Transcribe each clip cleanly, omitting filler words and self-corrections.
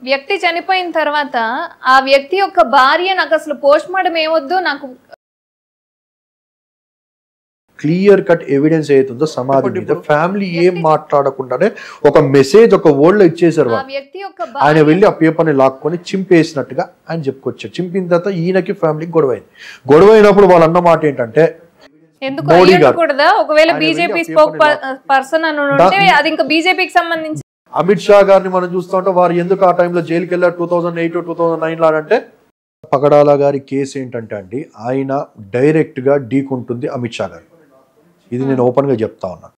వ్యక్తి చనిపోయిన తర్వాత ఆ వ్యక్తి యొక్క భార్య నాకు అసలు పోస్ట్ మార్టం ఏమొద్దు, నాకు క్లియర్ కట్ ఎవిడెన్స్ ఏతుందో సమాధి మీద ఫ్యామిలీ ఏం మాట్లాడకుండానే ఒక మెసేజ్ ఒక వర్డ్ లో ఇచ్చేసారు. ఆయన వెళ్ళి ఆ పేపర్ ని లాక్కొని చింపేసినట్టుగా ఆయన చెప్పుకొచ్చారు. చింపిన తర్వాత ఈయనకి ఫ్యామిలీకి గొడవ అయింది. గొడవ అయినప్పుడు వాళ్ళు అన్న మాట ఏంటంటే మోడీ గారు ఒకవేళ బీజేపీ స్పోక్ పర్సన్ అని ఉంటే అది ఇంకా బీజేపీకి సంబంధించి అమిత్ షా గారిని మనం చూస్తూ ఉంటే వారు ఎందుకు ఆ టైంలో జైలుకి వెళ్ళారు 2008 2009 అంటే పగడాల గారి కేసు ఏంటంటే అండి ఆయన డైరెక్ట్ గా ఢీకుంటుంది అమిత్ షా గారు. ఇది నేను ఓపెన్ గా చెప్తా ఉన్నాను.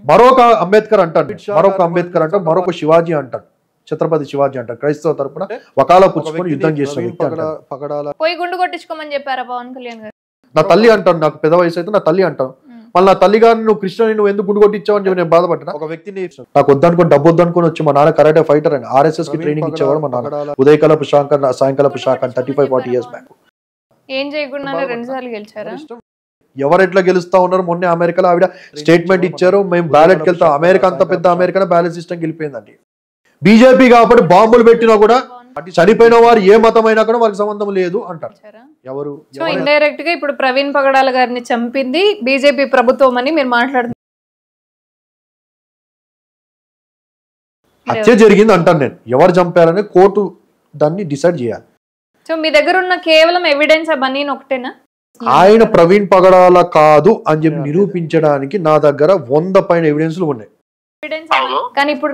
మరొక అంబేద్కర్ అంటారు, మరొక అంబేద్కర్ అంటారు, మరొక శివాజీ అంటారు, ఛత్రపతి శివాజీ అంటారు. క్రైస్తవ తరపున వకాల పుచ్చుకొని యుద్ధం చేసిన వ్యక్తి పగడాల పోయి గుండు కొట్టించుకోమని చెప్పారా పవన్ కళ్యాణ్ గారు? నా తల్లి అంటాను, నాకు పెద్ద వయసు అయితే నా తల్లి అంటాను. మళ్ళీ నా తల్లి గారిని నువ్వు కృష్ణని నువ్వు ఎందుకు గుండు కొట్టించావు అని చెప్పి నేను బాధపడ్డా. ఒక వ్యక్తిని నాకు వద్దనుకుని డబ్బు వద్దనుకుని వచ్చి మా నాన్న కరాటే ఫైటర్ అని RSS కి ట్రైనింగ్ ఇచ్చేవాడు మా నాన్న. ఉదయకాలపు శాంకర్ సాయంకాలపు శాఖ 35-40 years బ్యాక్. ఏం చేయకుండానే 2 సార్లు గెలిచారా? ఎవరు ఎట్లా గెలుస్తా ఉన్నారు? మొన్నే అమెరికాలో ఆవిడ స్టేట్మెంట్ ఇచ్చారు, మేము బ్యాలెట్కి వెళ్తాం. అమెరికా అంత పెద్ద అమెరికా బ్యాలెట్ సిస్టమ్ గెలిపోయిందండి. బీజేపీ కాబట్టి బాంబులు పెట్టినా కూడా చనిపోయిన వారు ఏ మతమైనా కూడా వారికి సంబంధం లేదు అంటారు. ఎవరు ఇండైరెక్ట్ గా ఇప్పుడు ప్రవీణ్ పగడాల గారిని చంపింది బీజేపీ ప్రభుత్వం అని మీరు మాట్లాడుతున్నారు. హత్య జరిగింది అంటాను నేను. ఎవరు చంపారని కోర్టు దాన్ని డిసైడ్ చేయాలి. సో మీ దగ్గర ఉన్న కేవలం ఎవిడెన్స్ అవన్నీ ఒకటేనా? ఆయన ప్రవీణ్ పగడాల కాదు అని చెప్పి నిరూపించడానికి నా దగ్గర 100 పైన ఎవిడెన్స్లు ఉన్నాయి. కానీ ఇప్పుడు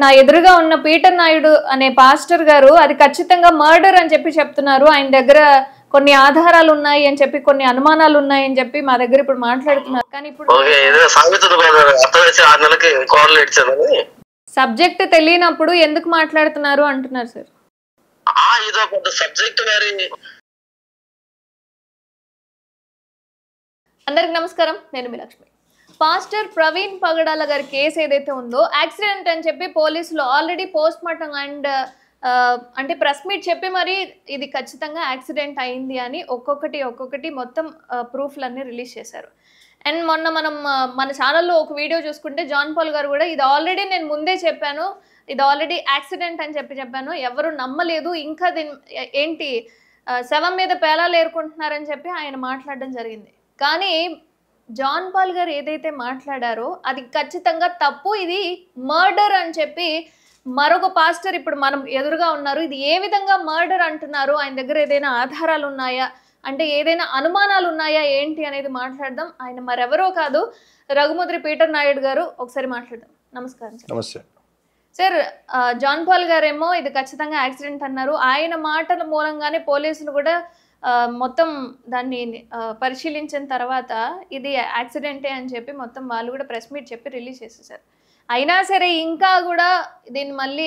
నా ఎదురుగా ఉన్న పీటర్ నాయుడు అనే పాస్టర్ గారు అది ఖచ్చితంగా మర్డర్ అని చెప్పి చెప్తున్నారు. ఆయన దగ్గర కొన్ని ఆధారాలు ఉన్నాయి అని చెప్పి, కొన్ని అనుమానాలు ఉన్నాయి అని చెప్పి మా దగ్గర ఇప్పుడు మాట్లాడుతున్నారు. కానీ ఇప్పుడు సబ్జెక్ట్ తెలియనప్పుడు ఎందుకు మాట్లాడుతున్నారు అంటున్నారు సార్. అందరికి నమస్కారం, నేను మీ లక్ష్మి. పాస్టర్ ప్రవీణ్ పగడాల గారి కేసు ఏదైతే ఉందో యాక్సిడెంట్ అని చెప్పి పోలీసులు ఆల్రెడీ పోస్ట్ మార్టం అండ్ అంటే ప్రెస్ మీట్ చెప్పి మరి ఇది ఖచ్చితంగా యాక్సిడెంట్ అయింది అని ఒక్కొక్కటి మొత్తం ప్రూఫ్లన్నీ రిలీజ్ చేశారు. అండ్ మొన్న మనం మన ఛానల్లో ఒక వీడియో చూసుకుంటే జాన్ పాల్ గారు కూడా ఇది ఆల్రెడీ నేను ముందే చెప్పాను, ఇది ఆల్రెడీ యాక్సిడెంట్ అని చెప్పాను, ఎవరు నమ్మలేదు, ఇంకా ఏంటి శవం మీద పేలాలు ఏరుకుంటున్నారని చెప్పి ఆయన మాట్లాడడం జరిగింది. కానీ జాన్ పాల్ గారు ఏదైతే మాట్లాడారో అది ఖచ్చితంగా తప్పు, ఇది మర్డర్ అని చెప్పి మరొక పాస్టర్ ఇప్పుడు మనం ఎదురుగా ఉన్నారు. ఇది ఏ విధంగా మర్డర్ అంటున్నారు, ఆయన దగ్గర ఏదైనా ఆధారాలు ఉన్నాయా, అంటే ఏదైనా అనుమానాలు ఉన్నాయా ఏంటి అనేది మాట్లాడదాం. ఆయన మరెవరో కాదు, రఘుముద్రి పీటర్ నాయుడు గారు. ఒకసారి మాట్లాడదాం. నమస్కారం సార్. నమస్తే సార్. జాన్ పాల్ గారేమో ఇది ఖచ్చితంగా యాక్సిడెంట్ అన్నారు. ఆయన మాటల మూలంగానే పోలీసులు కూడా మొత్తం దాన్ని పరిశీలించిన తర్వాత ఇది యాక్సిడెంటే అని చెప్పి మొత్తం వాళ్ళు కూడా ప్రెస్ మీట్ చెప్పి రిలీజ్ చేసేసారు. అయినా సరే ఇంకా కూడా దీన్ని మళ్ళీ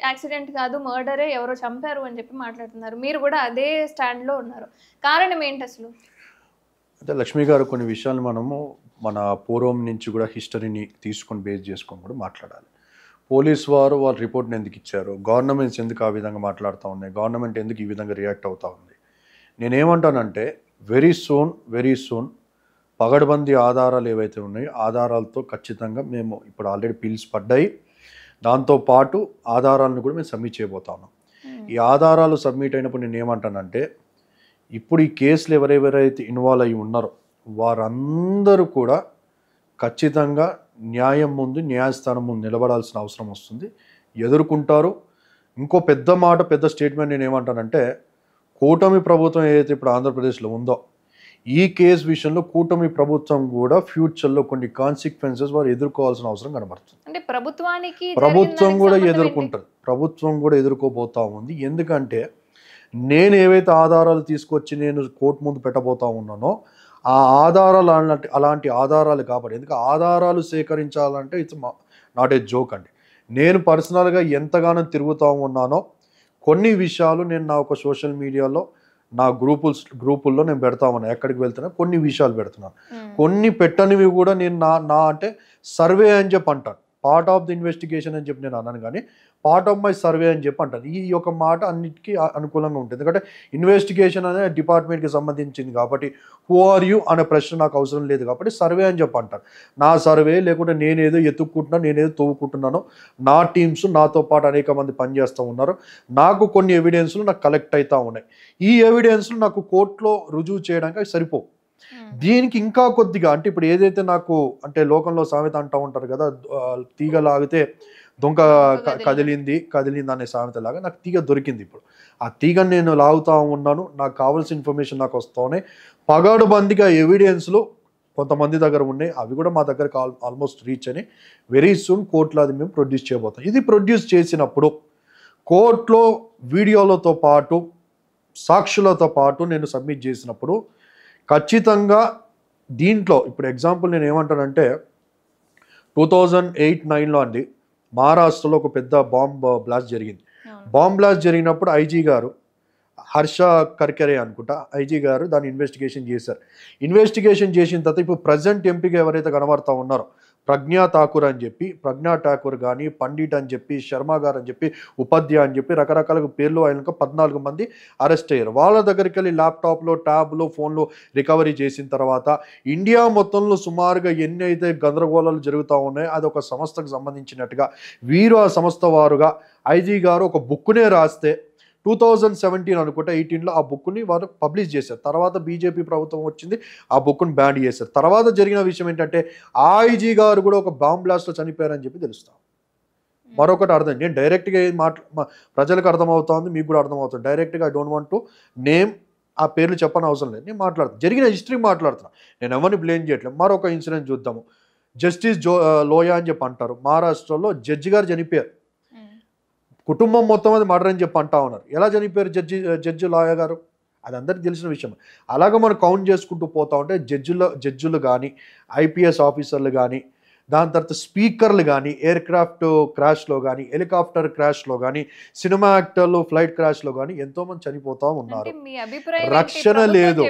యాక్సిడెంట్ కాదు మర్డరే, ఎవరో చంపారు అని చెప్పి మాట్లాడుతున్నారు. మీరు కూడా అదే స్టాండ్లో ఉన్నారు. కారణం ఏంటి అసలు? అంటే లక్ష్మి గారు కొన్ని విషయాలు మనము మన పూర్వం నుంచి కూడా హిస్టరీని తీసుకొని బేస్ చేసుకొని కూడా మాట్లాడాలి. పోలీస్ వారు వాళ్ళ రిపోర్ట్ని ఎందుకు ఇచ్చారు, గవర్నమెంట్స్ ఎందుకు ఆ విధంగా మాట్లాడుతూ ఉన్నాయి, గవర్నమెంట్ ఎందుకు ఈ విధంగా రియాక్ట్ అవుతూ ఉంది. నేనేమంటానంటే వెరీ సూన్ పగడ్బందీ ఆధారాలు ఏవైతే ఉన్నాయో ఆధారాలతో ఖచ్చితంగా మేము ఇప్పుడు ఆల్రెడీ పిల్స్ పడ్డాయి, దాంతోపాటు ఆధారాలను కూడా మేము సబ్మిట్ చేయబోతా ఉన్నాం. ఈ ఆధారాలు సబ్మిట్ అయినప్పుడు నేను ఏమంటానంటే ఇప్పుడు ఈ కేసులు ఎవరెవరైతే ఇన్వాల్వ్ అయ్యి ఉన్నారో వారందరూ కూడా ఖచ్చితంగా న్యాయం ముందు న్యాయస్థానం ముందు నిలబడాల్సిన అవసరం వస్తుంది, ఎదుర్కొంటారు. ఇంకో పెద్ద స్టేట్మెంట్ నేను ఏమంటానంటే కూటమి ప్రభుత్వం ఏదైతే ఇప్పుడు ఆంధ్రప్రదేశ్లో ఉందో ఈ కేసు విషయంలో కూటమి ప్రభుత్వం కూడా ఫ్యూచర్లో కొన్ని కాన్సిక్వెన్సెస్ వారు ఎదుర్కోవాల్సిన అవసరం కనబడుతుంది. అంటే ప్రభుత్వం కూడా ఎదుర్కొంటారు, ప్రభుత్వం కూడా ఎదుర్కోబోతా ఉంది. ఎందుకంటే నేను ఏవైతే ఆధారాలు తీసుకొచ్చి నేను కోర్టు ముందు పెట్టబోతా ఉన్నానో ఆ ఆధారాలు అలాంటి ఆధారాలు కాబట్టి, ఎందుకంటే ఆధారాలు సేకరించాలంటే ఇట్స్ నాట్ ఏ జోక్ అండి. నేను పర్సనల్గా ఎంతగానో తిరుగుతూ ఉన్నానో కొన్ని విషయాలు నేను నా ఒక సోషల్ మీడియాలో నా గ్రూపుల్లో నేను పెడతా ఉన్నాను. ఎక్కడికి వెళ్తున్నా కొన్ని విషయాలు పెడుతున్నాను, కొన్ని పెట్టనివి కూడా నేను నా అంటే సర్వే అని చెప్పి అంటాను. పార్ట్ ఆఫ్ ది ఇన్వెస్టిగేషన్ అని చెప్పి నేను అన్నాను, కానీ పార్ట్ ఆఫ్ మై సర్వే అని చెప్పి అంటాను. ఈ యొక్క మాట అన్నిటికీ అనుకూలంగా ఉంటుంది. ఎందుకంటే ఇన్వెస్టిగేషన్ అనే డిపార్ట్మెంట్కి సంబంధించింది కాబట్టి హూ ఆర్ యూ అనే ప్రశ్న నాకు అవసరం లేదు కాబట్టి సర్వే అని చెప్పి అంటాను. నా సర్వే లేకుంటే నేనేదో ఎత్తుక్కుంటున్నాను, నేనేదో తవ్వుకుంటున్నాను, నా టీమ్స్ నాతో పాటు అనేక మంది పనిచేస్తూ ఉన్నారు, నాకు కొన్ని ఎవిడెన్స్లు నాకు కలెక్ట్ అవుతూ ఉన్నాయి. ఈ ఎవిడెన్స్లు నాకు కోర్టులో రుజువు చేయడానికి అవి సరిపోవు. దీనికి ఇంకా కొద్దిగా అంటే ఇప్పుడు ఏదైతే నాకు అంటే లోకంలో సామెత అంటూ ఉంటారు కదా, తీగ లాగితే దొంగ కదిలింది అనే సామెత లాగా నాకు తీగ దొరికింది. ఇప్పుడు ఆ తీగను నేను లాగుతూ ఉన్నాను, నాకు కావాల్సిన ఇన్ఫర్మేషన్ నాకు వస్తూనే పగడుబందిగా ఎవిడెన్స్లు కొంతమంది దగ్గర ఉన్నాయి, అవి కూడా మా దగ్గరకు ఆల్మోస్ట్ రీచ్ అని వెరీ సూన్ కోర్టులో అది మేము ప్రొడ్యూస్ చేయబోతాం. ఇది ప్రొడ్యూస్ చేసినప్పుడు కోర్టులో వీడియోలతో పాటు సాక్షులతో పాటు నేను సబ్మిట్ చేసినప్పుడు ఖచ్చితంగా దీంట్లో ఇప్పుడు ఎగ్జాంపుల్ నేను ఏమంటానంటే 2008-9లో అండి మహారాష్ట్రలో ఒక పెద్ద బాంబ్ బ్లాస్ట్ జరిగింది. బాంబ్ బ్లాస్ట్ జరిగినప్పుడు ఐజీ గారు హర్ష కర్కరే అనుకుంటా ఐజీ గారు దాన్ని ఇన్వెస్టిగేషన్ చేశారు. ఇన్వెస్టిగేషన్ చేసిన తర్వాత ఇప్పుడు ప్రజెంట్ ఎంపీగా ఎవరైతే కనబడతా ఉన్నారో ప్రజ్ఞా ఠాకూర్ అని చెప్పి, ప్రజ్ఞా ఠాకూర్ కానీ పండిట్ అని చెప్పి, శర్మ గారు అని చెప్పి, ఉపాధ్యాయ అని చెప్పి రకరకాల పేర్లు అయినాక 14 మంది అరెస్ట్ అయ్యారు. వాళ్ళ దగ్గరికి వెళ్ళి ల్యాప్టాప్లో, ట్యాబ్లో, ఫోన్లో రికవరీ చేసిన తర్వాత ఇండియా మొత్తంలో సుమారుగా ఎన్ని అయితే గందరగోళాలు జరుగుతూ ఉన్నాయో అది ఒక సంస్థకు సంబంధించినట్టుగా వీరు ఆ సంస్థ వారుగా ఐజీ గారు ఒక బుక్నే రాస్తే 2017 అనుకుంటా 18లో ఆ బుక్ని వారు పబ్లిష్ చేశారు. తర్వాత బీజేపీ ప్రభుత్వం వచ్చింది, ఆ బుక్ని బ్యాన్ చేశారు. తర్వాత జరిగిన విషయం ఏంటంటే ఐజీ గారు కూడా ఒక బాంబ్ బ్లాస్ట్లో చనిపోయారని చెప్పి తెలుస్తాం. మరొకటి అర్థం, నేను డైరెక్ట్గా ప్రజలకు అర్థమవుతుంది, మీకు కూడా అర్థమవుతుంది. డైరెక్ట్గా I don't want to name ఆ పేర్లు చెప్పని అవసరం లేదు, నేను మాట్లాడుతాను, జరిగిన హిస్టరీ మాట్లాడుతున్నాను, నేను ఎవరిని బ్లేమ్ చేయట్లేదు. మరొక ఇన్సిడెంట్ చూద్దాము. జస్టిస్ లోయా అని చెప్పి అంటారు, మహారాష్ట్రలో జడ్జి గారు చనిపోయారు, కుటుంబం మొత్తం అది మర్డర్ అని చెప్పి అంటా ఉన్నారు. ఎలా చనిపోయారు జడ్జి లాయర్ గారు? అది అందరికీ తెలిసిన విషయం. అలాగే మనం కౌంట్ చేసుకుంటూ పోతా ఉంటే జడ్జులు కానీ, ఐపీఎస్ ఆఫీసర్లు కానీ, దాని తర్వాత స్పీకర్లు కానీ, ఎయిర్ క్రాఫ్ట్ క్రాష్లో కానీ, హెలికాప్టర్ క్రాష్లో కానీ, సినిమా యాక్టర్లు ఫ్లైట్ క్రాష్లో కానీ ఎంతోమంది చనిపోతూ ఉన్నారు. రక్షణ లేదు.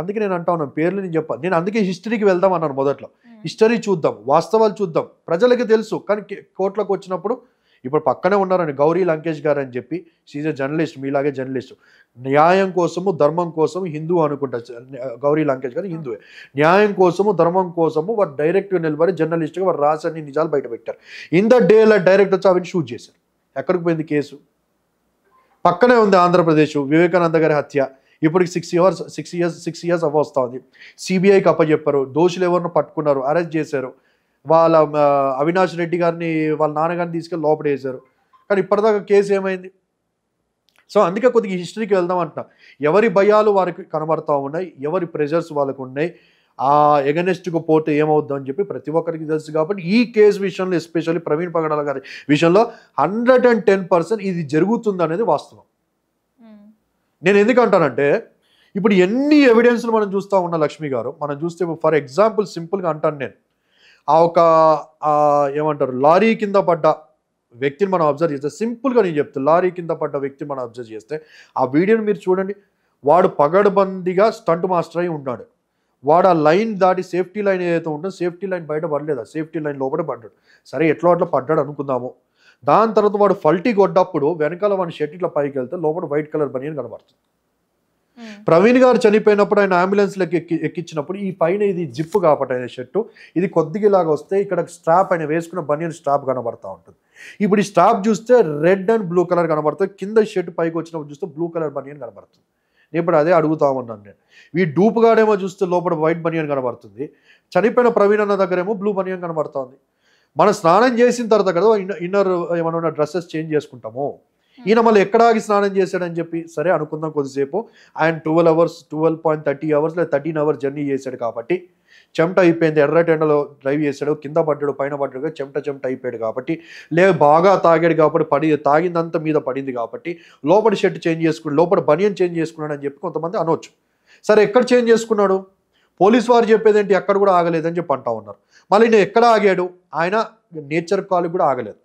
అందుకే నేను అంటా ఉన్నాను, పేర్లు నేను చెప్పాను. నేను అందుకే హిస్టరీకి వెళ్దాం అన్నాను మొదట్లో. హిస్టరీ చూద్దాం, వాస్తవాలు చూద్దాం. ప్రజలకి తెలుసు, కానీ కోర్టులోకి వచ్చినప్పుడు ఇప్పుడు పక్కనే ఉన్నారండి గౌరీ లంకేష్ గారు అని చెప్పి, షీజ్ ఎ జర్నలిస్ట్, మీలాగే జర్నలిస్ట్, న్యాయం కోసము ధర్మం కోసము హిందూ అనుకుంటా. గౌరీ లంకేష్ గారు హిందువే. న్యాయం కోసము ధర్మం కోసము వారు డైరెక్ట్గా నిలబడి జర్నలిస్ట్గా వారు రాసని నిజాలు బయట పెట్టారు. ఇన్ ద డే డైరెక్ట్ వచ్చి అవన్నీ షూట్ చేశారు. ఎక్కడికి పోయింది కేసు? పక్కనే ఉంది ఆంధ్రప్రదేశ్, వివేకానంద గారి హత్య. ఇప్పటికి 6 ఇయర్స్ అవ్వస్తా ఉంది. సిబిఐకి అప్పచెప్పారు, దోషులు ఎవరిని పట్టుకున్నారు, అరెస్ట్ చేశారు. వాళ్ళ అవినాష్ రెడ్డి గారిని వాళ్ళ నాన్నగారిని తీసుకెళ్ళి లోపల వేశారు. కానీ ఇప్పటిదాకా కేసు ఏమైంది? సో అందుకే కొద్దిగా హిస్టరీకి వెళ్దాం అంటున్నా. ఎవరి భయాలు వారికి కనబడతా ఉన్నాయి, ఎవరి ప్రెజర్స్ వాళ్ళకు ఉన్నాయి, ఆ ఎగనెస్ట్కు పోతే ఏమవుద్దాం అని చెప్పి ప్రతి ఒక్కరికి తెలుసు. కాబట్టి ఈ కేసు విషయంలో ఎస్పెషల్లీ ప్రవీణ్ పగడాల గారి విషయంలో 110% ఇది జరుగుతుంది అనేది వాస్తవం. నేను ఎందుకంటానంటే ఇప్పుడు ఎన్ని ఎవిడెన్స్లు మనం చూస్తూ ఉన్న లక్ష్మి గారు, మనం చూస్తే ఫర్ ఎగ్జాంపుల్ సింపుల్గా అంటాను నేను, ఆ ఒక ఏమంటారు లారీ కింద పడ్డ వ్యక్తిని మనం అబ్జర్వ్ చేస్తే, సింపుల్గా నేను చెప్తాను, లారీ కింద పడ్డ వ్యక్తిని మనం అబ్జర్వ్ చేస్తే ఆ వీడియోని మీరు చూడండి. వాడు పగడబందిగా స్టంట్ మాస్టర్ అయి ఉన్నాడు. వాడు ఆ లైన్ దాటి సేఫ్టీ లైన్ ఏదైతే ఉంటుందో సేఫ్టీ లైన్ బయట పడలేదు, ఆ సేఫ్టీ లైన్ లోపల పడ్డాడు. సరే ఎట్లా అట్లా పడ్డాడు అనుకుందాము. దాని తర్వాత వాడు ఫల్టీ కొడ్డప్పుడు వెనకాల వాడి షర్ట్ ఇట్లా పైకి వెళ్తే లోపల వైట్ కలర్ బనియన్ కనబడుతుంది. ప్రవీణ్ గారు చనిపోయినప్పుడు ఆయన అంబులెన్స్లోకి ఎక్కించినప్పుడు ఈ పైన ఇది జిప్పు కాబట్టి ఆయన షర్టు ఇది కొద్దిగా ఇలాగ వస్తే ఇక్కడ స్ట్రాప్ ఆయన వేసుకున్న బనియన్ స్ట్రాప్ కనబడతా ఉంటుంది. ఇప్పుడు ఈ స్ట్రాప్ చూస్తే రెడ్ అండ్ బ్లూ కలర్ కనబడుతుంది, కింద షర్ట్ పైకి వచ్చినప్పుడు చూస్తే బ్లూ కలర్ బనియన్ కనబడుతుంది. నేను ఇప్పుడు అదే అడుగుతామన్నాను నేను. ఈ డూపుగాడేమో చూస్తే లోపల వైట్ బనియన్ కనబడుతుంది, చనిపోయిన ప్రవీణ్ అన్న దగ్గరేమో బ్లూ బనియన్ కనబడుతుంది. మనం స్నానం చేసిన తర్వాత కదా ఇన్నర్ ఏమన్నా డ్రెస్సెస్ చేంజ్ చేసుకుంటాము. ఈయన మళ్ళీ ఎక్కడ ఆగి స్నానం చేశాడని చెప్పి సరే అనుకుందాం కొద్దిసేపు. ఆయన 12.30 అవర్స్ లేదా 13 అవర్స్ జర్నీ చేశాడు కాబట్టి చెమట అయిపోయింది, ఎర్రటి ఎండలో డ్రైవ్ చేశాడు, కింద పడ్డాడు, పైన పడ్డాడు, చెమట అయిపోయాడు కాబట్టి, బాగా తాగాడు కాబట్టి తాగిందంతా మీద పడింది కాబట్టి లోపల షర్ట్ చేంజ్ చేసుకున్నాడు, లోపల బనియన్ చేంజ్ చేసుకున్నాడు అని చెప్పి కొంతమంది అనవచ్చు. సరే ఎక్కడ చేంజ్ చేసుకున్నాడు? పోలీసు వారు చెప్పేది ఏంటి, ఎక్కడ కూడా ఆగలేదని చెప్పి అంటా ఉన్నారు. మళ్ళీ నేను ఎక్కడ ఆగాడు? ఆయన నేచర్ కాలు కూడా ఆగలేదు,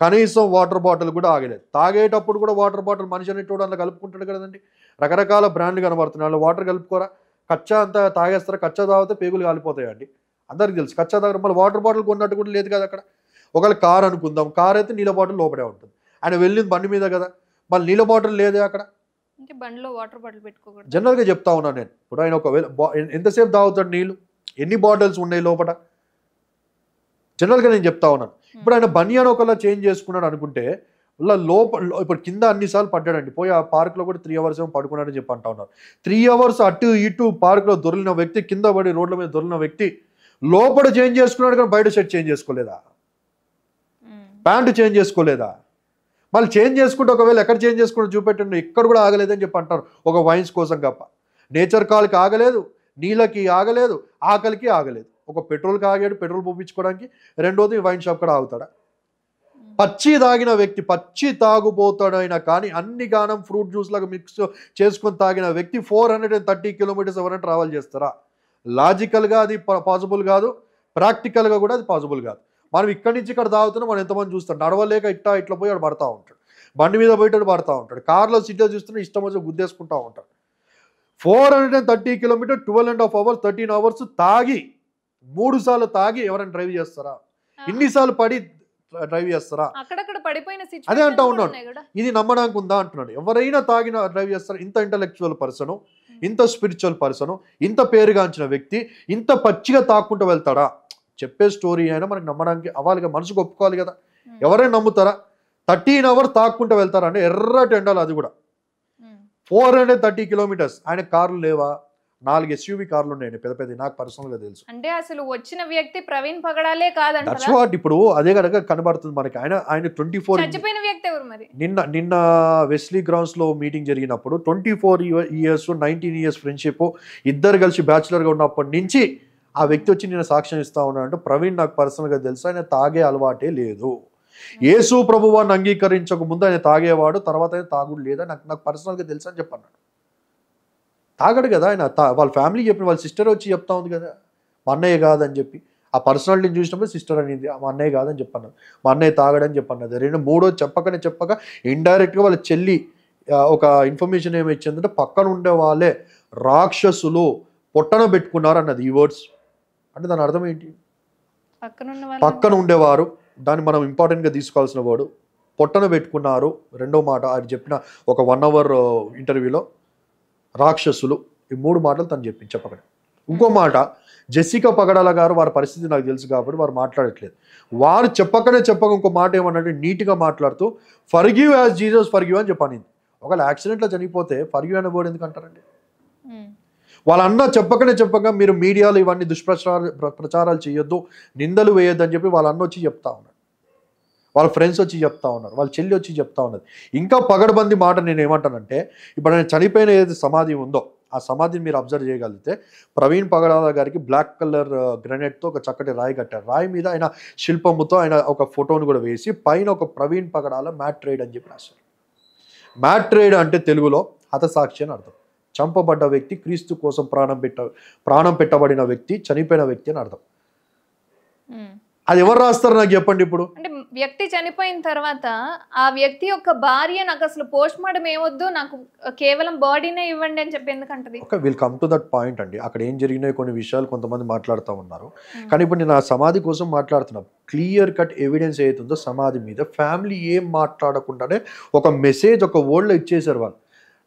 కనీసం వాటర్ బాటిల్ కూడా ఆగలేదు. తాగేటప్పుడు కూడా వాటర్ బాటిల్ మనిషి అనేటోడు అందులో కలుపుకుంటాడు కదండి. రకరకాల బ్రాండ్లు కనబడుతున్నాయి, వాళ్ళు వాటర్ కలుపుకోరా? కచ్చా అంతా తాగేస్తారా? కచ్చా తాగితే పేగులు కాలిపోతాయండి. అందరికి తెలుసు. కచ్చా దగ్గర మళ్ళీ వాటర్ బాటిల్ కొన్నట్టు కూడా లేదు కదా అక్కడ. ఒకవేళ కార్ అనుకుందాం, కార్ అయితే నీళ్ళ బాటిల్ లోపడే ఉంటుంది. ఆయన వెళ్ళింది బండి మీద కదా, మళ్ళీ నీళ్ళ బాటిల్ లేదే అక్కడ. అంటే బండిలో వాటర్ బాటిల్ పెట్టుకోకూడదు. జనరల్గా చెప్తా ఉన్నాను నేను. ఇప్పుడు ఆయన ఒకవేళ ఎంతసేపు తాగుతాడు నీళ్ళు, ఎన్ని బాటిల్స్ ఉన్నాయి లోపల, జనరల్గా నేను చెప్తా ఉన్నాను. ఇప్పుడు ఆయన బనియాన్ ఒకలా చేంజ్ చేసుకున్నాడు అనుకుంటే లోపల ఇప్పుడు కింద అన్నిసార్లు పడ్డాడండి. పోయి ఆ పార్క్లో కూడా 3 hours ఏమో పడుకున్నాడని చెప్పి అంటా ఉన్నారు. 3 hours అటు ఇటు పార్క్లో దొరికిన వ్యక్తి, కింద పడి రోడ్ల మీద దొరికిన వ్యక్తి లోపల చేంజ్ చేసుకున్నాడు కానీ బయట షర్ట్ చేంజ్ చేసుకోలేదా, ప్యాంటు చేంజ్ చేసుకోలేదా? మళ్ళీ చేంజ్ చేసుకుంటే ఒకవేళ ఎక్కడ చేంజ్ చేసుకుంటే చూపెట్టండి, ఇక్కడ కూడా ఆగలేదని చెప్పి అంటారు. ఒక వైన్స్ కోసం తప్ప నేచర్ కాల్కి ఆగలేదు, నీళ్ళకి ఆగలేదు, ఆకలికి ఆగలేదు. ఒక పెట్రోల్కి ఆగాడు, పెట్రోల్ పోపించుకోవడానికి. రెండోది వైన్ షాప్ కూడా ఆగుతాడా? పచ్చి తాగిన వ్యక్తి, పచ్చి తాగుపోతాడైనా కానీ అన్ని గానం ఫ్రూట్ జ్యూస్ లాగా మిక్స్ చేసుకొని తాగిన వ్యక్తి 430 kilometers ఎవరైనా ట్రావెల్ చేస్తారా? లాజికల్గా అది పాసిబుల్ కాదు, ప్రాక్టికల్గా కూడా అది పాసిబుల్ కాదు. మనం ఇక్కడి నుంచి ఇక్కడ తాగుతున్నాం, మనం ఎంతమంది చూస్తాం. నడవలేక ఇట్లా పోయి వాడు పడతా ఉంటాడు, బండి మీద పోయేటాడు పడతా ఉంటాడు, కార్లో సీట్లో చూస్తున్నా ఇష్టం వచ్చి గుద్దేసుకుంటా ఉంటాడు. 430 kilometers 12.5 hours 13 hours తాగి 3 సార్లు తాగి ఎవరైనా డ్రైవ్ చేస్తారా? ఇన్నిసార్లు పడి డ్రైవ్ చేస్తారా? అదే అంటా ఉన్నాడు. ఇది నమ్మడానికి ఉందా అంటున్నాడు. ఎవరైనా తాగిన డ్రైవ్ చేస్తారా? ఇంత ఇంటలెక్చువల్ పర్సను, ఇంత స్పిరిచువల్ పర్సను, ఇంత పేరుగాంచిన వ్యక్తి ఇంత పచ్చిగా తాక్కుంటూ వెళ్తాడా? చెప్పే స్టోరీ అయినా మనకు నమ్మడానికి అవ్వాలి కదా, మనసుకు ఒప్పుకోవాలి కదా. ఎవరైనా నమ్ముతారా? 13 hours తాక్కుంటూ వెళ్తారా అంటే ఎర్రటి ఎండాలి. అది కూడా 430 kilometers. ఆయన కార్లు లేవా? 4 SUV కార్లు ఉన్నాయండి, పెద్ద పెద్ద. నాకు పర్సనల్గా తెలుసు. అంటే అసలు వచ్చిన వ్యక్తి ప్రవీణ్ పగడాలే కాదంట. దట్స్ వాట్ ఇప్పుడు అదే కనుక కనబడుతుంది మనకి. ఆయన 24 చచ్చిపోయిన వ్యక్తి ఎవరు మరి? నిన్న వెస్లీ గ్రౌండ్స్ లో మీటింగ్ జరిగినప్పుడు 24 years 19 years ఫ్రెండ్షిప్, ఇద్దరు కలిసి బ్యాచులర్ గా ఉన్నప్పటి నుంచి ఆ వ్యక్తి వచ్చి నేను సాక్ష్యం ఇస్తా ఉన్నాడు. ప్రవీణ్ నాకు పర్సనల్ గా తెలుసు, ఆయన తాగే అలవాటే లేదు. యేసు ప్రభువాన్ని అంగీకరించక ముందు ఆయన తాగేవాడు, తర్వాత ఆయన తాగుడు లేదా నాకు పర్సనల్ గా తెలుసు అని చెప్పన్నాడు. తాగడు కదా ఆయన. వాళ్ళ ఫ్యామిలీ చెప్పిన, వాళ్ళ సిస్టర్ వచ్చి చెప్తా ఉంది కదా మా అన్నయ్య కాదని చెప్పి. ఆ పర్సనాలిటీని చూసినప్పుడు సిస్టర్ అనేది మా అన్నయ్య కాదని చెప్పన్నాడు, మా అన్నయ్య తాగడని చెప్పన్నది. మూడో చెప్పక ఇండైరెక్ట్గా వాళ్ళ చెల్లి ఒక ఇన్ఫర్మేషన్ ఏమి ఇచ్చిందంటే పక్కన ఉండే వాళ్ళే రాక్షసులు పొట్టన పెట్టుకున్నారు అన్నది. ఈ వర్డ్స్ అంటే దాని అర్థం ఏంటి? పక్కన ఉండేవారు, దాన్ని మనం ఇంపార్టెంట్గా తీసుకోవాల్సిన వర్డ్ పొట్టన పెట్టుకున్నారు. రెండో మాట ఆయన చెప్పిన ఒక 1 hour ఇంటర్వ్యూలో రాక్షసులు, ఈ 3 మాటలు తను చెప్పకండి. ఇంకో మాట, జెసికా పగడాల గారు వారి పరిస్థితి నాకు తెలుసు కాబట్టి వారు మాట్లాడట్లేదు. వారు చెప్పక ఇంకో మాట ఏమన్నట్టు నీట్గా మాట్లాడుతూ ఫర్గివ్ యాజ్ జీసస్ ఫర్గివ్ అని చెప్పాను. ఒకవేళ యాక్సిడెంట్లో చనిపోతే ఫర్గివ్ అనే వర్డ్ ఎందుకు అంటారండి? వాళ్ళ అన్న చెప్పక మీరు మీడియాలో ఇవన్నీ ప్రచారాలు చేయొద్దు, నిందలు వేయొద్దు అని చెప్పి వాళ్ళ అన్న వచ్చి చెప్తా ఉన్నాడు, వాళ్ళ ఫ్రెండ్స్ వచ్చి చెప్తా ఉన్నారు, వాళ్ళ చెల్లి వచ్చి చెప్తా ఉన్నది. ఇంకా పగడబంది మాట నేను ఏమంటానంటే, ఇప్పుడు ఆయన చనిపోయిన ఏదైతే సమాధి ఉందో ఆ సమాధిని మీరు అబ్జర్వ్ చేయగలిగితే ప్రవీణ్ పగడాల గారికి బ్లాక్ కలర్ గ్రెనేడ్తో ఒక చక్కటి రాయి కట్టారు. రాయి మీద ఆయన శిల్పముతో ఆయన ఒక ఫోటోను కూడా వేసి పైన ఒక ప్రవీణ్ పగడాల మ్యాట్రేడ్ అని చెప్పి రాశారు. మ్యాట్రేడ్ అంటే తెలుగులో హతసాక్షి అని అర్థం. చంపబడ్డ వ్యక్తి, క్రీస్తు కోసం ప్రాణం పెట్టబడిన వ్యక్తి, చనిపోయిన వ్యక్తి అని అర్థం. అది ఎవరు రాస్తారు నాకు చెప్పండి. ఇప్పుడు అంటే వ్యక్తి చనిపోయిన తర్వాత ఆ వ్యక్తి యొక్క భార్య నాకు అసలు పోస్ట్ మార్టం ఏమొద్దు, నాకు కేవలం బాడీనే ఇవ్వండి అని చెప్పి ఎందుకంటది? Okay, will come to that point అండి. అక్కడ ఏం జరిగినాయి కొన్ని విషయాలు కొంతమంది మాట్లాడుతూ ఉన్నారు. కానీ ఇప్పుడు నేను ఆ సమాధి కోసం మాట్లాడుతున్నా. క్లియర్ కట్ ఎవిడెన్స్ ఏతుందో సమాధి మీద ఫ్యామిలీ ఏం మాట్లాడకుండానే ఒక మెసేజ్, ఒక వర్డ్లో ఇచ్చేసారు వాళ్ళు.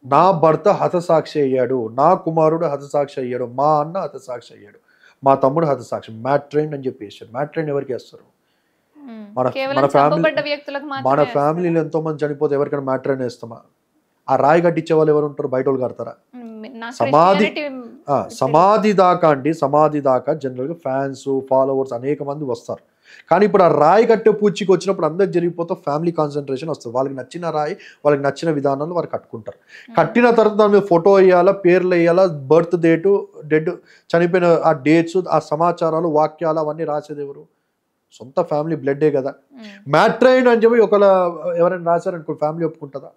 నా భర్త హతసాక్షి అయ్యాడు, నా కుమారుడు హతసాక్షి అయ్యాడు, మా అన్న హతసాక్షి అయ్యాడు, మా తమ్ముడు హతసాక్షి. మ్యాట్రైన్ అని చెప్పి వేస్తారు. మ్యాట్రైన్ ఎవరికి వేస్తారు? మన ఫ్యామిలీలో ఎంతో మంది చనిపోతే ఎవరికైనా మ్యాట్రైన్ వేస్తామా? ఆ రాయి కట్టించే వాళ్ళు ఎవరు ఉంటారు? బయట వాళ్ళు కడతారా? సమాధి దాకా జనరల్గా ఫ్యాన్స్, ఫాలోవర్స్ అనేక మంది వస్తారు. కానీ ఇప్పుడు ఆ రాయి కట్టే పూచికి వచ్చినప్పుడు అందరికి జరిగిపోతే ఫ్యామిలీ కాన్సన్ట్రేషన్ వస్తుంది. వాళ్ళకి నచ్చిన రాయి, వాళ్ళకి నచ్చిన విధానంలో వారు కట్టుకుంటారు. కట్టిన తర్వాత దాని మీద ఫోటో వేయాలా, పేర్లు వేయాలా, బర్త్ డేటు, డెడ్ చనిపోయిన ఆ డేట్స్, ఆ సమాచారాలు, వాక్యాలు అవన్నీ రాసేది ఎవరు? సొంత ఫ్యామిలీ బ్లడ్డే కదా. మ్యాట్రైన్ అని చెప్పి ఒకవేళ ఎవరైనా రాశారనుకో ఫ్యామిలీ ఒప్పుకుంటుందా?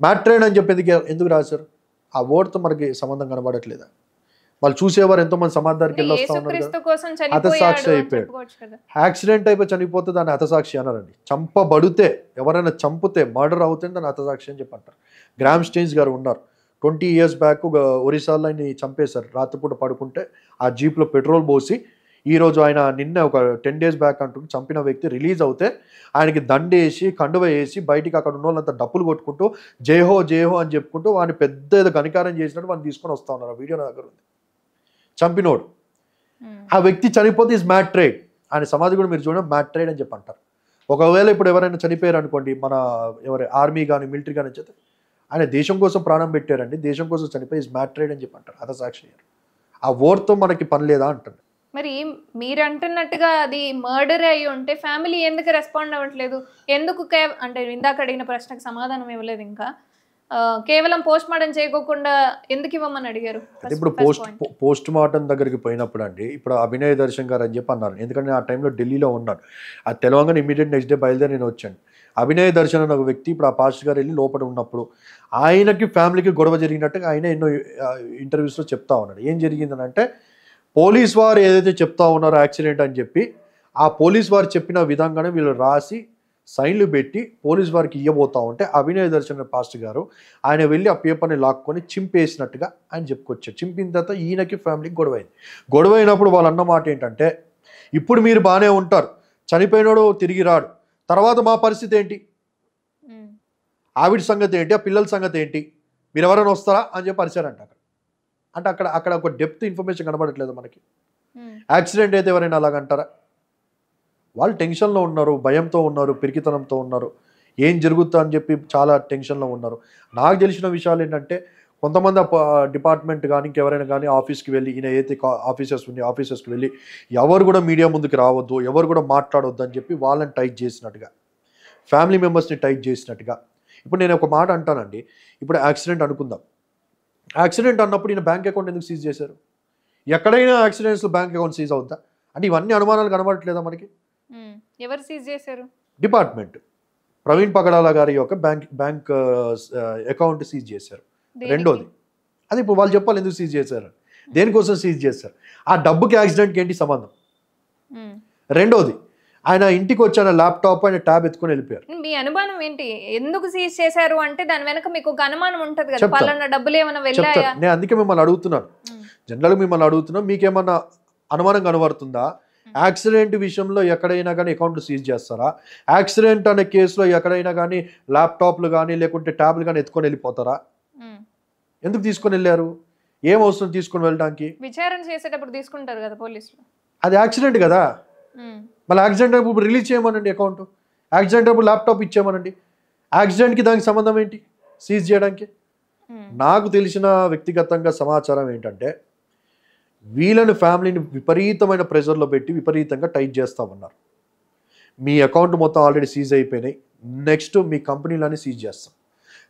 మ్యాట్రైన్ అని చెప్పి ఎందుకు రాశారు? ఆ వర్డ్తో మనకి సంబంధం కనబడట్లేదా? వాళ్ళు చూసేవారు ఎంతో మంది సమాధానికి వెళ్ళి వస్తా ఉన్నారు. హతసాక్షి అయిపోయాడు. యాక్సిడెంట్ అయిపోయి చనిపోతే దాన్ని హతసాక్షి అన్నారండి. చంపబడితే, ఎవరైనా చంపితే, మర్డర్ అవుతే దాన్ని హతసాక్షి అని చెప్పి అంటారు. గ్రామ్ స్టెయిన్స్ గారు ఉన్నారు, 20 years బ్యాక్ ఒరిస్సాలో ఆయన చంపేశారు. రాత్రిపూట పడుకుంటే ఆ జీప్లో పెట్రోల్ పోసి, ఈరోజు ఆయన నిన్న ఒక 10 days బ్యాక్ అంటూ చంపిన వ్యక్తి రిలీజ్ అవుతే ఆయనకి దండేసి కండువ వేసి బయటికి అక్కడ ఉన్న వాళ్ళంతా డప్పులు కొట్టుకుంటూ జయహో జయహో అని చెప్పుకుంటూ వాడిని పెద్ద ఏదో ఘనికారం చేసినట్టు వాడిని తీసుకొని వస్తా ఉన్నారు. ఆ వీడియో నా దగ్గర ఉంది. చంపినోడు ఆ వ్యక్తి చనిపోతే ఈజ్ మ్యాడ్ ట్రేడ్. ఆయన సమాధి కూడా మీరు చూడండి మ్యాడ్ ట్రేడ్ అని చెప్పి అంటారు. ఒకవేళ ఇప్పుడు ఎవరైనా చనిపోయారు అనుకోండి, మన ఎవరి ఆర్మీ కానీ మిలిటరీ కానీ చెప్తే ఆయన దేశం కోసం ప్రాణం పెట్టారండి, దేశం కోసం చనిపోయి ఈజ్ మ్యాడ్ ట్రేడ్ అని చెప్పి అంటారు. హతసాక్షి. ఆ ఓర్తో మనకి పని లేదా అంటుంది. మరి మీరు అంటున్నట్టుగా అది మర్డర్ అయ్యి ఉంటే ఫ్యామిలీ ఎందుకు రెస్పాండ్ అవ్వట్లేదు? ఎందుకు అంటే ఇందాక అడిగిన ప్రశ్నకు సమాధానం ఇవ్వలేదు. ఇంకా కేవలం పోస్ట్ మార్టం చేయకోకుండా ఎందుకు ఇవ్వమని అడిగారు? ఇప్పుడు పోస్ట్ మార్టం దగ్గరికి పోయినప్పుడు అండి, ఇప్పుడు అభినయ్ దర్శన్ గారు అని చెప్పి అన్నారు. ఎందుకంటే ఆ టైంలో ఢిల్లీలో ఉన్నాను. అది తెలవంగానే ఇమీడియట్ నెక్స్ట్ డే బయలుదేరి నేను వచ్చాను. అభినయ్ దర్శన్ అనే ఒక వ్యక్తి ఇప్పుడు ఆ పాస్టర్ గారు వెళ్ళి లోపల ఉన్నప్పుడు ఆయనకి ఫ్యామిలీకి గొడవ జరిగినట్టుగా ఆయన ఎన్నో ఇంటర్వ్యూస్లో చెప్తా ఉన్నాడు. ఏం జరిగిందని అంటే, పోలీస్ వారు ఏదైతే చెప్తా ఉన్నారో యాక్సిడెంట్ అని చెప్పి, ఆ పోలీస్ వారు చెప్పిన విధంగానే వీళ్ళు రాసి సైన్లు పెట్టి పోలీస్ వారికి ఇవ్వబోతా ఉంటే అభినయ్ దర్శన్ పాస్టర్ గారు ఆయన వెళ్ళి ఆ పేపర్ని లాక్కొని చింపేసినట్టుగా ఆయన చెప్పుకొచ్చారు. చింపిన తర్వాత ఈయనకి ఫ్యామిలీకి గొడవైంది. గొడవైనప్పుడు వాళ్ళు అన్న మాట ఏంటంటే, ఇప్పుడు మీరు బాగానే ఉంటారు, చనిపోయినాడు తిరిగి రాడు, తర్వాత మా పరిస్థితి ఏంటి, ఆవిడ సంగతి ఏంటి, ఆ పిల్లల సంగతి ఏంటి, మీరు ఎవరైనా వస్తారా అని చెప్పి అరిచారంట. అంటే అక్కడ ఒక డెప్త్ ఇన్ఫర్మేషన్ కనబడట్లేదు మనకి. యాక్సిడెంట్ అయితే ఎవరైనా అలాగంటారా? వాళ్ళు టెన్షన్లో ఉన్నారు, భయంతో ఉన్నారు, పిరికితనంతో ఉన్నారు, ఏం జరుగుతుందో అని చెప్పి చాలా టెన్షన్లో ఉన్నారు. నాకు తెలిసిన విషయాలు ఏంటంటే, కొంతమంది డిపార్ట్మెంట్ కానీ ఇంకెవరైనా కానీ ఆఫీస్కి వెళ్ళి, ఈయన ఏదైతే ఆఫీసర్స్కి వెళ్ళి ఎవరు కూడా మీడియా ముందుకు రావద్దు, ఎవరు కూడా మాట్లాడొద్దు అని చెప్పి వాళ్ళని టైట్ చేసినట్టుగా, ఫ్యామిలీ మెంబర్స్ని టైట్ చేసినట్టుగా. ఇప్పుడు నేను ఒక మాట అంటానండి, ఇప్పుడు యాక్సిడెంట్ అనుకుందాం. యాక్సిడెంట్ అన్నప్పుడు ఈయన బ్యాంక్ అకౌంట్ ఎందుకు సీజ్ చేశారు? ఎక్కడైనా యాక్సిడెంట్స్లో బ్యాంక్ అకౌంట్ సీజ్ అవుద్దా? అంటే ఇవన్నీ అనుమానాలు కనబడట్లేదా మనకి? ఎవరు సీజ్ చేశారు? డిపార్ట్మెంట్. ప్రవీణ్ పగడాల గారి యొక్క బ్యాంక్ అకౌంట్ సీజ్ చేశారు. రెండోది, అది ఇప్పుడు వాళ్ళు చెప్పాలి ఎందుకు సీజ్ చేశారు, దేనికోసం సీజ్ చేశారు, ఆ డబ్బుకి యాక్సిడెంట్కి ఏంటి సంబంధం. రెండోది, ఆయన ఇంటికి వచ్చి ల్యాప్టాప్ ఆయన ట్యాబ్ ఎత్తుకొని వెళ్ళిపోయారు. మీ అనుమానం ఏంటి? ఎందుకు సీజ్ చేశారు అంటే దాని వెనక మీకు ఒక అనుమానం ఉంటది కదా, పలానా డబ్బులు ఏమైనా వెళ్ళాయా? నేను అందుకే మిమ్మల్ని అడుగుతున్నాను, జనరల్గా మిమ్మల్ని అడుగుతున్నాం, మీకేమన్నా అనుమానం కనబడుతుందా? యాక్సిడెంట్ విషయంలో ఎక్కడైనా కానీ అకౌంట్లు సీజ్ చేస్తారా? యాక్సిడెంట్ అనే కేసులో ఎక్కడైనా కానీ ల్యాప్టాప్లు కానీ లేకుంటే ట్యాబ్లు కానీ ఎత్తుకొని వెళ్ళిపోతారా? ఎందుకు తీసుకొని వెళ్ళారు? ఏం అవసరం తీసుకొని వెళ్ళడానికి? విచారణ చేసేటప్పుడు తీసుకుంటారు కదా పోలీసులు. అది యాక్సిడెంట్ కదా, మళ్ళీ యాక్సిడెంట్ అప్పుడు రిలీజ్ చేయమనండి అకౌంట్, యాక్సిడెంట్ అప్పుడు ల్యాప్టాప్ ఇచ్చేయమనండి. యాక్సిడెంట్కి దానికి సంబంధం ఏంటి సీజ్ చేయడానికి? నాకు తెలిసిన వ్యక్తిగతంగా సమాచారం ఏంటంటే, వీళ్ళని ఫ్యామిలీని విపరీతమైన ప్రెషర్లో పెట్టి విపరీతంగా టైట్ చేస్తామన్నారు. మీ అకౌంట్ మొత్తం ఆల్రెడీ సీజ్ అయిపోయినాయి, నెక్స్ట్ మీ కంపెనీలని సీజ్ చేస్తాం,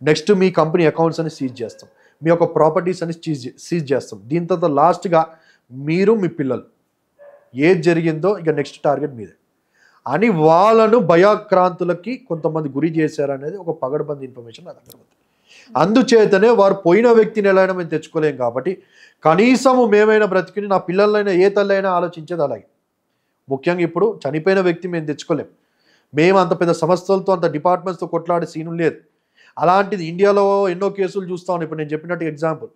నెక్స్ట్ మీ కంపెనీ అకౌంట్స్ అని సీజ్ చేస్తాం, మీ యొక్క ప్రాపర్టీస్ అని సీజ్ చేస్తాం, దీని తర్వాత లాస్ట్గా మీరు మీ పిల్లలు ఏది జరిగిందో ఇక నెక్స్ట్ టార్గెట్ మీదే అని వాళ్ళను భయాక్రాంతులకి కొంతమంది గురి చేశారనేది ఒక పగడబంది ఇన్ఫర్మేషన్ నా దగ్గర ఉంది. అందుచేతనే వారు పోయిన వ్యక్తిని ఎలా అయినా మేము తెచ్చుకోలేం కాబట్టి కనీసము మేమైనా బ్రతికిని నా పిల్లలైనా ఏ తల్లి అయినా ఆలోచించేది అలాగే. ముఖ్యంగా ఇప్పుడు చనిపోయిన వ్యక్తి మేము తెచ్చుకోలేం, మేము అంత పెద్ద సంస్థలతో అంత డిపార్ట్మెంట్స్తో కొట్లాడే సీను లేదు. అలాంటిది ఇండియాలో ఎన్నో కేసులు చూస్తా ఉన్నాం. ఇప్పుడు నేను చెప్పినట్టు ఎగ్జాంపుల్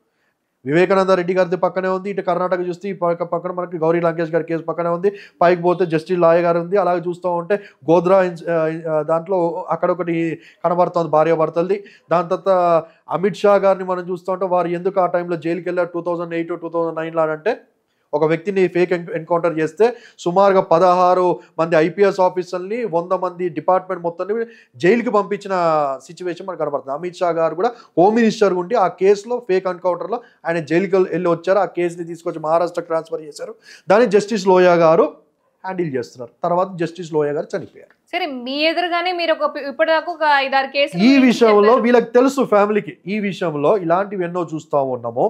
వివేకానంద రెడ్డి గారిది పక్కనే ఉంది, ఇటు కర్ణాటక చూస్తే ఈ పక్కన మనకి గౌరీ లంకేష్ గారి కేసు పక్కనే ఉంది, పైకి పోతే జస్టిస్ లాయర్ గారు ఉంది. అలాగే చూస్తూ ఉంటే గోద్రా దాంట్లో అక్కడ ఒకటి కనబడుతుంది భార్యాభర్తలది. దాని తర్వాత అమిత్ షా గారిని మనం చూస్తూ ఉంటే వారు ఎందుకు ఆ టైంలో జైలుకి వెళ్ళారు 2008 2009 అంటే ఒక వ్యక్తిని ఫేక్ ఎన్కౌంటర్ చేస్తే సుమారుగా 16 మంది ఐపీఎస్ ఆఫీసర్ని 100 మంది డిపార్ట్మెంట్ మొత్తాన్ని జైలుకి పంపించిన సిచ్యువేషన్ మనకు కనబడుతుంది. అమిత్ షా గారు కూడా హోమ్ మినిస్టర్ ఉండి ఆ కేసులో ఫేక్ ఎన్కౌంటర్లో ఆయన జైలుకి వెళ్ళి వచ్చారు. ఆ కేసుని తీసుకొచ్చి మహారాష్ట్ర ట్రాన్స్ఫర్ చేశారు. దాన్ని జస్టిస్ లోయా గారు హ్యాండిల్ చేస్తున్నారు. తర్వాత జస్టిస్ లోయా గారు చనిపోయారు. సరే, మీ ఎదురుగానే మీరు ఇప్పటిదాకా ఒక 5-6 కేసులు ఈ విషయంలో వీళ్ళకి తెలుసు, ఫ్యామిలీకి ఈ విషయంలో ఇలాంటివి ఎన్నో చూస్తూ ఉన్నాము.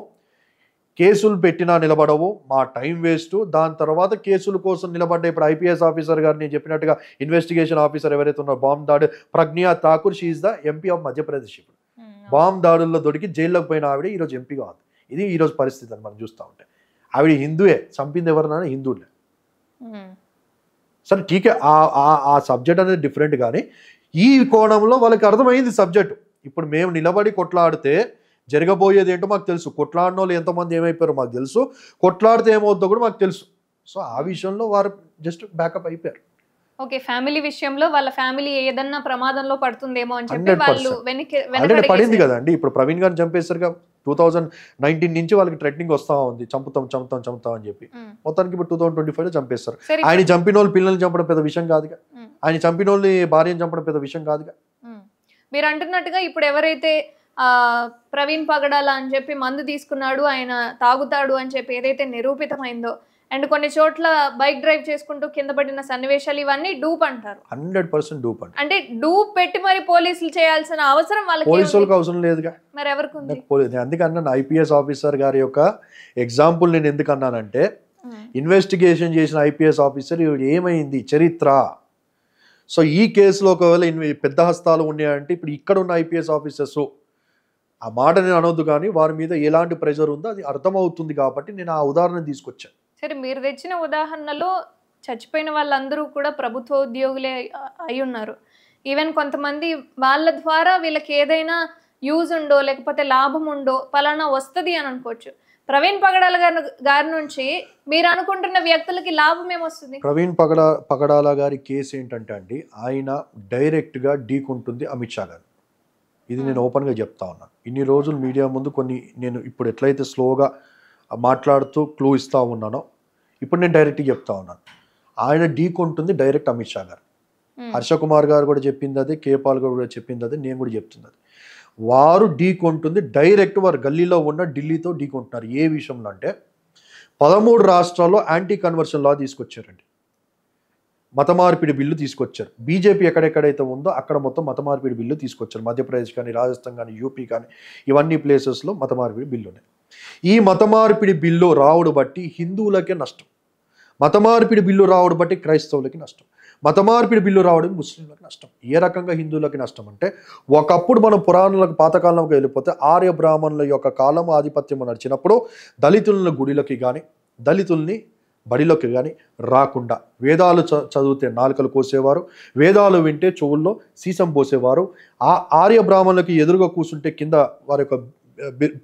కేసులు పెట్టినా నిలబడవు, మా టైం వేస్ట్. దాని తర్వాత కేసుల కోసం నిలబడ్డ ఇప్పుడు ఐపీఎస్ ఆఫీసర్ గారు నేను చెప్పినట్టుగా ఇన్వెస్టిగేషన్ ఆఫీసర్ ఎవరైతే ఉన్నారో బాంబ్ దాడి Pragya Thakur, she is the MP of Madhya Pradesh. ఇప్పుడు బాంబ్ దాడుల్లో దొరికి జైల్లోకి పోయిన ఆవిడ ఈరోజు ఎంపీగా ఉంది. ఇది ఈరోజు పరిస్థితి అని మనం చూస్తూ ఉంటే. ఆవిడ హిందూయే, చంపింది ఎవరన్నా హిందువులే. సరే టీకే, ఆ సబ్జెక్ట్ అనేది డిఫరెంట్, కానీ ఈ కోణంలో వాళ్ళకి అర్థమైంది సబ్జెక్టు. ఇప్పుడు మేము నిలబడి కొట్లాడితే జరగబోయేది ఏంటో మాకు తెలుసు, కొట్లాడిన వాళ్ళు ఎంతమంది ఏమైపోయారో మాకు తెలుసు, కొట్లాడితే ఏమవుతుందో కూడా మాకు తెలుసు. సో ఆ విషయంలో వారు జస్ట్ బ్యాకప్ అయిపోయారు. ఓకే, ఫ్యామిలీ విషయంలో వాళ్ళ ఫ్యామిలీ ఏదన్నా ప్రమాదంలో పడుతుందేమో అని చెప్పి 100%. వాళ్ళు ఆల్రెడీ పడింది కదండి. ఇప్పుడు ప్రవీణ్ గారిని చంపేసరిగా 2019 నుంచి వాళ్ళకి థ్రెటనింగ్ వస్తా ఉంది, చంపుతాం అని చెప్పి. మొత్తానికి ఇప్పుడు 2025లో చంపేస్తారు. ఆయన చంపిన వాళ్ళు పిల్లల్ని చంపడం పెద్ద విషయం కాదుగా, ఆయన చంపిన వాళ్ళని భార్యను చంపడం పెద్ద విషయం కాదుగా. మీరు అంటున్నట్టుగా ఇప్పుడు ఎవరైతే ప్రవీణ్ పగడాల అని చెప్పి మందు తీసుకున్నాడు, ఆయన తాగుతాడు అని చెప్పి ఏదైతే నిరూపితమైందో, అండ్ కొన్ని చోట్ల బైక్ డ్రైవ్ చేసుకుంటూ కింద పడిన సన్నివేశాలు, ఇవన్నీ డూప్ అంటారు. 100% డూప్ అండి. అంటే డూప్ పెట్టి మరి పోలీసులు చేయాల్సిన అవసరం పోలీసులకు అవసరం లేదుగా, మరి ఎవరికి ఉంది? అందుకన్నా ఐపీఎస్ ఆఫీసర్ గారి యొక్క ఎగ్జాంపుల్ నేను ఎందుకు అన్నానంటే, ఇన్వెస్టిగేషన్ చేసిన ఐపీఎస్ ఆఫీసర్ ఏమైంది చరిత్ర. సో ఈ కేసులో ఒకవేళ పెద్ద హస్తాలు ఉన్నాయంటే ఇప్పుడు ఇక్కడ ఉన్న ఐపీఎస్ ఆఫీసర్స్, ఆ మాట నేను అనొద్దు కానీ వారి మీద ఎలాంటి ప్రెషర్ ఉందో అది అర్థమవుతుంది కాబట్టి నేను ఆ ఉదాహరణ తీసుకొచ్చాను. సరే, మీరు తెచ్చిన ఉదాహరణలో చచ్చిపోయిన వాళ్ళందరూ కూడా ప్రభుత్వ ఉద్యోగులే అయి ఉన్నారు. ఈవెన్ కొంతమంది వాళ్ళ ద్వారా వీళ్ళకి ఏదైనా యూజ్ ఉండో లేకపోతే లాభం ఉండో పలానా వస్తుంది అని అనుకోవచ్చు. ప్రవీణ్ పగడాల గారి నుంచి మీరు అనుకుంటున్న వ్యక్తులకి లాభం ఏమొస్తుంది? ప్రవీణ్ పగడాల గారి కేసు ఏంటంటే అండి, ఆయన డైరెక్ట్గా ఢీకుంటుంది అమిత్ షా గారు. ఇది నేను ఓపెన్గా చెప్తా ఉన్నాను. ఇన్ని రోజులు మీడియా ముందు కొన్ని నేను ఇప్పుడు ఎట్లయితే స్లోగా మాట్లాడుతూ క్లూ ఇస్తూ ఉన్నానో ఇప్పుడు నేను డైరెక్ట్గా చెప్తా ఉన్నాను. ఆయన ఢీకుంటుంది డైరెక్ట్ అమిత్ షా గారు. హర్ష కుమార్ గారు కూడా చెప్పింది అదే, కేపాల్ గారు కూడా చెప్పింది అదే, నేను కూడా చెప్తుంది అది. వారు ఢీకొంటుంది డైరెక్ట్, వారు గల్లీలో ఉన్న ఢిల్లీతో ఢీకొంటున్నారు. ఏ విషయంలో అంటే 13 రాష్ట్రాల్లో యాంటీ కన్వర్షన్ లా తీసుకొచ్చారండి, మత మార్పిడి బిల్లు తీసుకొచ్చారు. బీజేపీ ఎక్కడెక్కడైతే ఉందో అక్కడ మొత్తం మత మార్పిడి బిల్లు తీసుకొచ్చారు. మధ్యప్రదేశ్ కానీ, రాజస్థాన్ కానీ, యూపీ కానీ, ఇవన్నీ ప్లేసెస్లో మత మార్పిడి బిల్లు ఉన్నాయి. ఈ మత మార్పిడి బిల్లు రావుడు బట్టి హిందువులకే నష్టం, మత మార్పిడి బిల్లు రావుడు బట్టి క్రైస్తవులకి నష్టం, మత మార్పిడి బిల్లు రావడం ముస్లింలకు నష్టం. ఏ రకంగా హిందువులకి నష్టం అంటే, ఒకప్పుడు మనం పురాణాలకు పాతకాలంలోకి వెళ్ళిపోతే ఆర్య బ్రాహ్మణుల యొక్క కాలం ఆధిపత్యం నడిచినప్పుడు దళితులను గుడిలోకి కానీ, దళితుల్ని బడిలోకి కానీ రాకుండా, వేదాలు చదివితే నాలుకలు కోసేవారు, వేదాలు వింటే చెవుల్లో సీసం పోసేవారు, ఆ ఆర్య బ్రాహ్మణులకి ఎదురుగా కూర్చుంటే కింద వారి యొక్క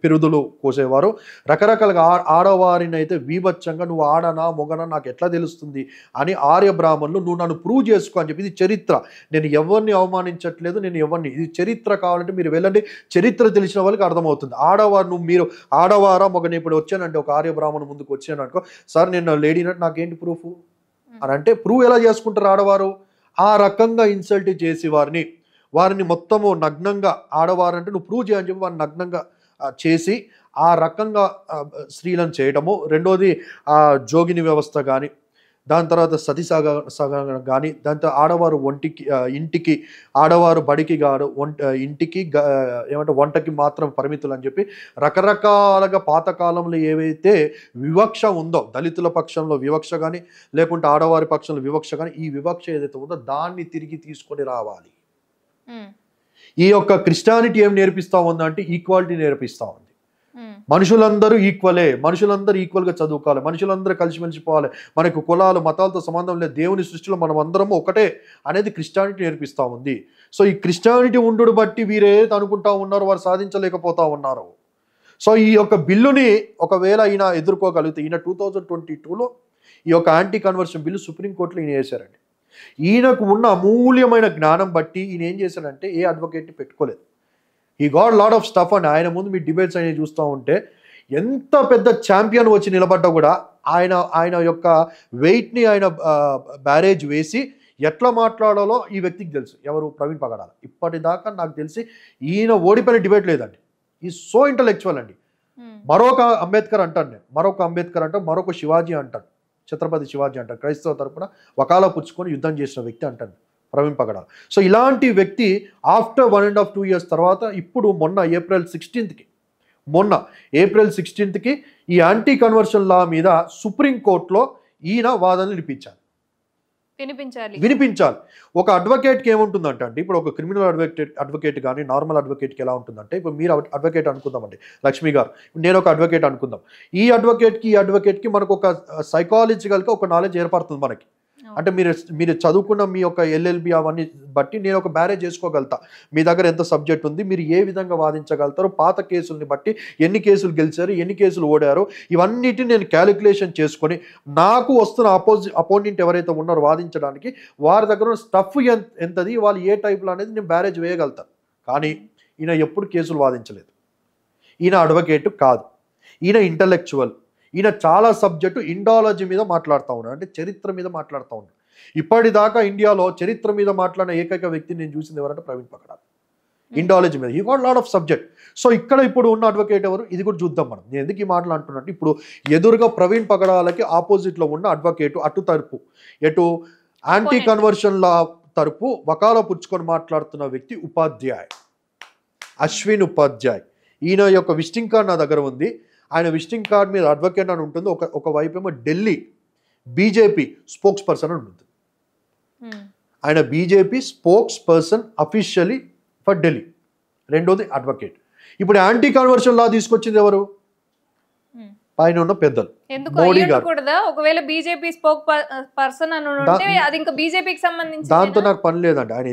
పిరుదులు కోసేవారు, రకరకాలుగా ఆడవారిని అయితే వీభత్సంగా నువ్వు ఆడనా మొగనా నాకు ఎట్లా తెలుస్తుంది అని ఆర్య బ్రాహ్మణులు నువ్వు నన్ను ప్రూవ్ చేసుకో అని చెప్పి. ఇది చరిత్ర, నేను ఎవరిని అవమానించట్లేదు, నేను ఎవరిని, ఇది చరిత్ర. కావాలంటే మీరు వెళ్ళండి, చరిత్ర తెలిసిన వాళ్ళకి అర్థమవుతుంది. ఆడవారు మీరు ఆడవారా మొగని ఇప్పుడు వచ్చానంటే ఒక ఆర్య బ్రాహ్మణు ముందుకు వచ్చాను అనుకో, సార్ నేను లేడీనట్టు నాకేంటి ప్రూఫ్ అని అంటే, ప్రూవ్ ఎలా చేసుకుంటారు ఆడవారు? ఆ రకంగా ఇన్సల్ట్ చేసి వారిని మొత్తము నగ్నంగా, ఆడవారంటే నువ్వు ప్రూవ్ చేయని చెప్పి వారిని నగ్నంగా చేసి ఆ రకంగా స్త్రీలను చేయడము. రెండోది జోగిని వ్యవస్థ కానీ, దాని తర్వాత సతీ సగం కానీ, దాంతో ఆడవారు ఇంటికి, ఆడవారు బడికి కాదు ఇంటికి ఏమంటే వంటకి మాత్రం పరిమితులు అని చెప్పి రకరకాలుగా పాతకాలంలో ఏవైతే వివక్ష ఉందో, దళితుల పక్షంలో వివక్ష కానీ, లేకుంటే ఆడవారి పక్షంలో వివక్ష కానీ, ఈ వివక్ష ఏదైతే ఉందో దాన్ని తిరిగి తీసుకొని రావాలి. ఈ యొక్క క్రిస్టియానిటీ ఏం నేర్పిస్తా ఉందంటే ఈక్వాలిటీ నేర్పిస్తా ఉంది. మనుషులందరూ ఈక్వలే, మనుషులందరూ ఈక్వల్గా చదువుకోవాలి, మనుషులందరూ కలిసిమెలిసిపోవాలి, మనకు కులాలు మతాలతో సంబంధం లేదు, దేవుని సృష్టిలో మనం అందరము ఒకటే అనేది క్రిస్టియానిటీ నేర్పిస్తూ ఉంది. సో ఈ క్రిస్టియానిటీ ఉండు బట్టి వీరేదైతే అనుకుంటా ఉన్నారో వారు సాధించలేకపోతా ఉన్నారు. సో ఈ యొక్క బిల్లుని ఒకవేళ ఈయన ఎదుర్కోగలిగితే, ఈయన 2022లో ఈ యొక్క యాంటీ కన్వర్షన్ బిల్లు సుప్రీంకోర్టులో ఈయన వేశారండి. ఈయనకు ఉన్న అమూల్యమైన జ్ఞానం బట్టి ఈయన ఏం చేశాడంటే ఏ అడ్వకేట్ని పెట్టుకోలేదు. ఈ got lot of stuff and ఆయన ముందు మీ డిబేట్స్ అనేవి చూస్తూ ఉంటే ఎంత పెద్ద ఛాంపియన్ వచ్చి నిలబడ్డా కూడా ఆయన యొక్క వెయిట్ని ఆయన బ్యారేజ్ వేసి ఎట్లా మాట్లాడాలో ఈ వ్యక్తికి తెలుసు. ఎవరు? ప్రవీణ్ పగడాల. ఇప్పటిదాకా నాకు తెలిసి ఈయన ఓడిపోయిన డిబేట్ లేదండి. ఈ సో ఇంటలెక్చువల్ అండి. మరొక అంబేద్కర్ అంటాను నేను, మరొక శివాజీ అంటాను, ఛత్రపతి శివాజీ అంటారు. క్రైస్తవ తరపున వకాలా పుచ్చుకొని యుద్ధం చేసిన వ్యక్తి అంటాను ప్రవీణ్ పగడాల. సో ఇలాంటి వ్యక్తి ఆఫ్టర్ 1.5-2 years తర్వాత ఇప్పుడు మొన్న ఏప్రిల్ 16th ఈ యాంటీ కన్వర్షన్ లా మీద సుప్రీంకోర్టులో ఈయన వాదనలు వినిపించాలి. ఒక అడ్వకేట్కి ఏముంటుందంటే అండి, ఇప్పుడు ఒక క్రిమినల్ అడ్వకేట్ కానీ నార్మల్ అడ్వకేట్కి ఎలా ఉంటుందంటే, ఇప్పుడు మీరు అడ్వకేట్ అనుకుందామండి, లక్ష్మి గారు, నేను ఒక అడ్వకేట్ అనుకుందాం. ఈ అడ్వకేట్కి మనకు ఒక సైకాలజికల్గా ఒక నాలెడ్జ్ ఏర్పడుతుంది మనకి. అంటే మీరు చదువుకున్న మీ యొక్క ఎల్ఎల్బి అవన్నీ బట్టి నేను ఒక బ్యారేజ్ చేసుకోగలుగుతా, మీ దగ్గర ఎంత సబ్జెక్ట్ ఉంది, మీరు ఏ విధంగా వాదించగలుగుతారు, పాత కేసుల్ని బట్టి ఎన్ని కేసులు గెలిచారు, ఎన్ని కేసులు ఓడారు, ఇవన్నిటిని నేను క్యాలిక్యులేషన్ చేసుకొని నాకు వస్తున్న అపోనెంట్ ఎవరైతే ఉన్నారో వాదించడానికి వారి దగ్గర ఉన్న స్టఫ్ ఎంతది, వాళ్ళు ఏ టైప్లో అనేది నేను బ్యారేజ్ వేయగలుగుతాను. కానీ ఈయన ఎప్పుడు కేసులు వాదించలేదు. ఈయన అడ్వకేట్ కాదు, ఈయన ఇంటలెక్చువల్. ఈయన చాలా సబ్జెక్టు ఇండాలజీ మీద మాట్లాడుతూ ఉన్నాడు, అంటే చరిత్ర మీద మాట్లాడుతూ ఉన్నాడు. ఇప్పటిదాకా ఇండియాలో చరిత్ర మీద మాట్లాడిన ఏకైక వ్యక్తిని నేను చూసింది ఎవరంటే ప్రవీణ్ పగడాల. ఇండాలజీ మీద he got lot of subject. So ఇక్కడ ఇప్పుడు ఉన్న అడ్వకేట్ ఎవరు, ఇది కూడా చూద్దాం మనం. నేను ఎందుకు ఈ మాటలు అంటున్నట్టు, ఇప్పుడు ఎదురుగా ప్రవీణ్ పగడాలకి ఆపోజిట్లో ఉన్న అడ్వకేటు అటు తరపు ఎటు యాంటీ కన్వర్షన్ లా తరపు వకాల పుచ్చుకొని మాట్లాడుతున్న వ్యక్తి ఉపాధ్యాయ్, అశ్విన్ ఉపాధ్యాయ్. ఈయన యొక్క విజిటింగ్ కార్డ్ నా దగ్గర ఉంది. ఆయన విజిటింగ్ కార్డ్ మీద అడ్వకేట్ అని ఉంటుంది, ఒక వైపు ఏమో ఢిల్లీ బీజేపీ స్పోక్స్ పర్సన్ అని ఉంటుంది. ఆయన BJP spokes person officially for Delhi. రెండోది అడ్వకేట్. ఇప్పుడు యాంటీ కన్వర్షన్ లా తీసుకొచ్చింది ఎవరు, పైన ఉన్న పెద్దలు, మోడీ గారు. ఒకవేళ బీజేపీ స్పోక్ పర్సన్ అని ఉంటే అది ఇంకా బీజేపీకి సంబంధించి దాంతో నాకు పని లేదండి. ఆయన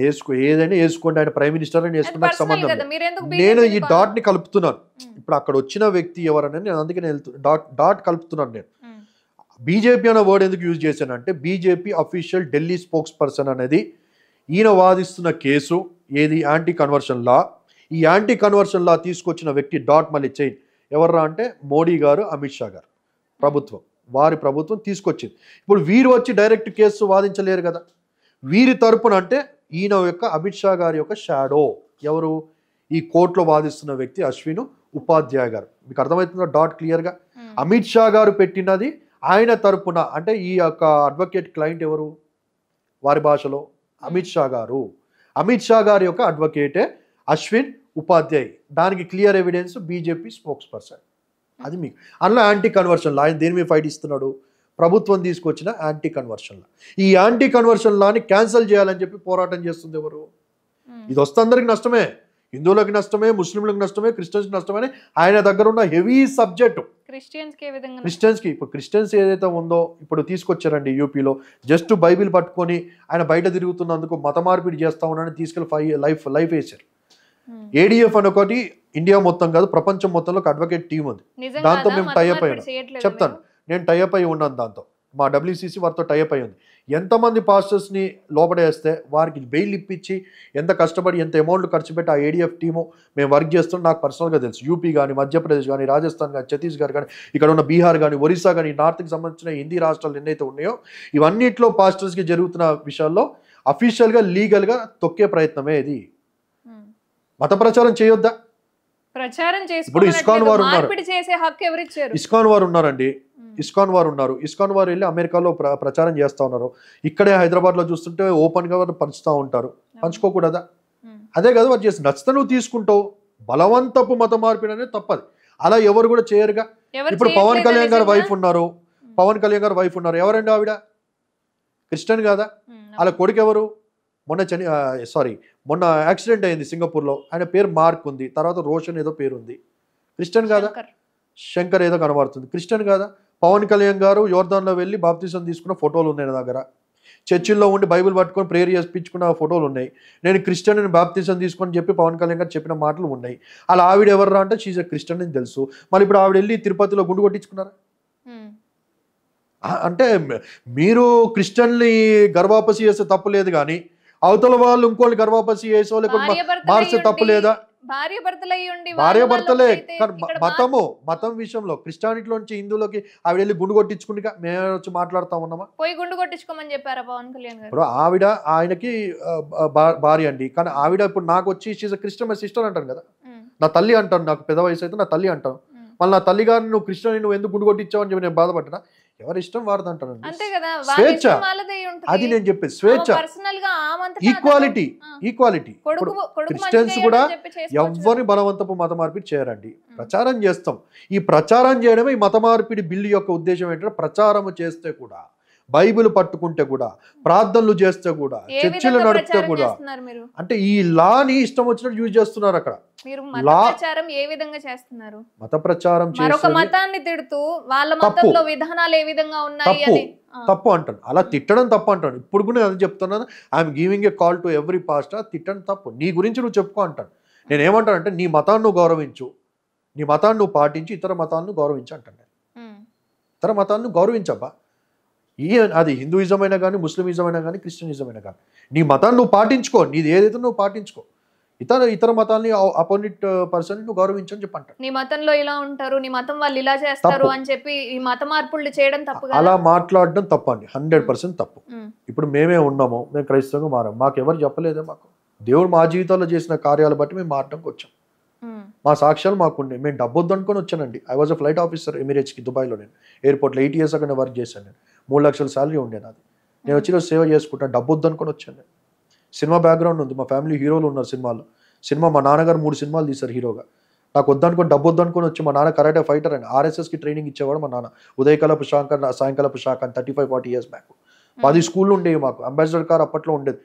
ఏదైనా వేసుకోండి, ఆయన ప్రైమ్ మినిస్టర్ అని వేసుకుని నాకు సంబంధం లేదు. నేను ఈ డాట్ ని కలుపుతున్నాను. ఇప్పుడు అక్కడ వచ్చిన వ్యక్తి ఎవరని నేను అందుకే డాట్ కలుపుతున్నాను. నేను బీజేపీ అనే వర్డ్ ఎందుకు యూజ్ చేశానంటే, BJP official Delhi spokes person అనేది ఈయన వాదిస్తున్న కేసు ఏది, యాంటీ కన్వర్షన్ లా. ఈ యాంటీ కన్వర్షన్ లా తీసుకొచ్చిన వ్యక్తి డాట్ మళ్ళీ చైన్ ఎవర్రా అంటే మోడీ గారు, అమిత్ షా గారు ప్రభుత్వం, వారి ప్రభుత్వం తీసుకొచ్చింది. ఇప్పుడు వీరు వచ్చి డైరెక్ట్ కేసు వాదించలేరు కదా. వీరి తరపున అంటే ఈయన యొక్క అమిత్ షా గారి యొక్క షాడో ఎవరు, ఈ కోర్టులో వాదిస్తున్న వ్యక్తి అశ్విన్ ఉపాధ్యాయ్ గారు. మీకు అర్థమవుతుందా డాట్ క్లియర్గా. అమిత్ షా గారు పెట్టినది ఆయన తరపున, అంటే ఈ యొక్క అడ్వకేట్ క్లయింట్ ఎవరు, వారి భాషలో అమిత్ షా గారు. అమిత్ షా గారి యొక్క అడ్వకేటే అశ్విన్ ఉపాధ్యాయ్. దానికి clear evidence BJP spokes person. అది మీకు అందులో యాంటీ కన్వర్షన్ లా. ఆయన దేని మీద ఫైట్ ఇస్తున్నాడు, ప్రభుత్వం తీసుకొచ్చిన యాంటీ కన్వర్షన్ లా. ఈ యాంటీ కన్వర్షన్ లాని క్యాన్సిల్ చేయాలని చెప్పి పోరాటం చేస్తుంది ఎవరు. ఇది వస్తే అందరికి నష్టమే, హిందువులకు నష్టమే, ముస్లింలకు నష్టమే, క్రిస్టియన్స్కి నష్టమే. ఆయన దగ్గర ఉన్న హెవీ సబ్జెక్టు క్రిస్టియన్స్కి. ఇప్పుడు క్రిస్టియన్స్ ఏదైతే ఉందో ఇప్పుడు తీసుకొచ్చారండి యూపీలో, జస్ట్ బైబిల్ పట్టుకొని ఆయన బయట తిరుగుతున్నందుకు మత మార్పిడి చేస్తా ఉన్నాడని తీసుకెళ్ళి లైఫ్ వేశారు. ఏడిఎఫ్ అని ఒకటి ఇండియా మొత్తం కాదు ప్రపంచం మొత్తంలో ఒక అడ్వకేట్ టీం ఉంది. దాంతో మేము టైఅప్ అయ్యాం. చెప్తాను, నేను టైఅప్ అయి ఉన్నాను దాంతో. మా డబ్ల్యూసీసీ వారితో టైఅప్ అయి ఉంది. ఎంతమంది పాస్టర్స్ని లోపడేస్తే వారికి బెయిల్ ఇప్పించి ఎంత కష్టపడి ఎంత అమౌంట్ ఖర్చు పెట్టి ఆ ఏడిఎఫ్ టీము మేము వర్క్ చేస్తున్నాం నాకు పర్సనల్గా తెలుసు. యూపీ కానీ, మధ్యప్రదేశ్ కానీ, రాజస్థాన్ కానీ, ఛత్తీస్గఢ్ కానీ, ఇక్కడ ఉన్న బీహార్ కానీ, ఒరిస్సా కానీ, నార్త్కి సంబంధించిన హిందీ రాష్ట్రాలు ఎన్నైతే ఉన్నాయో ఇవన్నిట్లో పాస్టర్స్కి జరుగుతున్న విషయాల్లో అఫీషియల్గా లీగల్గా తొక్కే ప్రయత్నమే ఇది. మత ప్రచారం చేయొద్దా, ఇప్పుడు ఇస్కాన్ వారు ఉన్నారు, ఇస్కాన్ వారు ఉన్నారండి, ఇస్కాన్ వారు ఉన్నారు. ఇస్కాన్ వారు వెళ్ళి అమెరికాలో ప్రచారం చేస్తూ ఉన్నారు. ఇక్కడే హైదరాబాద్లో చూస్తుంటే ఓపెన్గా వారు పంచుతూ ఉంటారు. పంచుకోకూడదా? అదే కదా వారు చేసి నచ్చితే నువ్వు తీసుకుంటావు. బలవంతపు మత మార్పిడి అనేది తప్పది. అలా ఎవరు కూడా చేయరుగా. ఇప్పుడు పవన్ కళ్యాణ్ గారు వైఫ్ ఉన్నారు, పవన్ కళ్యాణ్ గారు వైఫ్ ఉన్నారు. ఎవరండి ఆవిడ? క్రిస్టియన్ కాదా? అలా కొడుకు ఎవరు? మొన్న యాక్సిడెంట్ అయింది సింగపూర్లో, ఆయన పేరు మార్క్ ఉంది, తర్వాత రోషన్ ఏదో పేరు ఉంది. క్రిస్టియన్ కాదా? శంకర్ ఏదో కనబడుతుంది, క్రిస్టియన్ కాదా? పవన్ కళ్యాణ్ గారు యోర్దాన్లో వెళ్ళి బాప్తిజం తీసుకున్న ఫోటోలు ఉన్నాయి నా దగ్గర. చర్చిల్లో ఉండి బైబిల్ పట్టుకొని ప్రేయర్ చేయించుకున్న ఫోటోలు ఉన్నాయి. నేను క్రిస్టియన్ అని బాప్తిజం తీసుకొని చెప్పి పవన్ కళ్యాణ్ గారు చెప్పిన మాటలు ఉన్నాయి. అలా ఆవిడ ఎవర్రా అంటే షీజ్ ఎ క్రిస్టియన్ అని తెలుసు. మళ్ళీ ఇప్పుడు ఆవిడ వెళ్ళి తిరుపతిలో గుండు కొట్టించుకున్నారా? అంటే మీరు క్రిస్టియన్ని గర్వాపసి చేస్తే తప్పు లేదు, కానీ అవతల వాళ్ళు ఇంకోళ్ళు గర్వాపసి చేసో లేకపోతే మార్చే తప్పు లేదా? భార్యాభర్తలే. మతం విషయంలో క్రిస్టియానిటీలో నుంచి హిందువులకి ఆవిడ వెళ్ళి గుండు కొట్టించుకుంటా మేము వచ్చి మాట్లాడుతా ఉన్నామా? పోయి గుండు కొట్టించుకోమని చెప్పారా పవన్ కళ్యాణ్ గారు? ఇప్పుడు ఆవిడ ఆయనకి భార్య అండి, కానీ ఆవిడ ఇప్పుడు నాకు వచ్చి షీజ్ క్రిస్టియన్ మై సిస్టర్ అంటాను కదా, నా తల్లి అంటాను. నాకు పెద్ద వయసు అయితే నా తల్లి అంటాను. మళ్ళీ నా తల్లి గారిని నువ్వు క్రిస్టియన్ నువ్వు ఎందుకు గుండు కొట్టించావు అని చెప్పి నేను బాధపడ్డా. ఎవరి ఇష్టం వారిది అంటాను. స్వేచ్ఛ, అది నేను చెప్పేది. స్వేచ్ఛ, ఈక్వాలిటీ. క్రిస్టియన్స్ కూడా ఎవరిని బలవంతపు మత మార్పిడి చేయరండి, ప్రచారం చేస్తాం. ఈ ప్రచారం చేయడమే ఈ మత మార్పిడి బిల్లు యొక్క ఉద్దేశం ఏంటంటే, ప్రచారం చేస్తే కూడా, బైబిల్ పట్టుకుంటే కూడా, ప్రార్థనలు చేస్తే కూడా, చర్చిలు నడిపితే కూడా, అంటే ఈ లాని ఇష్టం వచ్చినట్టు యూజ్ చేస్తున్నారు. అక్కడ మత ప్రచారం మరొక మతాన్ని తిడుతూ వాళ్ళ మతంలో విధానాలు ఏ విధంగా ఉన్నాయి అని తప్పు అంటాను. అలా తిట్టడం తప్పు అంటాను. ఇప్పుడు కూడా నేను అది చెప్తున్నాను. I'm giving a call to every pastor. తిట్టడం తప్పు. నీ గురించి నువ్వు చెప్పుకో అంటాను. నేను ఏమంటానంటే నీ మతాన్ని నువ్వు గౌరవించు, నీ మతాన్ని నువ్వు పాటించి ఇతర మతాలను గౌరవించు అంటాను. ఇతర మతాలను గౌరవించబ్బా. అది హిందూయిజం అయినా కానీ, ముస్లిమిజం అయినా కానీ, క్రిస్టియనిజం అయినా కానీ, నీ మతాన్ని నువ్వు పాటించుకో, నీది ఏదైతే నువ్వు పాటించుకో, ఇతర మతాలని అపోజిట్ పర్సన్ నువ్వు గౌరవించని చెప్పంటారు. నీ మతంలో ఇలా ఉంటారు, నీ మతం వాళ్ళు ఇలా చేస్తారు అని చెప్పి ఈ మత మార్పులు చేయడం తప్పు. అలా మాట్లాడడం తప్పండి, 100% తప్పు. ఇప్పుడు మేమే ఉన్నాము, మేము క్రైస్తవంగా మారాము, మాకు ఎవరు చెప్పలేదే. మాకు దేవుడు మా జీవితాల్లో చేసిన కార్యాలు బట్టి మేము మారడానికి వచ్చాం. మా సాక్ష్యాలు మాకుండే. మేము డబ్బు వద్దనుకొని వచ్చానండి. I was a flight officer ఎమిరేట్స్కి, దుబాయ్లో. నేను ఎయిర్పోర్ట్లో 8 years అక్కడ వర్క్ చేశాను. నేను 3 lakhs శాలరీ ఉండేది. అది నేను వచ్చి సేవ చేసుకుంటాను. డబ్బు వద్దనుకొని వచ్చాను. నేను సినిమా బ్యాక్గ్రౌండ్ ఉంది, మా ఫ్యామిలీ హీరోలు ఉన్నారు సినిమాలో. మా నాన్నగారు 3 సినిమాలు తీశారు హీరోగా. నాకు వద్దనుకొని డబ్బు వద్దనుకొని వచ్చి, మా నాన్న కరాటే ఫైటర్ అని RSSకి ట్రైనింగ్ ఇచ్చేవాడు మా నాన్న. ఉదయకాలపు శాఖ, సాయంకాలపు శాఖ అని 35-40 years బ్యాక్. 10 స్కూళ్ళు ఉండేవి మాకు. అంబాసిడర్ కార్ అప్పట్లో ఉండేది.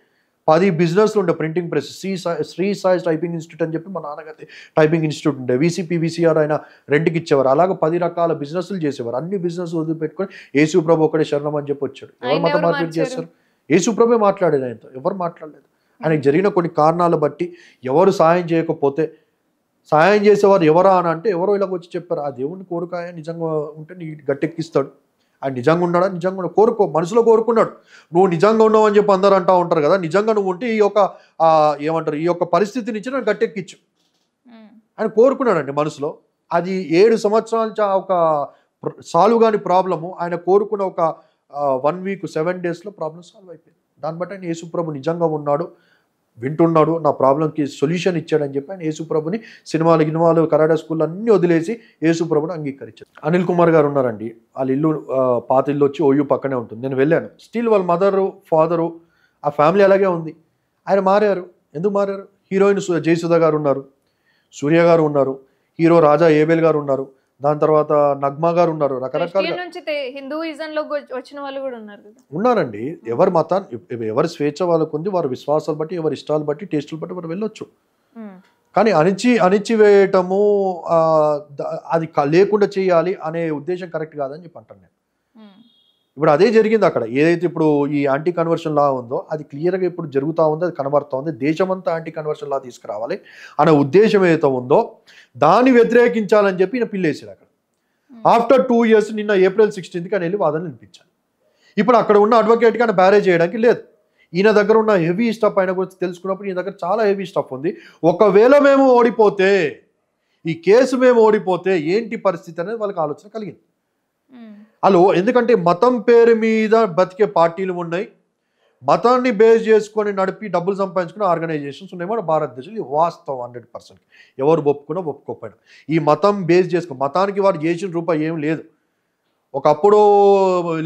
10 బిజినెస్లు ఉండే. Printing press, Shri Sai typing institute అని చెప్పి మా నాన్నగారి టైపింగ్ ఇన్స్టిట్యూట్ ఉండే. VCR ఆయన రెంట్కి ఇచ్చేవారు. అలాగే 10 రకాల బిజినెస్లు చేసేవారు. అన్ని బిజినెస్ వదిలిపెట్టుకొని యేసు ప్రభు ఒకటే శరణం అని చెప్పి వచ్చాడు. ఎవరు మత మార్పిడి చేస్తారు? యేసు ప్రభే మాట్లాడేది ఆయనతో, ఎవరు మాట్లాడలేదు. ఆయనకు జరిగిన కొన్ని కారణాలు బట్టి ఎవరు సాయం చేయకపోతే, సాయం చేసేవారు ఎవరా అని అంటే ఎవరో ఇలాగ వచ్చి చెప్పారు, ఆ దేవుడిని కోరుకాయ నిజంగా ఉంటే నీ గట్టెక్కిస్తాడు. ఆయన నిజంగా ఉన్నాడా? నిజంగా కోరుకో, మనసులో కోరుకున్నాడు. నువ్వు నిజంగా ఉన్నావు అని చెప్పి అందరూ అంటూ ఉంటారు కదా. నిజంగా నువ్వు ఉంటే ఈ యొక్క ఏమంటారు, ఈ యొక్క పరిస్థితి నుంచి నన్ను గట్టెక్కించు ఆయన కోరుకున్నాడండి మనసులో. అది 7 సంవత్సరాల ఒక సాల్వ్ కాని ప్రాబ్లము ఆయన కోరుకున్న ఒక 1 week 7 daysలో ప్రాబ్లం సాల్వ్ అయిపోయింది. దాన్ని బట్టి ఆయన యేసుప్రభు నిజంగా ఉన్నాడు, వింటున్నాడు, నా ప్రాబ్లంకి సొల్యూషన్ ఇచ్చాడని చెప్పి ఆయన యేసుప్రభుని సినిమాలు కరాటే స్కూల్ అన్నీ వదిలేసి యేసుప్రభుని అంగీకరించారు. అనిల్ కుమార్ గారు ఉన్నారండి. వాళ్ళ ఇల్లు పాత ఇల్లు వచ్చి ఓయూ పక్కనే ఉంటుంది. నేను వెళ్ళాను. స్టిల్ వాళ్ళ మదరు, ఫాదరు, ఆ ఫ్యామిలీ అలాగే ఉంది. ఆయన మారారు. ఎందుకు మారారు? హీరోయిన్ జయసుధ గారు ఉన్నారు, సూర్య గారు ఉన్నారు, హీరో రాజా ఏబెల్ గారు ఉన్నారు, దాని తర్వాత నగ్మా గారు ఉన్నారు. రకరకాల హిందూయిజంలో వచ్చిన వాళ్ళు కూడా ఉన్నారండి. ఎవరి మతాన్ని, ఎవరి స్వేచ్ఛ వాళ్ళకు ఉంది. వారి విశ్వాసాలు బట్టి, ఎవరి ఇష్టాలు బట్టి, టేస్టులు బట్టి వారు వెళ్ళొచ్చు. కానీ అణిచివేయటము అది లేకుండా చేయాలి అనే ఉద్దేశం కరెక్ట్ కాదని చెప్పి అంటాను నేను. ఇప్పుడు అదే జరిగింది అక్కడ. ఏదైతే ఇప్పుడు ఈ యాంటీ కన్వర్షన్ లా ఉందో అది క్లియర్గా ఇప్పుడు జరుగుతూ ఉంది, అది కనబడుతూ ఉంది. దేశమంతా యాంటీ కన్వర్షన్ లా తీసుకురావాలి అనే ఉద్దేశం ఏదైతే ఉందో దాన్ని వ్యతిరేకించాలని చెప్పి ఈయన పిల్లేసాడు అక్కడ. ఆఫ్టర్ 2 years నిన్న April 16th ఆయన వెళ్ళి వాదనలు వినిపించాలి. ఇప్పుడు అక్కడ ఉన్న అడ్వకేట్కి ఆయన బ్యారేజ్ చేయడానికి లేదు. ఈయన దగ్గర ఉన్న హెవీ స్టఫ్ ఆయన గురించి తెలుసుకున్నప్పుడు ఈయన దగ్గర చాలా హెవీ స్టఫ్ ఉంది. ఒకవేళ మేము ఓడిపోతే, ఈ కేసు మేము ఓడిపోతే ఏంటి పరిస్థితి అనేది వాళ్ళకి ఆలోచన కలిగింది. హలో, ఎందుకంటే మతం పేరు మీద బతికే పార్టీలు ఉన్నాయి, మతాన్ని బేస్ చేసుకొని నడిపి డబ్బులు సంపాదించుకునే ఆర్గనైజేషన్స్ ఉన్నాయి మన భారతదేశంలో. ఇది వాస్తవం 100%. ఎవరు ఒప్పుకున్నా ఒప్పుకోకపోయినా ఈ మతం బేస్ చేసుకో, మతానికి వారు చేసిన రూపాయి ఏం లేదు. ఒకప్పుడు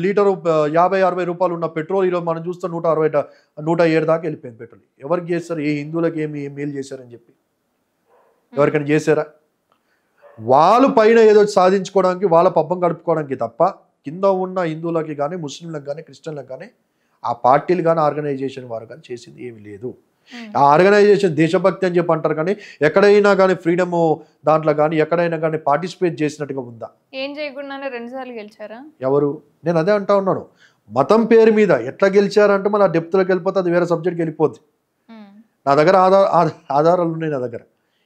లీటరు 50-60 రూపాయలు ఉన్న పెట్రోల్ ఈరోజు మనం చూస్తే 107 దాకా వెళ్ళిపోయింది పెట్రోల్. ఎవరికి చేస్తారు? ఏ హిందువులకి ఏమి మేలు చేశారని చెప్పి ఎవరికైనా చేశారా? వాళ్ళు పైన ఏదో సాధించుకోవడానికి, వాళ్ళ పబ్బం గడుపుకోవడానికి తప్ప కింద ఉన్న హిందువులకి కానీ, ముస్లింలకు కానీ, క్రిస్టియన్లకు కానీ ఆ పార్టీలు కానీ, ఆర్గనైజేషన్ వారు కానీ చేసింది ఏమి లేదు. ఆ ఆర్గనైజేషన్ దేశభక్తి అని చెప్పి అంటారు, కానీ ఎక్కడైనా కానీ ఫ్రీడమ్ దాంట్లో కానీ ఎక్కడైనా కానీ పార్టిసిపేట్ చేసినట్టుగా ఉందా? ఏం చేయకుండానే 2 సార్లు గెలిచారా ఎవరు? నేను అదే అంటా ఉన్నాను. మతం పేరు మీద ఎట్లా గెలిచారంటే మళ్ళీ ఆ డెప్త్లోకి వెళ్ళిపోతే అది వేరే సబ్జెక్ట్కి వెళ్ళిపోద్ది. నా దగ్గర ఆధారాలు ఉన్నాయి. నా దగ్గర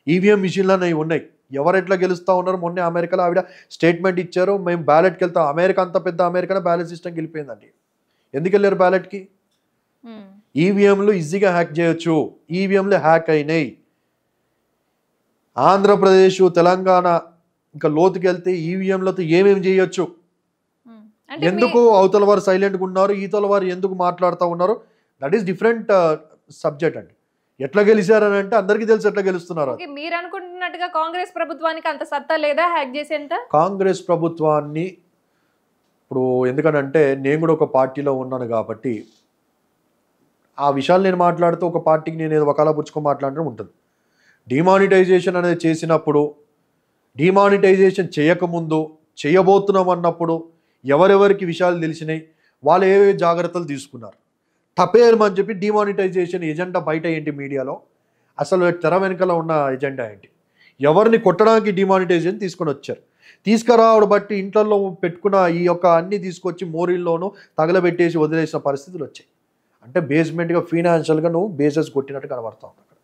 ఈవీఎం మిషన్లు అనేవి ఉన్నాయి. ఎవరు ఎట్లా గెలుస్తూ ఉన్నారు? మొన్నే అమెరికాలో ఆవిడ స్టేట్మెంట్ ఇచ్చారు, మేము బ్యాలెట్కి వెళ్తాం. అమెరికా అంత పెద్ద అమెరికాలో బ్యాలెట్ సిస్టమ్కి వెళ్ళిపోయిందండి. ఎందుకు వెళ్ళారు బ్యాలెట్కి? ఈవీఎంలు ఈజీగా హ్యాక్ చేయొచ్చు. ఈవీఎంలు హ్యాక్ అయినాయి. ఆంధ్రప్రదేశ్, తెలంగాణ ఇంకా లోతుకి వెళ్తే ఈవీఎంలతో ఏమేమి చేయొచ్చు. ఎందుకు అవతల వారు సైలెంట్గా ఉన్నారు, ఈతల వారు ఎందుకు మాట్లాడుతూ ఉన్నారు? దట్ ఈస్ డిఫరెంట్ సబ్జెక్ట్ అండి. ఎట్లా గెలిచారని అంటే అందరికీ తెలుసు ఎట్లా గెలుస్తున్నారు. మీరు అనుకుంటున్నట్టుగా కాంగ్రెస్ ప్రభుత్వానికి అంత సత్తా లేదా హ్యాక్ చేసేంత? కాంగ్రెస్ ప్రభుత్వాన్ని ఇప్పుడు ఎందుకనంటే నేను కూడా ఒక పార్టీలో ఉన్నాను కాబట్టి ఆ విషయాలు నేను మాట్లాడుతూ ఒక పార్టీకి నేను ఏదో వకాలా పుచ్చుకొని మాట్లాడడం ఉంటుంది. డిమానిటైజేషన్ అనేది చేసినప్పుడు, డిమానిటైజేషన్ చేయకముందు, చేయబోతున్నాం అన్నప్పుడు ఎవరెవరికి విషయాలు తెలిసినాయి, వాళ్ళు ఏవే జాగ్రత్తలు తీసుకున్నారు. తప్పేమని చెప్పి డిమానిటైజేషన్ ఎజెండా బయట ఏంటి మీడియాలో, అసలు తెర వెనుకలో ఉన్న ఎజెండా ఏంటి, ఎవరిని కొట్టడానికి డిమానిటైజేషన్ తీసుకొని వచ్చారు. తీసుకురావడం బట్టి ఇంట్లో పెట్టుకున్న ఈ యొక్క అన్ని తీసుకొచ్చి మోరీల్లోనూ తగలబెట్టేసి వదిలేసిన పరిస్థితులు వచ్చాయి. అంటే బేస్మెంట్గా ఫైనాన్షియల్గా నువ్వు బేసెస్ కొట్టినట్టు కనబడతావు అక్కడ.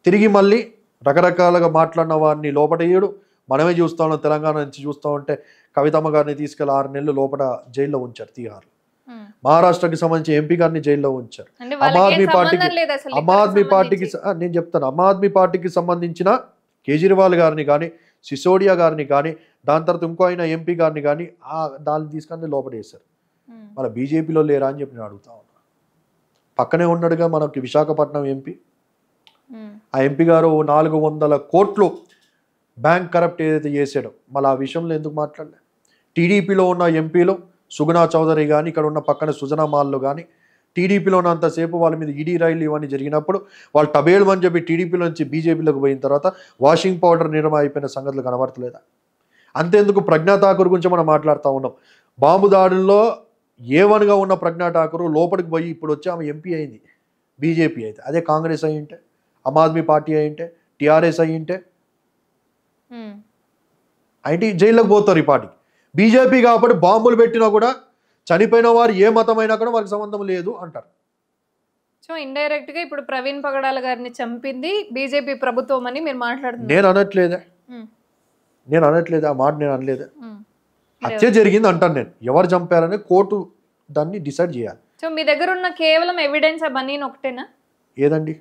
తిరిగి మళ్ళీ రకరకాలుగా మాట్లాడిన వారిని లోపటేయడు. మనమే చూస్తా ఉన్నాం, తెలంగాణ నుంచి చూస్తూ ఉంటే కవితమ్మ గారిని తీసుకెళ్లి 6 నెలలు లోపల జైల్లో ఉంచారు తీహార్లో. మహారాష్ట్రకి సంబంధించి ఎంపీ గారిని జైల్లో ఉంచారు. ఆమ్ ఆద్మీ పార్టీకి నేను చెప్తాను, ఆమ్ ఆద్మీ పార్టీకి సంబంధించిన కేజ్రీవాల్ గారిని కానీ, సిసోడియా గారిని కానీ, దాని తర్వాత ఇంకో ఆయన ఎంపీ గారిని కానీ దాన్ని తీసుకొని లోపడేశారు. మన బీజేపీలో లేరా అని చెప్పి నేను అడుగుతా ఉన్నా. పక్కనే ఉన్నాడుగా మనకి విశాఖపట్నం ఎంపీ. ఆ ఎంపీ గారు 400 కోట్లు బ్యాంక్ కరప్ట్ ఏదైతే చేసాడో మళ్ళీ ఆ విషయంలో ఎందుకు మాట్లాడలే? టీడీపీలో ఉన్న ఎంపీలు సుగుణా చౌదరి కానీ, ఇక్కడ ఉన్న పక్కన సుజనా మాల్లో కానీ, టీడీపీలో ఉన్నంతసేపు వాళ్ళ మీద ఈడీ రైలు ఇవన్నీ జరిగినప్పుడు వాళ్ళు టబేలు అని చెప్పి టీడీపీలో నుంచి బీజేపీలోకి పోయిన తర్వాత వాషింగ్ పౌడర్ నిర్మా అయిపోయిన సంగతులు కనబడతలేదా? అంతేందుకు ప్రజ్ఞా ఠాకూర్ గురించి మనం మాట్లాడుతూ ఉన్నాం. బాంబు దాడుల్లో ఏవన్గా ఉన్న ప్రజ్ఞా ఠాకూర్ లోపలికి పోయి ఇప్పుడు వచ్చి ఆమె ఎంపీ అయింది. బీజేపీ అయితే అదే కాంగ్రెస్ అయి ఉంటే, ఆమ్ ఆద్మీ పార్టీ అయి ఉంటే, టీఆర్ఎస్ అయి ఉంటే అయితే జైల్లోకి పోతారు. ఈ పార్టీకి బీజేపీ కాబట్టి బాంబులు పెట్టినా కూడా చనిపోయిన వారు ఏ మతమైనా కూడా వారికి సంబంధం లేదు అంటారు. సో ఇండైరెక్ట్ గా ఇప్పుడు ప్రవీణ్ పగడాల గారిని చంపింది బీజేపీ ప్రభుత్వం అని మీరు మాట్లాడుతున్నారు. నేను అనట్లేదే ఆ మాట, నేను అనలేదే. హత్య జరిగింది అంటాను నేను. ఎవరు చంపారని కోర్టు దాన్ని డిసైడ్ చేయాలి. సో మీ దగ్గర ఉన్న కేవలం ఎవిడెన్స్ ఆ బనీన్ ఒకటేనా? ఏదండి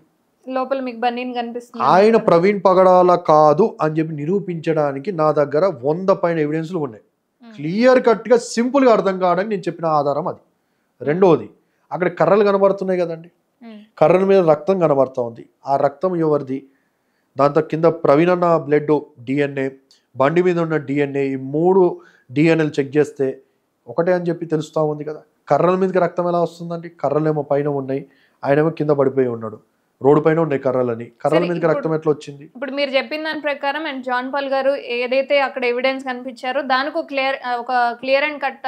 లోపల మీకు బనీన్ కనిపిస్తుంది? ఆయన ప్రవీణ్ పగడాల కాదు అని చెప్పి నిరూపించడానికి నా దగ్గర 100 పైన ఎవిడెన్స్లు ఉన్నాయి. క్లియర్ కట్గా సింపుల్గా అర్థం కావడానికి నేను చెప్పిన ఆధారం అది. రెండోది, అక్కడ కర్రలు కనబడుతున్నాయి కదండి, కర్రల మీద రక్తం కనబడుతూ ఉంది. ఆ రక్తం ఎవరిది? దాంతో కింద ప్రవీణ్ అన్న బ్లడ్ డిఎన్ఏ, బండి మీద ఉన్న డిఎన్ఏ, ఈ 3 డిఎన్ఏలు చెక్ చేస్తే ఒకటే అని చెప్పి తెలుస్తూ ఉంది కదా. కర్రల మీదకి రక్తం ఎలా వస్తుందండి? కర్రలేమో పైన ఉన్నాయి, ఆయనేమో కింద పడిపోయి ఉన్నాడు. రోడ్డు పైన ఉన్నాయి కర్రలని, కర్రల మీదకి రక్తం ఎట్లా వచ్చింది? ఇప్పుడు మీరు చెప్పిన దాని ప్రకారం అండ్ జాన్ పాల్ గారు ఏదైతే అక్కడ ఎవిడెన్స్ కనిపించారో దానికి ఒక క్లియర్ అండ్ కట్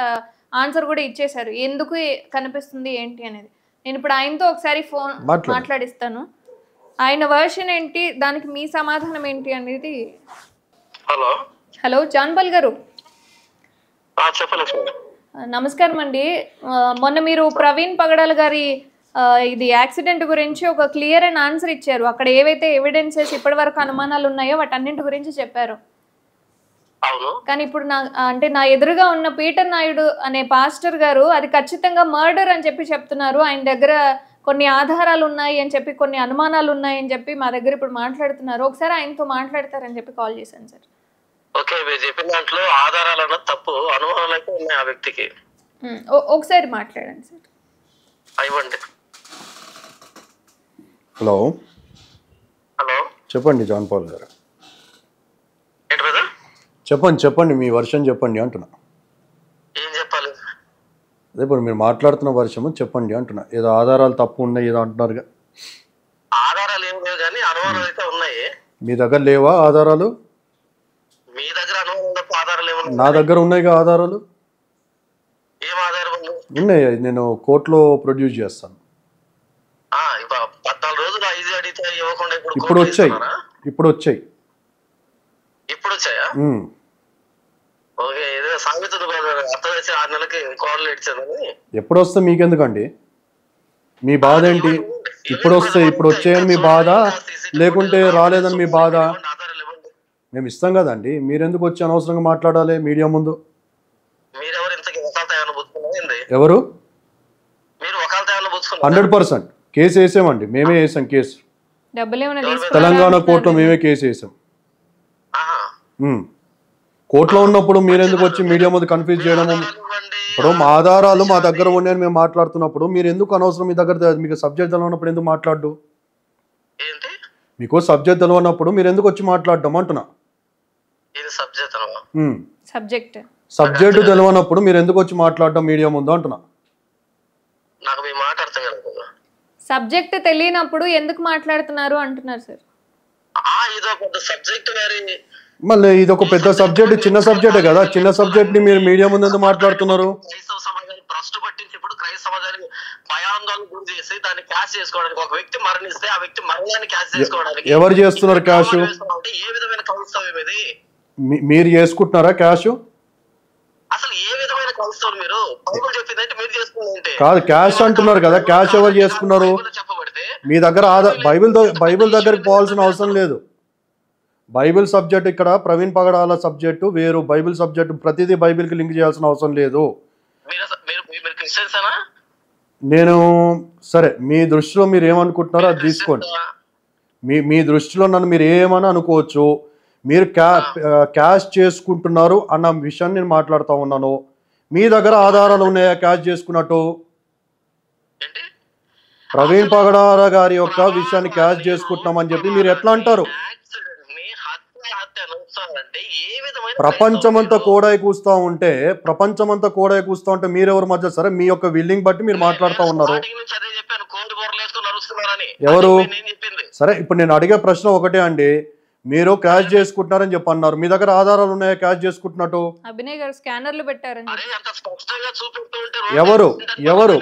ఆన్సర్ కూడా ఇచ్చేశారు ఎందుకు కనిపిస్తుంది ఏంటి అనేది. నేను ఇప్పుడు ఆయనతో ఒకసారి ఫోన్ మాట్లాడిస్తాను. ఆయన వర్షన్ ఏంటి, దానికి మీ సమాధానం ఏంటి అనేది. హలో జాన్ పాల్ గారు, నమస్కారం అండి. మొన్న మీరు ప్రవీణ్ పగడాల గారి ఇది యాక్సిడెంట్ గురించి ఒక క్లియర్ అండ్ ఆన్సర్ ఇచ్చారు. అక్కడ ఏవైతే ఎవిడెన్సెస్ ఇప్పటి వరకు అనుమానాలు ఉన్నాయో వాటన్నింటి గురించి చెప్పారు. కానీ ఇప్పుడు నా ఎదురుగా ఉన్న పీటర్ నాయుడు అనే పాస్టర్ గారు అది ఖచ్చితంగా మర్డర్ అని చెప్పి చెప్తున్నారు. ఆయన దగ్గర కొన్ని ఆధారాలు ఉన్నాయి అని చెప్పి, కొన్ని అనుమానాలు ఉన్నాయి అని చెప్పి మా దగ్గర ఇప్పుడు మాట్లాడుతున్నారు. ఒకసారి ఆయనతో మాట్లాడతారని చెప్పి కాల్ చేశాను సార్. ఓకే, మీరు చెప్పిన దాంట్లో ఆధారాలు అన్నది తప్పు, అనుమానాలు అయితే ఉన్నాయి ఆ వ్యక్తికి. ఒకసారి మాట్లాడండి సార్. ఇవ్వండి. హలో హలో, చెప్పండి జాన్ పాల్ గారు. ఏంటి బ్రదర్? చెప్పండి మీ వర్షన్ చెప్పండి అంటున్నా. ఏం చెప్పాలి? అదే ఇప్పుడు మీరు మాట్లాడుతున్న వర్షము చెప్పండి అంటున్నా. ఏదో ఆధారాలు తప్పు ఉన్నాయి ఏదో అంటున్నారుగా. ఆధారాలు ఏం లేవు కానీ అనుమానాలు అయితే ఉన్నాయి. మీ దగ్గర లేవా ఆధారాలు? మీ దగ్గర అనుమానం తప్ప ఆధారాలు ఏమన్నా? నా దగ్గర ఉన్నాయిగా ఆధారాలు. ఏం ఆధారం ఉన్నాయి? నేను కోర్టులో ప్రొడ్యూస్ చేస్తాను. 14 రోజులు ఐదు అడిగితే ఇవ్వకుండా ఇప్పుడు వచ్చాయి. ఇప్పుడు వచ్చాయా? ఓకే, ఏదో సామెతలు అత్త వేసి 6 నెలలకి కోడలు ఇచ్చాదని. ఎప్పుడు వస్తే మీకెందుకండి? మీ బాధ ఏంటి? ఇప్పుడు వచ్చాయని మీ బాధ, లేకుంటే రాలేదని మీ బాధ? మేము ఇస్తాం కదండి, మీరెందుకు వచ్చి అనవసరంగా మాట్లాడాలి మీడియా ముందు? ఎవరు? 100% కేసు వేసామండి, మేమే వేసాం కేసు. తెలంగాణ కోర్టులో మేమే కేసు వేసాం. కోర్టులో ఉన్నప్పుడు మీరెందుకు వచ్చి మీడియా ముందు కన్ఫ్యూజ్ చేయడం? ఇప్పుడు మా ఆధారాలు మా దగ్గర ఉన్నాయని మేము మాట్లాడుతున్నప్పుడు మీరు ఎందుకు అనవసరం? మీ దగ్గర మీకు సబ్జెక్ట్ తెలియనప్పుడు ఎందుకు మాట్లాడు? మీకు సబ్జెక్ట్ తెలియనప్పుడు మీరు ఎందుకు వచ్చి మాట్లాడడం అంటున్నా. సబ్జెక్ట్ తెలియనప్పుడు మీరు ఎందుకు వచ్చి మాట్లాడడం మీడియా ముందు అంటున్నా. సబ్జెక్ట్ తెలియనప్పుడు ఎందుకు మాట్లాడుతున్నారు అంటున్నారు సార్. మళ్ళీ ఇది ఒక పెద్ద సబ్జెక్ట్, చిన్న సబ్జెక్టే కదా. చిన్న సబ్జెక్ట్ ని మీరు మీడియా ముందు ఎందుకు మాట్లాడుతున్నారు? ఎవరు చేస్తున్నారు క్యాష్? ఏ విధమైన కౌన్సిల్ ఇది? మీరు చేసుకుంటున్నారా క్యాష్? అసలు ఏ విధమైన కలుస్తారు మీరు? బైబిల్ చెప్పిందంటే మీరు చేసుకుంటే కాదు, క్యాష్ అంటున్నారు కదా, క్యాష్ ఎవరు చేసుకున్నారు? చెప్పబడితే మీ దగ్గర బైబిల్ దగ్గరికి పోవాల్సిన అవసరం లేదు. బైబిల్ సబ్జెక్ట్ ఇక్కడ ప్రవీణ్ పగడాల సబ్జెక్టు వేరు, బైబిల్ సబ్జెక్టు ప్రతిదీ బైబిల్కి లింక్ చేయాల్సిన అవసరం లేదు. మీరు క్రిస్టియన్సేనా? నేను సరే, మీ దృష్టిలో మీరు ఏమనుకుంటున్నారో అది తీసుకోండి. మీ దృష్టిలో నన్ను మీరు ఏమని అనుకోవచ్చు. మీరు క్యాష్ చేసుకుంటున్నారు అన్న విషయాన్ని నేను మాట్లాడుతూ ఉన్నాను. మీ దగ్గర ఆధారాలు ఉన్నాయా క్యాష్ చేసుకున్నట్టు? ప్రవీణ్ పగడాల గారి యొక్క విషయాన్ని క్యాష్ చేసుకుంటున్నామని చెప్పి మీరు ఎట్లా అంటారు? ప్రపంచమంతా కోడాయి కూస్తూ ఉంటే మీరెవరి మధ్య? సరే, మీ యొక్క విల్లింగ్ బట్టి మీరు మాట్లాడుతూ ఉన్నారు. ఎవరు? సరే, ఇప్పుడు నేను అడిగే ప్రశ్న ఒకటే అండి. మీరు క్యాష్ చేసుకుంటున్నారని చెప్పి అన్నారు. మీ దగ్గర ఆధారాలు ఉన్నాయా క్యాష్ చేసుకుంటున్నట్టు? అభినయ్ గారు స్కానర్లు పెట్టారని ఎవరు?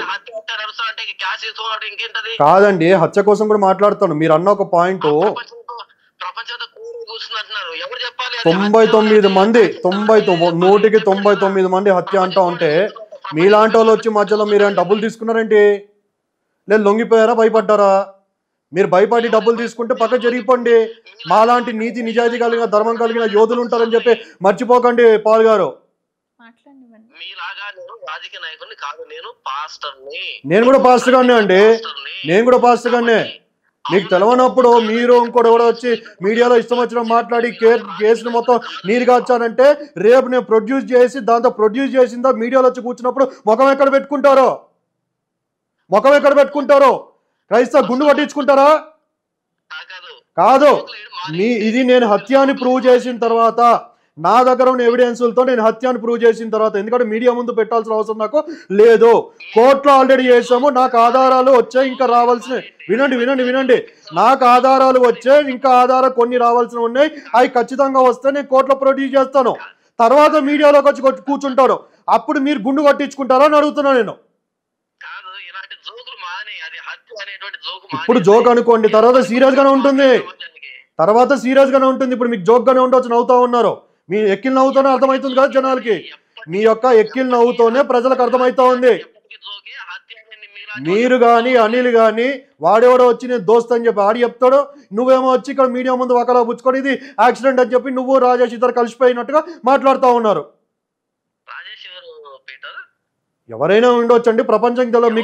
కాదండి, హత్య కోసం కూడా మాట్లాడుతాను. మీరు అన్న ఒక పాయింట్, 99 మంది 99 మంది హత్య అంటా ఉంటే మీలాంటి వాళ్ళు వచ్చి మధ్యలో మీరు డబ్బులు తీసుకున్నారేంటి? లేదు లొంగిపోయారా, భయపడ్డారా? మీరు భయపడి డబ్బులు తీసుకుంటే పక్క జరిగిపోండి. మాలాంటి నీతి నిజాయితీ కలిగిన ధర్మం కలిగిన యోధులు ఉంటారని చెప్పి మర్చిపోకండి పాల్ గారు. నేను కూడా పాస్టర్ గానే అండి, మీకు తెలవనప్పుడు మీరు ఇంకోటి కూడా వచ్చి మీడియాలో ఇష్టం వచ్చిన మాట్లాడి కేసును మొత్తం నీరు కాచారంటే రేపు నేను ప్రొడ్యూస్ చేసిందా మీడియాలో వచ్చి కూర్చున్నప్పుడు ముఖం ఎక్కడ పెట్టుకుంటారో? క్రైస్తవ గుండు పట్టించుకుంటారా? కాదు. ఇది నేను హత్యాన్ని ప్రూవ్ చేసిన తర్వాత, నా దగ్గర ఉన్న ఎవిడెన్సులతో నేను హత్యాన్ని ప్రూవ్ చేసిన తర్వాత, ఎందుకంటే మీడియా ముందు పెట్టాల్సిన అవసరం నాకు లేదు. కోర్టులో ఆల్రెడీ చేసాము, నాకు ఆధారాలు వచ్చాయి, ఇంకా రావాల్సిన వినండి నాకు ఆధారాలు వచ్చాయి, ఇంకా ఆధారాలు కొన్ని రావాల్సిన ఉన్నాయి. అవి ఖచ్చితంగా వస్తే నేను కోర్టులో ప్రొడ్యూస్ చేస్తాను. తర్వాత మీడియాలోకి వచ్చి కూర్చుంటారు. అప్పుడు మీరు గుండు కొట్టించుకుంటారా అని అడుగుతున్నాను నేను. ఇప్పుడు జోక్ అనుకోండి, తర్వాత సీరియస్ గానే ఉంటుంది. ఇప్పుడు మీకు జోక్ గానే ఉండొచ్చు, నవ్వుతా ఉన్నారు. మీ ఎక్కిల్ నవ్వుతోనే అర్థమవుతుంది కదా జనాలకి. మీ యొక్క ఎక్కిల్ నవ్వుతోనే ప్రజలకు అర్థమవుతా ఉంది. మీరు కానీ అనిల్ కానీ వాడెవడో వచ్చి నేను దోస్త్ అని చెప్పి ఆడి చెప్తాడు, నువ్వేమో వచ్చి ఇక్కడ మీడియా ముందు ఒకలా పుచ్చుకొని ఇది యాక్సిడెంట్ అని చెప్పి నువ్వు రాజేష్ ఇద్దరు కలిసిపోయినట్టుగా మాట్లాడుతూ ఉన్నారు. ఎవరైనా ఉండొచ్చండి, ప్రపంచం తెలియదు.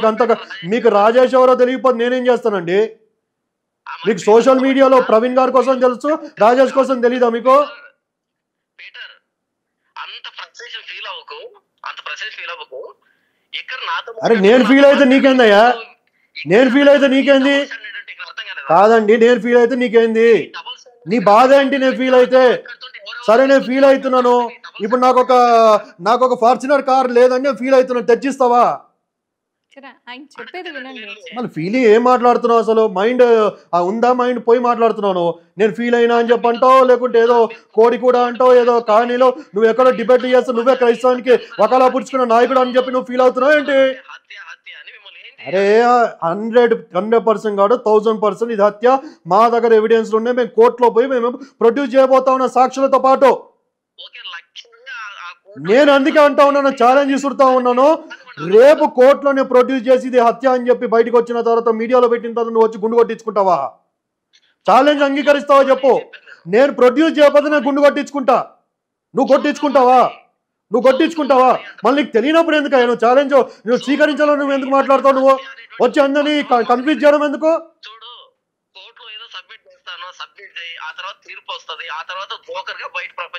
మీకు రాజేష్ ఎవరో తెలియకపోతే నేనేం చేస్తానండి? మీకు సోషల్ మీడియాలో ప్రవీణ్ గారి కోసం తెలుసు, రాజేష్ కోసం తెలీదా మీకు? అరే నేను ఫీల్ అయితే నీకేందయ్యా? కాదండి, నేను ఫీల్ అయితే నీకేంది? నీ బాధ ఏంటి? నేను ఫీల్ అయితే సరే, నేను ఫీల్ అవుతున్నాను. ఇప్పుడు నాకు ఒక ఫార్చునర్ కార్ లేదని నేను ఫీల్ అవుతున్నాను, తెచ్చిస్తావా? మళ్ళీ ఫీలింగ్ ఏం మాట్లాడుతున్నావు అసలు? మైండ్ ఉందా? మైండ్ పోయి మాట్లాడుతున్నాను. నేను ఫీల్ అయినా అని చెప్పి అంటావు, లేకుంటే ఏదో కోడి కూడా అంటావు, ఏదో కానీలో నువ్వు ఎక్కడో డిబేట్ చేస్తావు, నువ్వే క్రైస్తవానికి ఒకలా పుచ్చుకున్న నాయకుడు అని చెప్పి నువ్వు ఫీల్ అవుతున్నావు ఏంటి? అరే 100% కాదు, 1000% ఇది హత్య. మా దగ్గర ఎవిడెన్స్ ఉన్నాయి, మేము కోర్టులో పోయి మేము ప్రొడ్యూస్ చేయబోతా ఉన్న సాక్షులతో పాటు. నేను అందుకే అంటా ఉన్నాను, ఛాలెంజ్ ఇస్తుతా ఉన్నాను. రేపు కోర్టులోనే ప్రొడ్యూస్ చేసి ఇది హత్య అని చెప్పి బయటకు వచ్చిన తర్వాత మీడియాలో పెట్టిన తర్వాత నువ్వు వచ్చి గుండు కొట్టించుకుంటావా? ఛాలెంజ్ అంగీకరిస్తావా చెప్పు? నేను ప్రొడ్యూస్ చేయకపోతే నేను గుండు కొట్టించుకుంటా. నువ్వు కొట్టించుకుంటావా? మళ్ళీ నీకు తెలియనప్పుడు ఎందుకు నువ్వు ఛాలెంజ్ నువ్వు స్వీకరించాలో నువ్వు ఎందుకు మాట్లాడతావు? నువ్వు వచ్చి అందరినీ కన్ఫ్యూజ్ చేయడం ఎందుకు?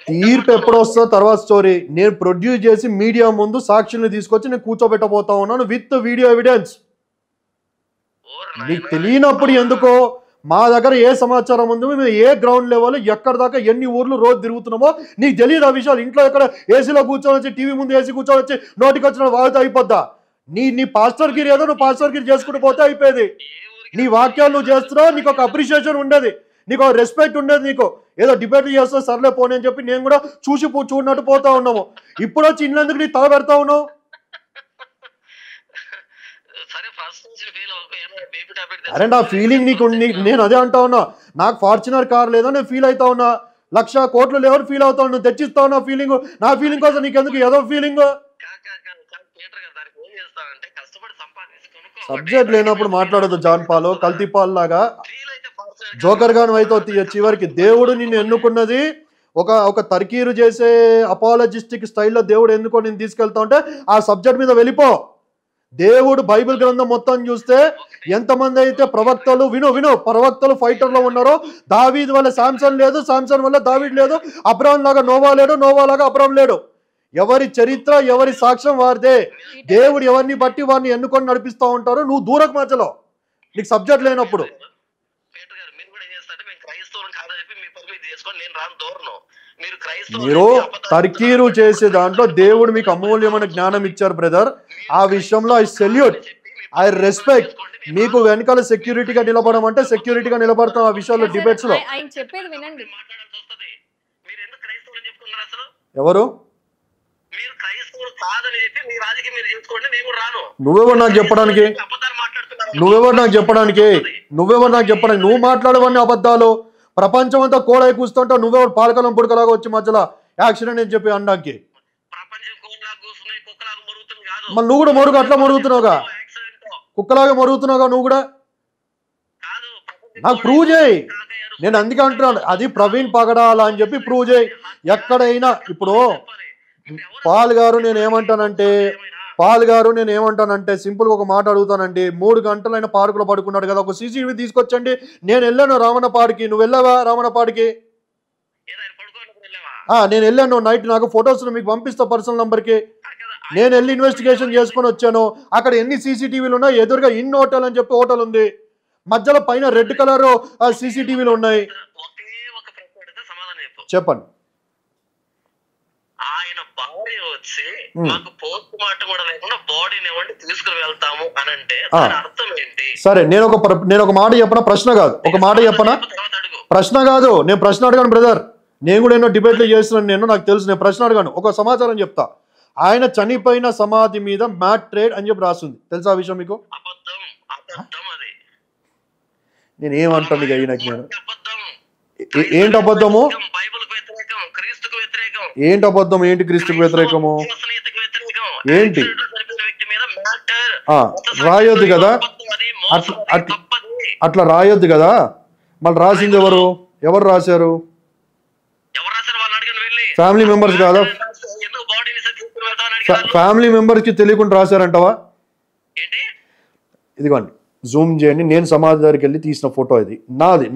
తీర్పు ఎప్పుడు వస్తుందో తర్వాత స్టోరీ. నేను ప్రొడ్యూస్ చేసి మీడియా ముందు సాక్షుల్ని తీసుకొచ్చి నేను కూర్చోబెట్టబోతా ఉన్నాను విత్ వీడియో ఎవిడెన్స్. నీకు తెలియనప్పుడు ఎందుకో? మా దగ్గర ఏ సమాచారం ఉందో, మేము ఏ గ్రౌండ్ లెవెల్ ఎక్కడ దాకా ఎన్ని ఊర్లు రోజు తిరుగుతున్నామో నీకు తెలియదు ఆ విషయాలు. ఇంట్లో ఎక్కడ ఏసీలో కూర్చొని వచ్చి టీవీ ముందు ఏసీ కూర్చొని వచ్చి నోటికి వచ్చిన వాడితే అయిపోద్దా? నీ పాస్టర్ గిరి ఏదో నువ్వు పాస్టర్ గిరి చేసుకుంటూ పోతే అయిపోయేది. నీ వాక్యాలు నువ్వు చేస్తున్నావు, నీకు ఒక అప్రిషియేషన్ ఉండేది, నీకు రెస్పెక్ట్ ఉండేది. నీకు ఏదో డిబేట్ చేస్తావు, సర్లే పోనీ అని చెప్పి నేను కూడా చూడనట్టు పోతా ఉన్నాము. ఇప్పుడు వచ్చి ఇన్నందుకు నీ తల పెడతా ఉన్నావు. అరే నా ఫీలింగ్ నీకు, నేను అదే అంటా ఉన్నా. నాకు ఫార్చునర్ కార్ లేదా నేను ఫీల్ అవుతా ఉన్నా. 1,00,000 కోట్లు ఎవరు ఫీల్ అవుతావు? నువ్వు తెచ్చిస్తావు నా ఫీలింగ్. నా ఫీలింగ్ కోసం నీకెందుకు ఏదో ఫీలింగ్? సబ్జెక్ట్ లేనప్పుడు మాట్లాడదు జాన్ పాలు, కల్తీ పాలు లాగా జోకర్ గాను అయితే చివరికి. దేవుడు నిన్ను ఎన్నుకున్నది ఒక తర్కీరు చేసే అపాలజిస్టిక్ స్టైల్లో దేవుడు ఎందుకో నేను తీసుకెళ్తా ఉంటే ఆ సబ్జెక్ట్ మీద వెళ్ళిపో. దేవుడు బైబిల్ గ్రంథం మొత్తం చూస్తే ఎంతమంది అయితే ప్రవక్తలు విను ప్రవక్తలు ఫైటర్లో ఉన్నారో, దావీద్ వల్ల శాంసన్ లేదు, శాంసన్ వల్ల దావీద్ లేదు, అబ్రామ్ లాగా నోవా లేడు, నోవా లాగా అబ్రామ్ లేడు. ఎవరి చరిత్ర ఎవరి సాక్ష్యం వారిదే. దేవుడు ఎవరిని బట్టి వారిని ఎన్నుకొని నడిపిస్తూ ఉంటారు. నువ్వు దూరకు మధ్యలో నీకు సబ్జెక్ట్ లేనప్పుడు. మీరు తర్కీరు చేసే దాంట్లో దేవుడు మీకు అమూల్యమైన జ్ఞానం ఇచ్చారు బ్రదర్. ఆ విషయంలో ఐ సెల్యూట్, ఐ రెస్పెక్ట్. మీకు వెనకాల సెక్యూరిటీగా నిలబడడం అంటే సెక్యూరిటీగా నిలబడతాం ఆ విషయాల్లో, డిబేట్స్ లో. ఆయన చెప్పేది వినండి. ఎవరు? నువ్వెవరు నాకు చెప్పడానికి? నువ్వు మాట్లాడవన్నీ అబద్ధాలు. ప్రపంచం అంతా కోడై కూస్తుంటావు, నువ్వెవరు పాలకలం పుడకలాగా వచ్చి మధ్యలో యాక్సిడెంట్ అని చెప్పి అనడానికి. మళ్ళీ నువ్వు కూడా మరుగు అట్లా మరుగుతున్నావుగా, కుక్కలాగా మరుగుతున్నావుగా నువ్వు కూడా. నాకు ప్రూవ్ చేయి. నేను అందుకే అంటున్నాను, అది ప్రవీణ్ పగడాల అని చెప్పి ప్రూవ్ చేయి. ఎక్కడైనా ఇప్పుడు పాల్ గారు నేను ఏమంటానంటే సింపుల్గా ఒక మాట అడుగుతానండి. 3 గంటలైన పార్కులో పడుకున్నాడు కదా, ఒక సీసీటీవీ తీసుకొచ్చండి. నేను వెళ్ళాను రావణపాడికి, నువ్వు వెళ్ళావా రావణపాడికి? నేను వెళ్ళాను నైట్, నాకు ఫొటోస్ మీకు పంపిస్తా పర్సనల్ నంబర్కి. నేను వెళ్ళి ఇన్వెస్టిగేషన్ చేసుకొని వచ్చాను. అక్కడ ఎన్ని సీసీటీవీలు ఉన్నాయి? ఎదురుగా ఇన్ హోటల్ అని చెప్పి హోటల్ ఉంది, మధ్యలో పైన రెడ్ కలర్ సీసీటీవీలు ఉన్నాయి. చెప్పండి. ఆయన భార్య వచ్చి మాకు పోస్ట్ మార్టం కూడా లేకుండా బాడీని ఇవ్వండి తీసుకుని వెళ్తాము అని అంటే అర్థం ఏంటి? సరే నేను ఒక మాట చెప్పనా? ప్రశ్న కాదు, ఒక మాట చెప్పనా? ప్రశ్న కాదు, నేను ప్రశ్న అడగాను బ్రదర్. నేను కూడా ఎన్నో డిబేట్లు చేస్తున్నాను, నాకు తెలుసు. నేను ప్రశ్న అడగాను, ఒక సమాచారం చెప్తా. ఆయన చనిపోయిన సమాధి మీద మ్యాట్ ట్రేడ్ అని చెప్పి రాస్తుంది, తెలుసా ఆ విషయం మీకు? నేను ఏమంటాను ఇక ఈయనకి, నేను ఏంటి అబద్ధము? ఏంటి అబద్ధం? ఏంటి క్రీస్తుకు వ్యతిరేకము? ఏంటి రాయొద్దు కదా, అట్లా రాయొద్దు కదా. మళ్ళీ రాసింది ఎవరు రాశారు? ఫ్యామిలీ మెంబర్స్ కాదా? ఫ్యామిలీ మెంబర్స్ కి తెలియకుండా రాశారంటవా? ఇదిగోండి జూమ్ చేయండి. నేను సమాధి దగ్గరికి వెళ్ళి తీసిన ఫోటో ఇది,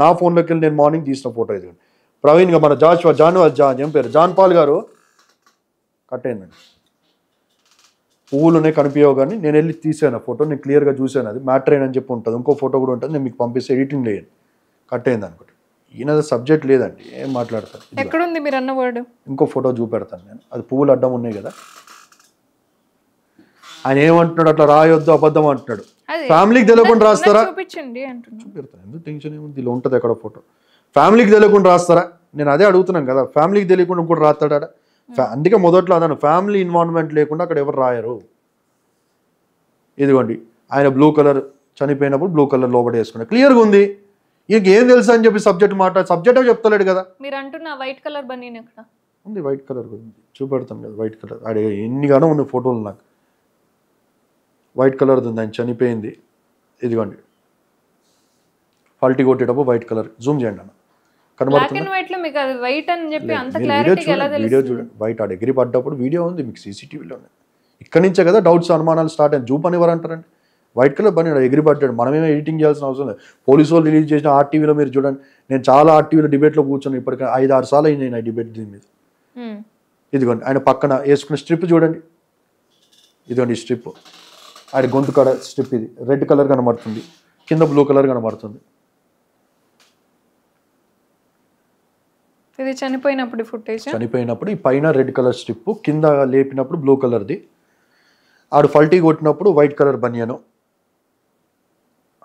నా ఫోన్లోకి వెళ్ళి నేను మార్నింగ్ తీసిన ఫోటో ఇది. ప్రవీణ్ గా మన ఏం పేరు జాన్ పాల్ గారు కట్టేయండి. పువ్వులునే కనిపించవు కానీ నేను వెళ్ళి తీసాను ఫోటో, నేను క్లియర్గా చూశాను. అది మ్యాట్రైన్ అని చెప్పి ఉంటుంది, ఇంకో ఫోటో కూడా ఉంటుంది, నేను మీకు పంపిస్తే ఎడిటింగ్ లేయండి. కట్టేయండి అనుకోండి. ఈయన సబ్జెక్ట్ లేదండి, ఏం మాట్లాడతారు. ఎక్కడుంది మీరు అన్న వర్డ్? ఇంకో ఫోటో చూపెడతాను నేను, అది పువ్వులు అడ్డం ఉన్నాయి కదా. ఆయన ఏమంటున్నాడు? అట్లా రాయొద్దు, అబద్ధం అంటున్నాడు. ఫ్యామిలీకి తెలియకుండా రాస్తారా? చూపెడతాను, ఎందుకు టెన్షన్ ఏముంది, ఇలా ఉంటుంది ఎక్కడ ఫోటో. ఫ్యామిలీకి తెలియకుండా రాస్తారా? నేను అదే అడుగుతున్నాను కదా. ఫ్యామిలీకి తెలియకుండా కూడా రాస్తాడా? అందుకే మొదట్లో అన్నాను, ఫ్యామిలీ ఇన్వాల్వ్మెంట్ లేకుండా అక్కడ ఎవరు రాయరు. ఇదిగోండి ఆయన బ్లూ కలర్ చనిపోయినప్పుడు బ్లూ కలర్ లోపల వేసుకున్నాడు, క్లియర్గా ఉంది. ఈయనకి ఏం తెలుసు అని చెప్పి సబ్జెక్ట్ చెప్తలేడు కదా. మీరు అంటున్న వైట్ కలర్ బనీన్ ఎక్కడ ఉంది? వైట్ కలర్ చూపెడతాం కదా, వైట్ కలర్. ఆడే ఎన్నిగానో ఉన్నాయి ఫోటోలు నాకు. వైట్ కలర్ ఉంది, ఆయన చనిపోయింది. ఇదిగోండి ఫల్టీ కొట్టేటప్పుడు వైట్ కలర్. జూమ్ చేయండి అన్న, కనబడుతుంది. వీడియో చూడండి, వైట్ ఆడ ఎగిరి పడ్డప్పుడు వీడియో ఉంది మీకు సీసీటీవీలో. ఇక్కడ నుంచే కదా డౌట్స్ అనుమానాలు స్టార్ట్ అయ్యి. జూప్ అని ఎవరు అంటారండి? వైట్ కలర్ బని ఎగిరి పడ్డాడు. మనమేమో ఎడిటింగ్ చేయాల్సిన అవసరం లేదు. పోలీసు వాళ్ళు రిలీజ్ చేసిన ఆర్టీవీలో మీరు చూడండి. నేను చాలా ఆర్టీవీలో డిబేట్లో కూర్చొని ఇప్పటికే 5-6 సార్లు అయింది నేను డిబేట్ దీని మీద. ఇదిగోండి ఆయన పక్కన వేసుకున్న స్ట్రిప్ చూడండి, ఇదిగోండి ఈ స్ట్రిప్. ఆయన గొంతు కాడ స్ట్రిప్, ఇది రెడ్ కలర్ కనబడుతుంది, కింద బ్లూ కలర్ కనబడుతుంది. ఇది చనిపోయినప్పుడు ఫుటేజ్. చనిపోయినప్పుడు ఈ పైన రెడ్ కలర్ స్ట్రిప్, కింద లేపినప్పుడు బ్లూ కలర్ది. ఆడు ఫల్టీ కొట్టినప్పుడు వైట్ కలర్ బనియను.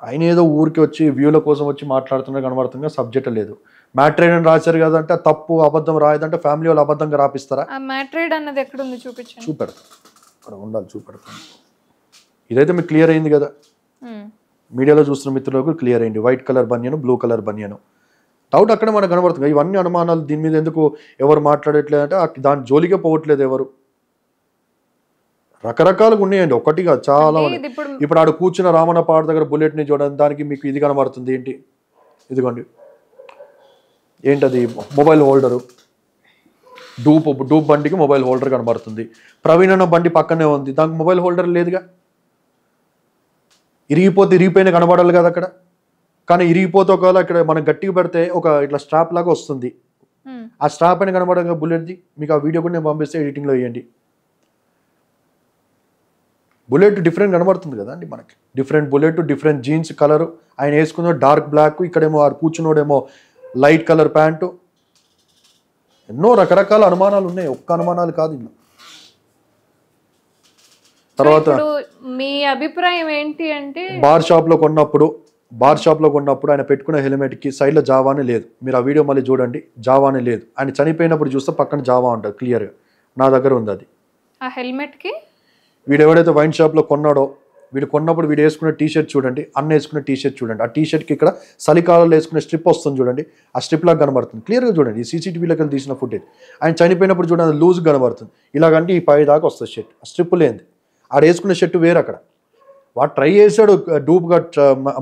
ఆయన ఏదో ఊరికి వచ్చి వ్యూల కోసం వచ్చి మాట్లాడుతున్నారు కనబడుతుంది, సబ్జెక్ట్ లేదు. మ్యాట్రైడ్ అని రాశారు కదంటే తప్పు, అబద్ధం రాయదంటే ఫ్యామిలీ వాళ్ళు అబద్ధంగా రాపిస్తారా? మ్యాట్రైడ్ అన్నది ఎక్కడ ఉంది చూపించండి. చూపెడతాను, అక్కడ ఉండాలి, చూపెడతాను. ఇదైతే మీకు క్లియర్ అయింది కదా, మీడియాలో చూస్తున్న మిత్రులకు క్లియర్ అయింది. White colour baniyan, blue colour baniyan. Doubt అక్కడే మనకు కనబడుతుంది. ఇవన్నీ అనుమానాలు, దీని మీద ఎందుకు ఎవరు మాట్లాడట్లేదు అంటే దాని జోలికే పోవట్లేదు ఎవరు. రకరకాలుగా ఉన్నాయండి, ఒకటిగా చాలా అంటే ఉన్నాయి. ఇది ఇప్పుడు ఇప్పుడు ఆడ కూర్చున్న రామన్న పాట దగ్గర బుల్లెట్ని చూడండి, దానికి మీకు ఇది కనబడుతుంది ఏంటి, ఇదిగోండి ఏంటది, మొబైల్ హోల్డరు. డూప్ బండికి మొబైల్ హోల్డర్ కనబడుతుంది. ప్రవీణ్ అన్న బండి పక్కనే ఉంది, దానికి మొబైల్ హోల్డర్ లేదుగా. ఇరిగిపోయిన కనబడాలి కదా అక్కడ. కానీ ఇరిగిపోతే ఒకవేళ ఇక్కడ మనం గట్టిగా పెడితే ఒక ఇట్లా స్ట్రాప్ లాగా వస్తుంది, ఆ స్ట్రాప్ అని కనబడగా బుల్లెట్ది. మీకు ఆ వీడియో కూడా నేను పంపిస్తే ఎడిటింగ్లో వేయండి. బుల్లెట్ డిఫరెంట్ కనబడుతుంది కదా అండి మనకి. Different bullet, different jeans colour. ఆయన వేసుకున్న డార్క్ బ్లాక్, ఇక్కడేమో ఆ కూర్చున్నోడేమో లైట్ కలర్ ప్యాంటు. ఎన్నో రకరకాల అనుమానాలు ఉన్నాయి, ఒక్క అనుమానాలు కాదు. తర్వాత మీ అభిప్రాయం ఏంటి అంటే, బార్ షాప్లో కొన్నప్పుడు ఆయన పెట్టుకున్న హెల్మెట్కి సైడ్లో జావానే లేదు. మీరు ఆ వీడియో మళ్ళీ చూడండి, జావానే లేదు. ఆయన చనిపోయినప్పుడు చూస్తే పక్కన జావా ఉంటుంది క్లియర్గా, నా దగ్గర ఉంది అది. ఆ హెల్మెట్కి వీడు ఎవడైతే వైన్ షాప్లో కొన్నాడో, వీడు కొన్నప్పుడు వీడు వేసుకున్న టీషర్ట్ చూడండి, అన్న వేసుకున్న టీషర్ట్ చూడండి. ఆ టీషర్ట్కి ఇక్కడ చలికాలంలో వేసుకునే స్ట్రిప్ వస్తుంది చూడండి, ఆ స్ట్రిప్ లాగా కనబడుతుంది క్లియర్గా చూడండి. ఈ సీసీటీవీలోకి తీసిన ఫుటేజ్. ఆయన చనిపోయినప్పుడు చూడండి, అది లూజ్ కనబడుతుంది. ఇలాగంటే ఈ పై దాకా వస్తుంది షర్ట్, స్ట్రిప్ లేనిది. ఆడ వేసుకునే షర్ట్ వేరు. అక్కడ వాడు ట్రై చేశాడు డూప్గా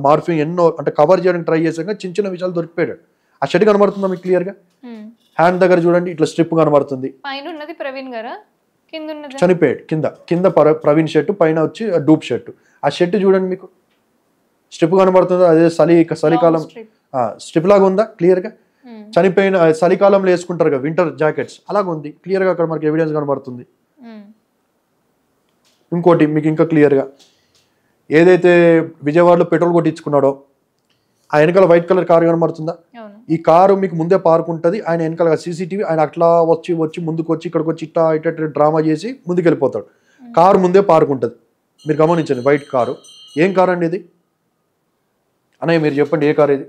మార్ఫింగ్ ఎన్నో, అంటే కవర్ చేయడానికి ట్రై చేశాక చిన్న చిన్న విషయాలు దొరికిపోయాడు. ఆ షర్ట్ కనబడుతుందా మీకు క్లియర్గా? హ్యాండ్ దగ్గర చూడండి, ఇట్లా స్ట్రిప్ కనబడుతుంది. పైన ఉన్నది ప్రవీణ్ గారా, కింద ఉన్నది చనిపోయాడు. కింద ప్రవీణ్ షర్టు, పైన వచ్చి డూప్ షర్టు. ఆ షర్ట్ చూడండి, మీకు స్ట్రిప్ కనబడుతుందా? అదే చలికాలం స్ట్రిప్ లాగా ఉందా క్లియర్గా? చనిపోయిన చలికాలంలో వేసుకుంటారు కదా వింటర్ జాకెట్స్, అలాగ ఉంది క్లియర్గా. అక్కడ మనకి ఎవిడెన్స్ కనబడుతుంది. ఇంకోటి మీకు ఇంకా క్లియర్గా, ఏదైతే విజయవాడలో పెట్రోల్ కొట్టించుకున్నాడో ఆ వెనకాల వైట్ కలర్ కారు కనబడుతుందా? ఈ కారు మీకు ముందే పార్క్ ఉంటుంది. ఆయన వెనకాల సీసీటీవీ, ఆయన అట్లా వచ్చి ముందుకు వచ్చి ఇక్కడికి వచ్చి ఇట్లా డ్రామా చేసి ముందుకు వెళ్ళిపోతాడు. కారు ముందే పార్క్ ఉంటుంది, మీరు గమనించండి. White car. ఏం కారు అండి ఇది అన్నయ్య? మీరు చెప్పండి, ఏ కారు ఇది?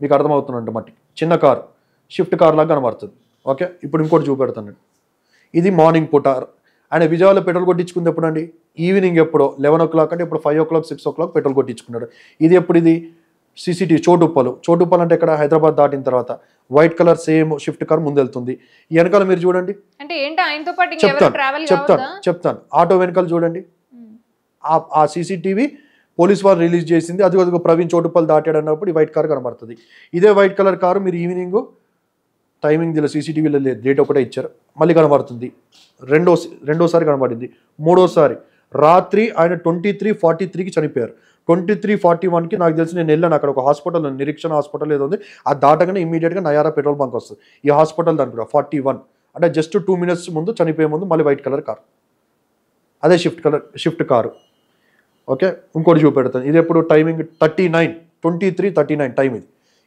మీకు అర్థమవుతుందంట మట్టి. చిన్న కారు, షిఫ్ట్ కార్ లాగా కనబడుతుంది. ఓకే, ఇప్పుడు ఇంకోటి చూపెడతాను. ఇది మార్నింగ్ పూట. ఆయన విజయవాడలో పెట్రోల్ కొట్టించుకుంది ఎప్పుడు అండి? ఈవినింగ్ ఎప్పుడో 11 o'clock అంటే ఇప్పుడు 5 o'clock 6 o'clock పెట్రోల్ కొట్టించుకున్నాడు. ఇది ఎప్పుడు? ఇది సీసీటీవీ చోటుప్పలు అంటే ఇక్కడ హైదరాబాద్ దాటిన తర్వాత white colour same Swift car ముందు వెళ్తుంది. ఈ వెనకాల మీరు చూడండి, అంటే ఏంటి ఆయనతో పాటు ఇంకెవరు ట్రావెల్ కావద్దా? చెప్తాను. ఆటో వెనకాల చూడండి, ఆ సీసీటీవీ పోలీస్ వారు రిలీజ్ చేసింది. అదిగో ప్రవీణ్ చోటుప్పలు దాటాడు అన్నప్పుడు ఈ వైట్ కార్ కనబడుతుంది. ఇదే వైట్ కలర్ కారు మీరు ఈవినింగ్ టైమింగ్ దీనిలో సీసీటీవీలో లేదు, డేట్ ఒకటే ఇచ్చారు, మళ్ళీ కనబడుతుంది. రెండోసారి కనబడింది. మూడోసారి రాత్రి ఆయన 23:43కి చనిపోయారు. 23:41కి నాకు తెలిసి నేను వెళ్ళాను అక్కడ ఒక హాస్పిటల్, నిరీక్షణ హాస్పిటల్ ఏదో ఉంది. అది దాటగానే ఇమీడియట్గా నయారా పెట్రోల్ బంక్ వస్తుంది. ఈ హాస్పిటల్ దానికి కూడా 41 అంటే జస్ట్ 2 minutes ముందు, చనిపోయే ముందు మళ్ళీ వైట్ కలర్ కార్, అదే షిఫ్ట్ కారు. ఓకే, ఇంకోటి చూపెడతాను. ఇది ఎప్పుడు టైమింగ్ 23:39 టైం.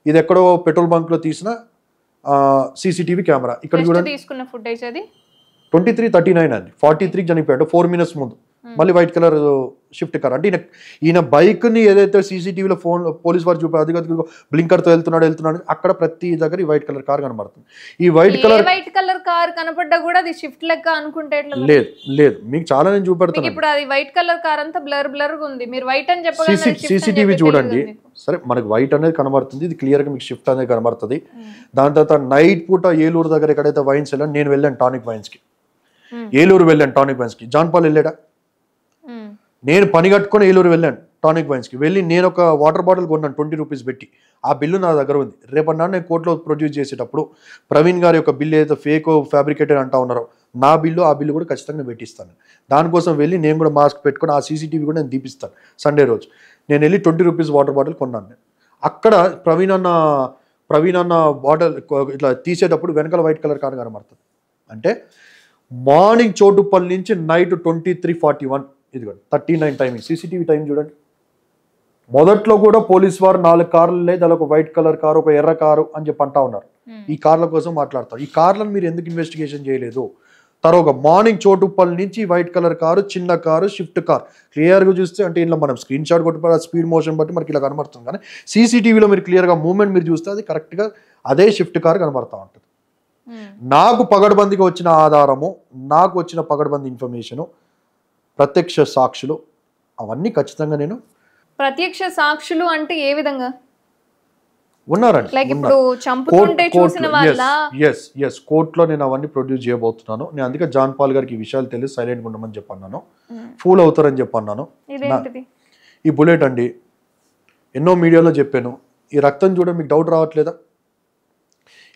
ఇది ఎక్కడో పెట్రోల్ బంక్లో తీసిన సీసీటీవీ కెమెరా. ఇక్కడ చూడండి, తీసుకున్న ఫుటేజ్ అది 23:39 అండి. 43కి చనిపోయాడు, 4 minutes ముందు మళ్ళీ వైట్ కలర్ షిఫ్ట్ కార్. అంటే ఈయన బైక్ని ఏదైతే సీసీటీవీలో పోలీస్ వారు చూపారు, అది బ్లింకర్తో వెళ్తున్నాడు అక్కడ ప్రతి దగ్గర ఈ వైట్ కలర్ కార్ కనబడుతుంది. ఈ వైట్ కలర్ కార్ కనపడ్డా కూడా అది షిఫ్ట్ లెక్క అనుకుంటే లేదు. మీకు చాలా నేను చూపెడతాను. ఇప్పుడు అది వైట్ కలర్ కార్ అంతా బ్లర్ ఉంది. మీరు వైట్ అని చెప్పగలరు. సీసీటీవీ చూడండి, సరే మనకి వైట్ అనేది కనబడుతుంది, ఇది క్లియర్గా మీకు షిఫ్ట్ అనేది కనబడుతుంది. దాని తర్వాత నైట్ పూట ఏలూరు దగ్గర ఎక్కడైతే వైన్స్ వెళ్ళాను, నేను వెళ్ళాను టానిక్ వైన్స్కి. ఏలూరు వెళ్ళాను టానిక్ వైన్స్కి. జాన్ పాల్ వెళ్ళాడా? నేను పని కట్టుకొని ఏలూరు వెళ్ళాను టానిక్ వైన్స్కి. వెళ్ళి నేను ఒక వాటర్ బాటిల్ కొన్నాను 20 rupees పెట్టి. ఆ బిల్లు నా దగ్గర ఉంది. రేపటి నేను కోర్టులో ప్రొడ్యూస్ చేసేటప్పుడు ప్రవీణ్ గారి యొక్క బిల్లు ఏదైతే ఫేక్ ఫ్యాబ్రికేటెడ్ అంటా ఉన్నారో, ఆ బిల్లు కూడా ఖచ్చితంగా పెట్టిస్తాను. దానికోసం వెళ్ళి నేను కూడా మాస్క్ పెట్టుకొని ఆ సీసీటీవీ కూడా నేను తీపిస్తాను. సండే రోజు నేను వెళ్ళి 20 rupees వాటర్ బాటిల్ కొన్నాను. నేను అక్కడ ప్రవీణ్ అన్న బాటిల్ ఇట్లా తీసేటప్పుడు వెనకాల వైట్ కలర్ కార్ కనబడుతుంది. అంటే మార్నింగ్ చోటుప్పల్ నుంచి నైట్ 23:41, ఇది 39 టైమింగ్. సీసీటీవీ టైం చూడండి. మొదట్లో కూడా పోలీస్ వారు 4 కార్లు లేదు, అలా ఒక వైట్ కలర్ కారు, ఒక ఎర్ర కారు అని చెప్పి అంటా ఉన్నారు. ఈ కార్ల కోసం మాట్లాడతారు. ఈ కార్లను మీరు ఎందుకు ఇన్వెస్టిగేషన్ చేయలేదు? తర్వాత మార్నింగ్ చోటుప్పల్ నుంచి వైట్ కలర్ కారు, చిన్న కారు, షిఫ్ట్ కార్ క్లియర్గా చూస్తే, అంటే ఇలా మనం స్క్రీన్ షాట్ కొట్టి స్పీడ్ మోషన్ బట్టి మనకి ఇలా కనబడుతుంది. కానీ సీసీటీవీలో మీరు క్లియర్గా మూవ్మెంట్ మీరు చూస్తే అది కరెక్ట్గా అదే షిఫ్ట్ కార్ కనబడతా ఉంటుంది. నాకు పగడ్బందీగా వచ్చిన ఆధారము, నాకు వచ్చిన పగడ్బందీ ఇన్ఫర్మేషను, ప్రత్యక్ష సాక్షులు, అవన్నీ ఖచ్చితంగా నేను. ప్రత్యక్ష సాక్షులు అంటే ఏ విధంగా? ఉన్నారండి, లైక్ ఉన్నారు. ఇప్పుడు చంపుతుంటే చూసిన వాళ్ళ ఎస్ కోర్టులో నేను అవన్నీ ప్రొడ్యూస్ చేయబోతున్నాను. నేను అందుకే జాన్ పాల్ గారికి ఈ విషయాలు తెలిసి సైలెంట్గా ఉండమని చెప్పన్నాను. ఫూల్ అవుతారని చెప్పన్నాను. ఇదేంటిది? ఈ బుల్లెట్ అండి, ఎన్నో మీడియాలో చెప్పాను. ఈ రక్తం చూడ మీకు డౌట్ రావట్లేదా?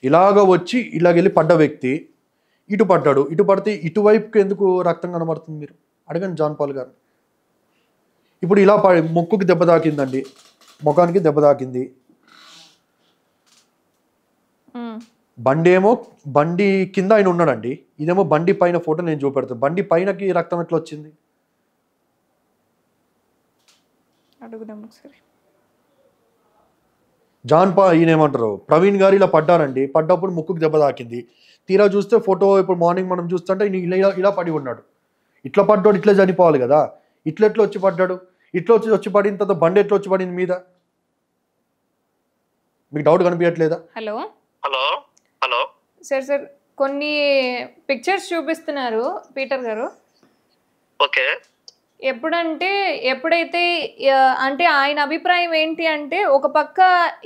ఇలాగ వచ్చి ఇలాగెళ్ళి పడ్డ వ్యక్తి ఇటు పడ్డాడు, ఇటు పడితే ఇటువైపుకి ఎందుకు రక్తం కనబడుతుంది? మీరు అడగండి జాన్ పాల్ గారు. ఇప్పుడు ఇలా ముక్కుకి దెబ్బ తాకిందండి, ముఖానికి దెబ్బ తాకింది. బండి కింద ఆయన ఉన్నాడండి, ఇదేమో బండి పైన ఫోటో నేను చూపెడతాను. బండి పైనకి రక్తం ఎట్లా వచ్చింది? అడుగుదాం ఒకసారి. ఈయన ఏమంటారు, ప్రవీణ్ గారు ఇలా పడ్డారండి, పడ్డప్పుడు ముక్కుకి దెబ్బ తాకింది. తీరా చూస్తే ఫోటో ఇప్పుడు మార్నింగ్ మనం చూస్తుంటే ఇలా పడి ఉన్నాడు. ఇట్లా పడ్డాడు, ఇట్లా చనిపోవాలి కదా. ఎట్లా వచ్చి పడ్డాడు? ఇట్లా వచ్చి పడిన తర్వాత బండి ఎట్లా వచ్చి పడింది మీద? మీకు డౌట్ కనిపించట్లేదా? హలో హలో హలో సార్ కొన్ని పిక్చర్స్ చూపిస్తున్నారు పీటర్ గారు. ఓకే. ఎప్పుడైతే అంటే ఆయన అభిప్రాయం ఏంటి అంటే, ఒక పక్క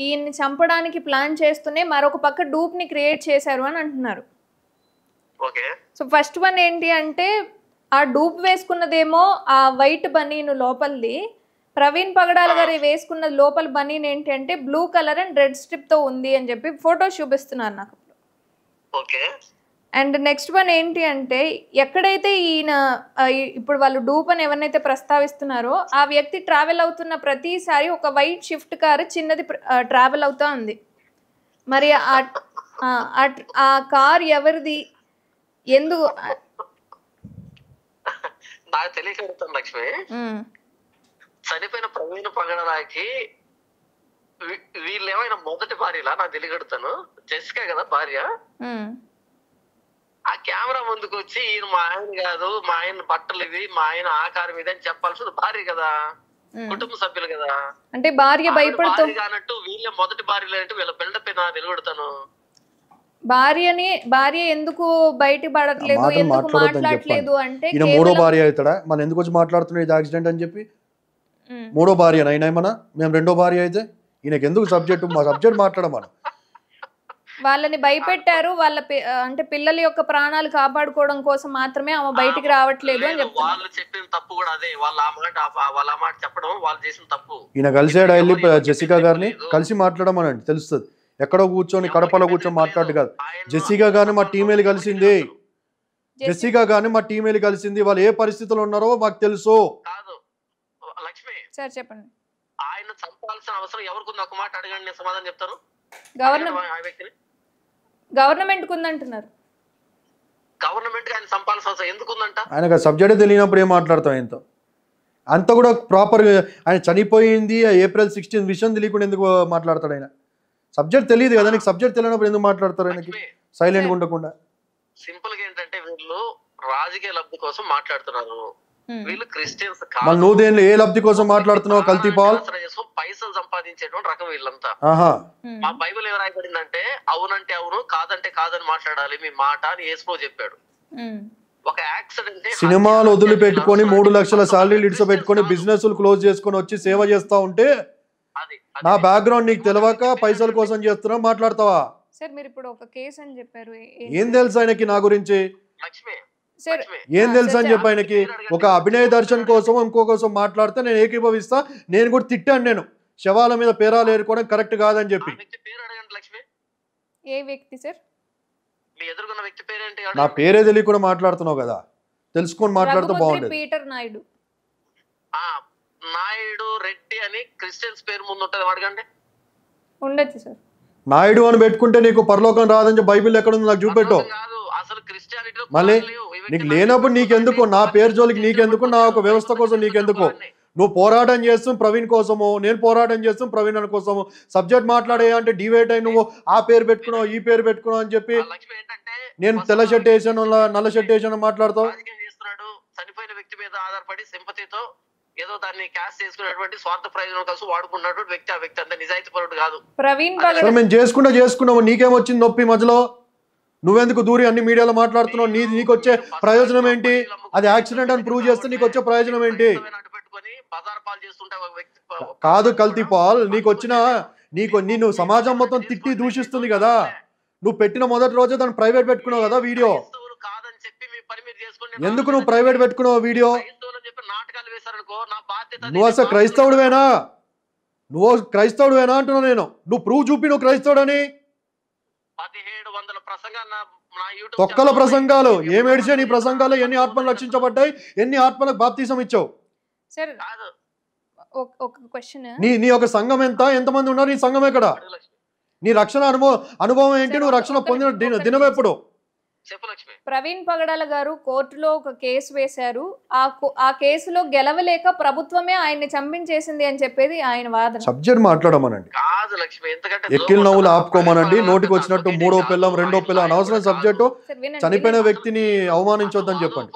ఈయన్ని చంపడానికి ప్లాన్ చేస్తూనే మరొక పక్క డూప్ ని క్రియేట్ చేశారు అని అంటున్నారు. ఓకే. సో ఫస్ట్ వన్ ఏంటి అంటే, ఆ డూప్ వేసుకున్నదేమో ఆ వైట్ బనీన్ లోపలిది, ప్రవీణ్ పగడాల గారు వేసుకున్న లోపల బనీన్ ఏంటి అంటే blue colour and red strip తో ఉంది అని చెప్పి ఫోటో చూపిస్తున్నారు నాకు. ఓకే. అండ్ నెక్స్ట్ వన్ ఏంటి అంటే, ఎక్కడైతే ఈయన ఇప్పుడు వాళ్ళు డూప్ అని ఎవరినైతే ప్రస్తావిస్తున్నారో ఆ వ్యక్తి ట్రావెల్ అవుతున్న ప్రతిసారి ఒక వైట్ షిఫ్ట్ కారు చిన్నది ట్రావెల్ అవుతా ఉంది. మరి ఆ కార్ ఎవరిది, ఎందుకు? నాకు తెలియకడుతాను లక్ష్మి, చనిపోయిన ప్రవీణ్ పగడరాకి వీళ్ళు ఏమైనా మొదటి భార్యలా? నాకు తెలియకడుతాను. జెసికా కదా భార్య. ఆ కెమెరా ముందుకు వచ్చి ఈయన మా ఆయన కాదు, మా ఆయన బట్టలు ఇవి, మా ఆయన ఆకారం ఇది అని చెప్పాల్సింది భార్య కదా, కుటుంబ సభ్యులు కదా. అంటే భార్య భయపడుతూ కానట్టు వీళ్ళే మొదటి భార్యలు అంటే వీళ్ళ బిల్డప్ నిలబెడతాను. భార్య ఎందుకు బయట పడట్లేదు, ఎందుకు మాట్లాడట్లేదు అంటే, ఈయన మూడో భార్య అవుతాడా? మన ఎందుకు వచ్చి మాట్లాడుతున్నాడు ఇది యాక్సిడెంట్ అని చెప్పి? మూడో భార్య అయినా ఏమన్నా? మేము రెండో భార్య అయితే ఈయనకి ఎందుకు సబ్జెక్ట్ మాట్లాడమను? వాళ్ళని భయపెట్టారు, వాళ్ళ అంటే పిల్లల యొక్క ప్రాణాలు కాపాడుకోవడం కోసం మాత్రమే ఆమె బయటికి రావట్లేదు అని చెప్తారు. వాళ్ళు చెప్పిన తప్పు కూడా అదే, వాళ్ళ ఆ మాట చెప్పడం వాళ్ళు చేసిన తప్పు. ఈయన కలిసాడు, వెళ్ళి జెసికా గారిని కలిసి మాట్లాడమనండి, తెలుస్తుంది. ఎక్కడో కూర్చొని కడపలో కూర్చొని మాట్లాడు కాదు. జెసికా గారిని మా టీం వెళ్ళి కలిసింది, వాళ్ళు ఏ పరిస్థితుల్లో ఉన్నారో మాకు తెలుసు. కాదు లక్ష్మి సార్ చెప్పండి. ఆయన చంపాల్సిన అవసరం ఎవరికి ఉంది? ఒక మాట అడగండి, నేను సమాధానం చెప్తాను. గవర్నమెంట్ ఉందంటున్నారు. గవర్నమెంట్ ఆయన చంపాల్సిన అవసరం ఎందుకు ఉందంట? ఆయనకు సబ్జెక్ట్ తెలియనప్పుడు ఏం మాట్లాడతాం? ఆయనతో అంత కూడా ప్రాపర్ ఆయన చనిపోయింది ఏప్రిల్ 16 విషయం తెలియకుండా ఎందుకు మాట్లాడతాడు? ఆయన సబ్జెక్ట్ తెలియదు కదా, నీకు సబ్జెక్ట్ తెలియనప్పుడు ఎందుకు మాట్లాడతారు? ఆయనకి సైలెంట్ గా ఉండకుండా. సింపుల్ గా ఏంటంటే వీళ్ళు రాజకీయ లబ్ధి కోసం మాట్లాడుతున్నారు. వీళ్ళు క్రిస్టియన్స్ కాదు. నువ్వు దేని ఏ లబ్ధి కోసం మాట్లాడుతున్నావు? కల్తీ పాల్ పైసలు సంపాదించేటువంటి రకం వీళ్ళంతా. మా బైబిల్ ఏం రాయబడిందంటే, అవునంటే అవును, కాదంటే కాదని మాట్లాడాలి మీ మాట అని యేసు చెప్పాడు. ఒక యాక్సిడెంట్ సినిమాలు వదిలిపెట్టుకొని 3 లక్షల సాలరీలు ఇడిచిపెట్టుకొని బిజినెస్ క్లోజ్ చేసుకొని వచ్చి సేవ చేస్తా ఉంటే నా బ్యాక్గ్రౌండ్ నీకు తెలియక పైసల కోసం చేస్తున్నా మాట్లాడతావా? సార్ మీరు ఇప్పుడు ఒక కేసు అని చెప్పారు, ఏం తెలుసు ఆయనకి నా గురించి? ఏం తెలుసు అని చెప్పి ఆయనకి? ఒక అభినయ దర్శన్ కోసం ఇంకో కోసం మాట్లాడితే నేను ఏకీభవిస్తా. నేను కూడా తిట్టాను, నేను శవాల మీద పేరాలు ఏరుకోవడం కరెక్ట్ కాదని చెప్పి. ఏ వ్యక్తి సార్? నా పేరే తెలియకుండా మాట్లాడుతున్నావు కదా, తెలుసుకొని మాట్లాడితే బాగుండేది. పీటర్ నాయుడు. నాయుడు రెడ్డి అని క్రిస్టియన్స్ పేరు ముందు ఉంటది, అడగండి. ఉండొచ్చు సార్. నాయుడు అని పెట్టుకుంటే నీకు పరలోకం రాదని చెప్పి బైబిల్ ఎక్కడ ఉంది నాకు చూపెట్టు. మళ్ళీ నీకు లేనప్పుడు నీకెందుకు? నా పేరు జోలికి నీకెందుకు? నా ఒక వ్యవస్థ కోసం నీకెందుకు? నువ్వు పోరాటం చేస్తాం ప్రవీణ్ కోసము, నేను పోరాటం చేస్తాం ప్రవీణ్ అని కోసము. సబ్జెక్ట్ మాట్లాడే అంటే డివైట్ అయి నువ్వు ఆ పేరు పెట్టుకున్నావు ఈ పేరు పెట్టుకున్నావు అని చెప్పి నేను తెల్ల షర్ట్ వేసాను నల్ల షర్ట్ వేసాను మాట్లాడతావు. చనిపోయిన వ్యక్తి మీద ఆధారపడి సింపతితో ఏదో దాన్ని క్యాష్ చేసుకునేటువంటి స్వార్థ ప్రయోజనం కోసం వాడుకున్నటువంటి వ్యక్తి ఆ వ్యక్తి అంతా నిజాయితీ పరుడు కాదు. ప్రవీణ్ మేము చేసుకున్నాము, నీకేమొచ్చింది నొప్పి మధ్యలో? నువ్వెందుకు దూరి అన్ని మీడియాలో మాట్లాడుతున్నావు? నీకు వచ్చే ప్రయోజనం ఏంటి? అది యాక్సిడెంట్ అని ప్రూవ్ చేస్తే నీకు వచ్చే ప్రయోజనం ఏంటి? కాదు కల్తీ పాల్, నీకు వచ్చిన నిన్ను సమాజం మొత్తం తిట్టి దూషిస్తుంది కదా, నువ్వు పెట్టిన మొదటి రోజే దాన్ని ప్రైవేట్ పెట్టుకున్నావు కదా వీడియో. కాదని చెప్పి మీ పని మీరు చేసుకోండి. ఎందుకు నువ్వు ప్రైవేట్ పెట్టుకున్నావు వీడియో? చెప్పి నాటకాలు వేశారనుకో నా బాధ్యత. నువ్వు అసలు క్రైస్తవుడువేనా? నువ్వు క్రైస్తవుడువేనా అంటున్నా నేను. నువ్వు ప్రూవ్ చూపి నువ్వు క్రైస్తవుడని. 1700 ప్రసంగాలు నా యూట్యూబ్ తొక్కల ప్రసంగాలు ఏం ఏడిచే నీ ప్రసంగాలు? ఎన్ని ఆత్మలు రక్షించబడ్డాయి? ఎన్ని ఆత్మలకు బాప్తిసం ఇచ్చావు? సార్ ఒక క్వశ్చన్, నీ ఒక సంఘం ఎంతమంది ఉన్నారు? నీ సంఘం ఎక్కడ? నీ రక్షణ అనుభవం ఏంటి? నువ్వు రక్షణ పొందిన దినం ఎప్పుడు? ప్రవీణ్ పగడాల గారు కోర్టులో ఒక కేసు వేశారు. ఆ కేసులో గెలవలేక ప్రభుత్వమే ఆయన్ని చంపించేసింది అని చెప్పేది ఆయన వాదన. సబ్జెక్ట్ మాట్లాడమనండి, ఎక్కిల్ నవ్వులు ఆపుకోమనండి. నోటికి వచ్చినట్టు మూడో పిల్లం రెండో పిల్లం అనవసరం సబ్జెక్టు. చనిపోయిన వ్యక్తిని అవమానించొద్దని చెప్పండి.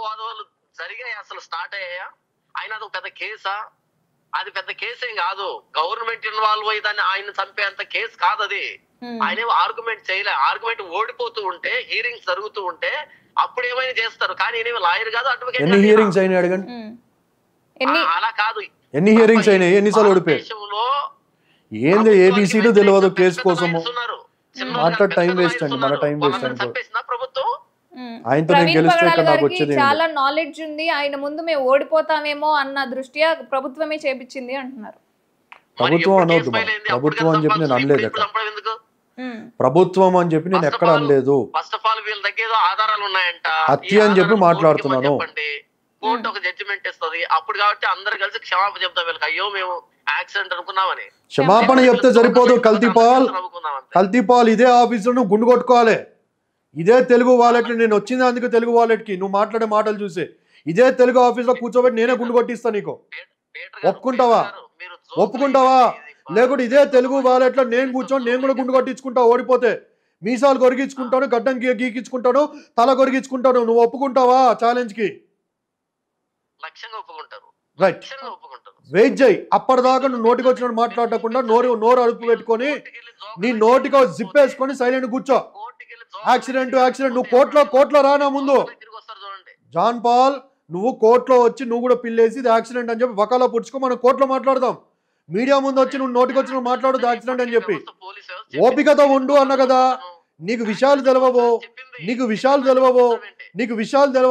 జరిగాయి అసలు స్టార్ట్ అయ్యాయా? ఆయన అది పెద్ద కేసా? అది పెద్ద కేసు ఏం కాదు. గవర్నమెంట్ ఇన్వాల్వ్ అయ్యి దాన్ని ఆయన చంపేంత కేసు కాదు అది. ఆయన ఆర్గ్యుమెంట్ చేయలే. ఆర్గ్యుమెంట్ ఓడిపోతూ ఉంటే, హీరింగ్స్ జరుగుతూ ఉంటే అప్పుడు ఏమైనా చేస్తారు. కానీ ఈయన లాయర్ కాదు, అడ్వకేట్. ఎన్ని హీరింగ్స్ అయినాయి అడగండి? అలా కాదు. ఎన్ని హీరింగ్స్ అయినాయి? ఎన్నిసార్లు ఓడిపోయాయి? ఏంది ఏబిసిలు తెలియదు కేసు కోసము మాట్లాడు. టైం వేస్ట్ అండి, మన టైం వేస్ట్ అండి. ప్రభుత్వం ఆయనతో నేను గెలిస్తే ఇక్కడ నాకు వచ్చేది చాలా నాలెడ్జ్ ఉంది, ఆయన ముందు మేము ఓడిపోతామేమో అన్న దృష్ట్యా ప్రభుత్వమే చేపించింది అంటున్నారు. ప్రభుత్వం అనవద్దు, ప్రభుత్వం అని చెప్పి నేను అనలేదు ఎక్కడ. ప్రభుత్వం అని చెప్పి నేను ఎక్కడ అనలేదు. ఫస్ట్ ఆఫ్ ఆల్ వీళ్ళ దగ్గర ఆధారాలు ఉన్నాయంట, హత్య అని చెప్పి మాట్లాడుతున్నాను. కోర్టు ఒక జడ్జిమెంట్ ఇస్తుంది అప్పుడు. కాబట్టి అందరు కలిసి క్షమాపణ చెప్తాం వీళ్ళకి, అయ్యో మేము యాక్సిడెంట్ అనుకున్నామని. క్షమాపణ చెప్తే సరిపోదు. కల్తీపాల్ ఇదే ఆఫీసులో నువ్వు గుండు కొట్టుకోవాలి. ఇదే తెలుగు వాలెట్ నేను వచ్చింది అందుకు తెలుగు వాలెట్ కి నువ్వు మాట్లాడే మాటలు చూసి ఇదే తెలుగు ఆఫీస్ లో కూర్చోబెట్టి నేనే గుండు కొట్టిస్తా నీకు. ఒప్పుకుంటావా? లేకుంటే ఇదే తెలుగు వాలెట్ లో నేను కూర్చొని నేను కూడా గుండు కొట్టించుకుంటా. ఓడిపోతే మీసాలు కొరిగించుకుంటాను, గడ్డం గీకించుకుంటాను, తల కొరిగించుకుంటాను. నువ్వు ఒప్పుకుంటావా ఛాలెంజ్ కి? రైట్, వెయిట్ చేయి. అప్పటిదాకా నువ్వు నోటికి వచ్చినట్టు మాట్లాడకుండా నోరు అదుపు పెట్టుకొని నీ నోటికి జిప్ వేసుకొని సైలెంట్ కూర్చో. యాక్సిడెంట్ నువ్వు కోర్టులో రానా ముందు? జాన్ పాల్, నువ్వు కోర్టులో వచ్చి నువ్వు కూడా పిల్లేసి ఇది యాక్సిడెంట్ అని చెప్పి వకాలా పుచ్చుకో. మనం కోర్టులో మాట్లాడదాం. మీడియా ముందు వచ్చి నువ్వు నోటికి వచ్చి నువ్వు మాట్లాడదు యాక్సిడెంట్ అని చెప్పి. ఓపికతో ఉండు అన్న కదా. నీకు విషయాలు తెలవవు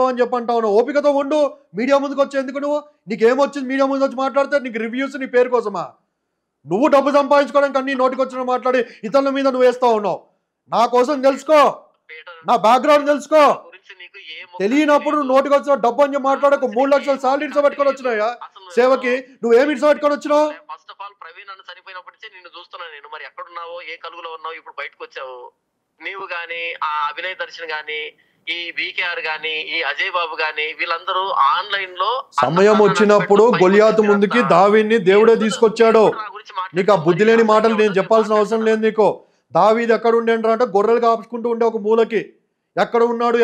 అని చెప్పి అంటావు. ఓపికతో ఉండు. మీడియా ముందుకు వచ్చి ఎందుకు నువ్వు? నీకేమొచ్చింది మీడియా ముందు వచ్చి మాట్లాడితే? నీకు రివ్యూస్ నీ పేరు కోసమా? నువ్వు డబ్బు సంపాదించుకోవడానికి అన్ని నోటికి వచ్చిన మాట్లాడి ఇతరుల మీద నువ్వు వేస్తా ఉన్నావు. నా కోసం తెలుసుకో, నా బ్యాక్గ్రౌండ్ తెలుసుకో. తెలియనప్పుడు నువ్వు నోటికి వచ్చిన డబ్బు అని మాట్లాడకు. 3 లక్షల సాలరీ ఇడ్సబెట్టుకొని వచ్చినాయా సేవకి? నువ్వేమి ఇడ్సబెట్టుకొని వచ్చినావు? ఫస్ట్ ఆఫ్ ఆల్ ప్రవీణ్ అన్న చనిపోయినప్పటి నుంచి నిన్ను చూస్తున్నాను నేను. మరి ఎక్కడున్నావో, ఏ కలుగులో ఉన్నావు, ఇప్పుడు బయటకు వచ్చావు. నీవు గాని, ఆ అభినయ్ దర్శన్ గాని, ఈ వికేఆర్ గాని, ఈ అజయ్ బాబు గాని, వీళ్ళందరూ ఆన్లైన్ లో సమయం వచ్చినప్పుడు గొలియాతు ముందుకి దావీదుని దేవుడే తీసుకొచ్చాడు. నీకు ఆ బుద్ధి లేని మాటలు నేను చెప్పాల్సిన అవసరం లేదు నీకు. దావీదు ఎక్కడ ఉండేంట్రా అంటే గొర్రెలు కాపుకుంటూ ఉండే ఒక మూలకి. ఎక్కడ ఉన్నాడు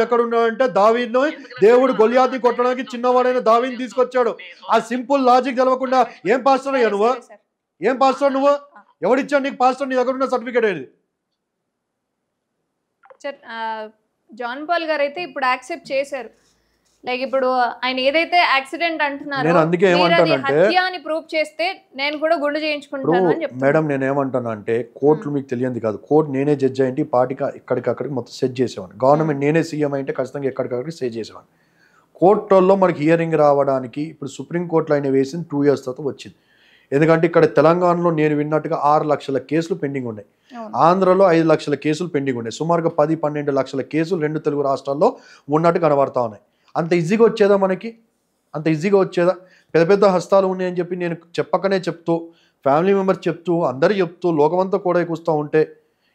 అంటే దావీదును దేవుడు గొలియాతుని కొట్టడానికి చిన్నవాడైన దావీదుని తీసుకొచ్చాడు. ఆ సింపుల్ లాజిక్ తెలవకుండా ఏం పాస్టర్ అయ్యా నువ్వు? ఏం పాస్టర్ నువ్వు? ఎవడిచ్చాడు నీకు పాస్టర్? నీ దగ్గర ఉన్న సర్టిఫికేట్ ఏది? జాన్ పాల్ గారు అయితే ఇప్పుడు యాక్సెప్ట్ చేశారు. లైక్ ఇప్పుడు ఆయన ఏదైతే యాక్సిడెంట్ అంటున్నారో, నేను అందుకే ఏమంటానంటే హత్య అని ప్రూవ్ చేస్తే నేను కూడా గుండు చేయించుకుంటాను అని చెప్తాను. మేడం నేను ఏమంటానంటే కోర్టులు మీకు తెలియంది కాదు. కోర్టు నేనే జడ్జ్ అయింటి పార్టీకి ఇక్కడికి మొత్తం సెట్ చేసేవాడిని. గవర్నమెంట్ నేనే సీఎం అయితే ఖచ్చితంగా ఎక్కడికక్కడికి సెట్ చేసేవాడిని. కోర్టుల్లో మనకి హియరింగ్ రావడానికి ఇప్పుడు సుప్రీంకోర్టులో ఆయన వేసింది 2 years తర్వాత వచ్చింది. ఎందుకంటే ఇక్కడ తెలంగాణలో నేను విన్నట్టుగా 6 లక్షల కేసులు పెండింగ్ ఉన్నాయి. ఆంధ్రలో 5 లక్షల కేసులు పెండింగ్ ఉన్నాయి. సుమారుగా 10-12 లక్షల కేసులు 2 తెలుగు రాష్ట్రాల్లో ఉన్నట్టు కనబడతా ఉన్నాయి. అంత ఈజీగా వచ్చేదా మనకి? అంత ఈజీగా వచ్చేదా? పెద్ద పెద్ద హస్తాలు ఉన్నాయని చెప్పి నేను చెప్పకనే చెప్తూ, ఫ్యామిలీ మెంబర్స్ చెప్తూ, అందరూ చెప్తూ, లోకమంతా కూడా కూస్తూ ఉంటే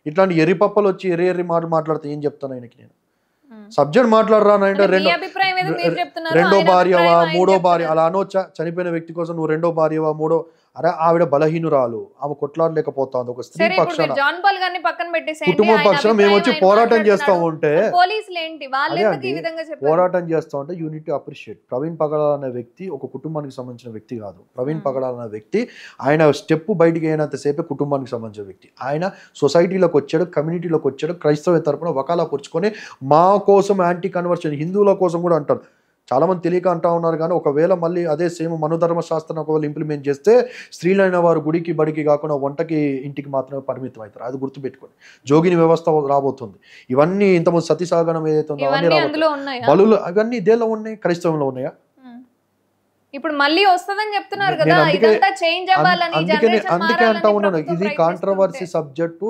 ఇట్లాంటి ఎర్రిపప్పలు వచ్చి ఎర్రి మాటలు మాట్లాడితే ఏం చెప్తాను ఆయనకి నేను? సబ్జెక్ట్ మాట్లాడరా అంటే రెండో భార్యవా మూడో భార్య అలా అనొచ్చా? చనిపోయిన వ్యక్తి కోసం నువ్వు రెండో భార్యవా మూడో? అరే ఆవిడ బలహీనురాలు, ఆమె కొట్లాడలేకపోతా ఉంది. ఒక స్త్రీ పక్షాన కుటుంబ పక్షాన మేము వచ్చి పోరాటం చేస్తా ఉంటే పోరాటం చేస్తా ఉంటే you need to appreciate. Praveen Pagadala అనే వ్యక్తి ఒక కుటుంబానికి సంబంధించిన వ్యక్తి కాదు. ప్రవీణ్ పగడాల అనే వ్యక్తి ఆయన స్టెప్ బయటికి అయినంతసేపే కుటుంబానికి సంబంధించిన వ్యక్తి. ఆయన సొసైటీలోకి వచ్చాడు, కమ్యూనిటీలోకి వచ్చాడు, క్రైస్తవ తరపున వకాలా పుచ్చుకొని మా కోసం యాంటీ కన్వర్షన్ హిందువుల కోసం కూడా అంటారు. చాలా మంది తెలియక అంటా ఉన్నారు. కానీ ఒకవేళ మళ్ళీ అదే సేమ్ మనోధర్మ శాస్త్రం ఒకవేళ ఇంప్లిమెంట్ చేస్తే స్త్రీలైన వారు గుడికి బడికి కాకుండా వంటకి ఇంటికి మాత్రమే పరిమితం అవుతారు. అది గుర్తుపెట్టుకోండి. జోగిని వ్యవస్థ రాబోతుంది. ఇవన్నీ ఇంతకుముందు సతీ సాగనం ఏదైతే ఉందో అవన్నీ రాబోతుంది. బలులు అవన్నీ ఇదేలో ఉన్నాయి, క్రైస్తవంలో ఉన్నాయా? ఇప్పుడు మళ్ళీ వస్తదని చెప్తున్నారు కదా, ఇదంతా చేంజ్ అవ్వాలని. అందుకే అంటా ఉన్నాను, ఇది కాంట్రవర్సీ సబ్జెక్టు,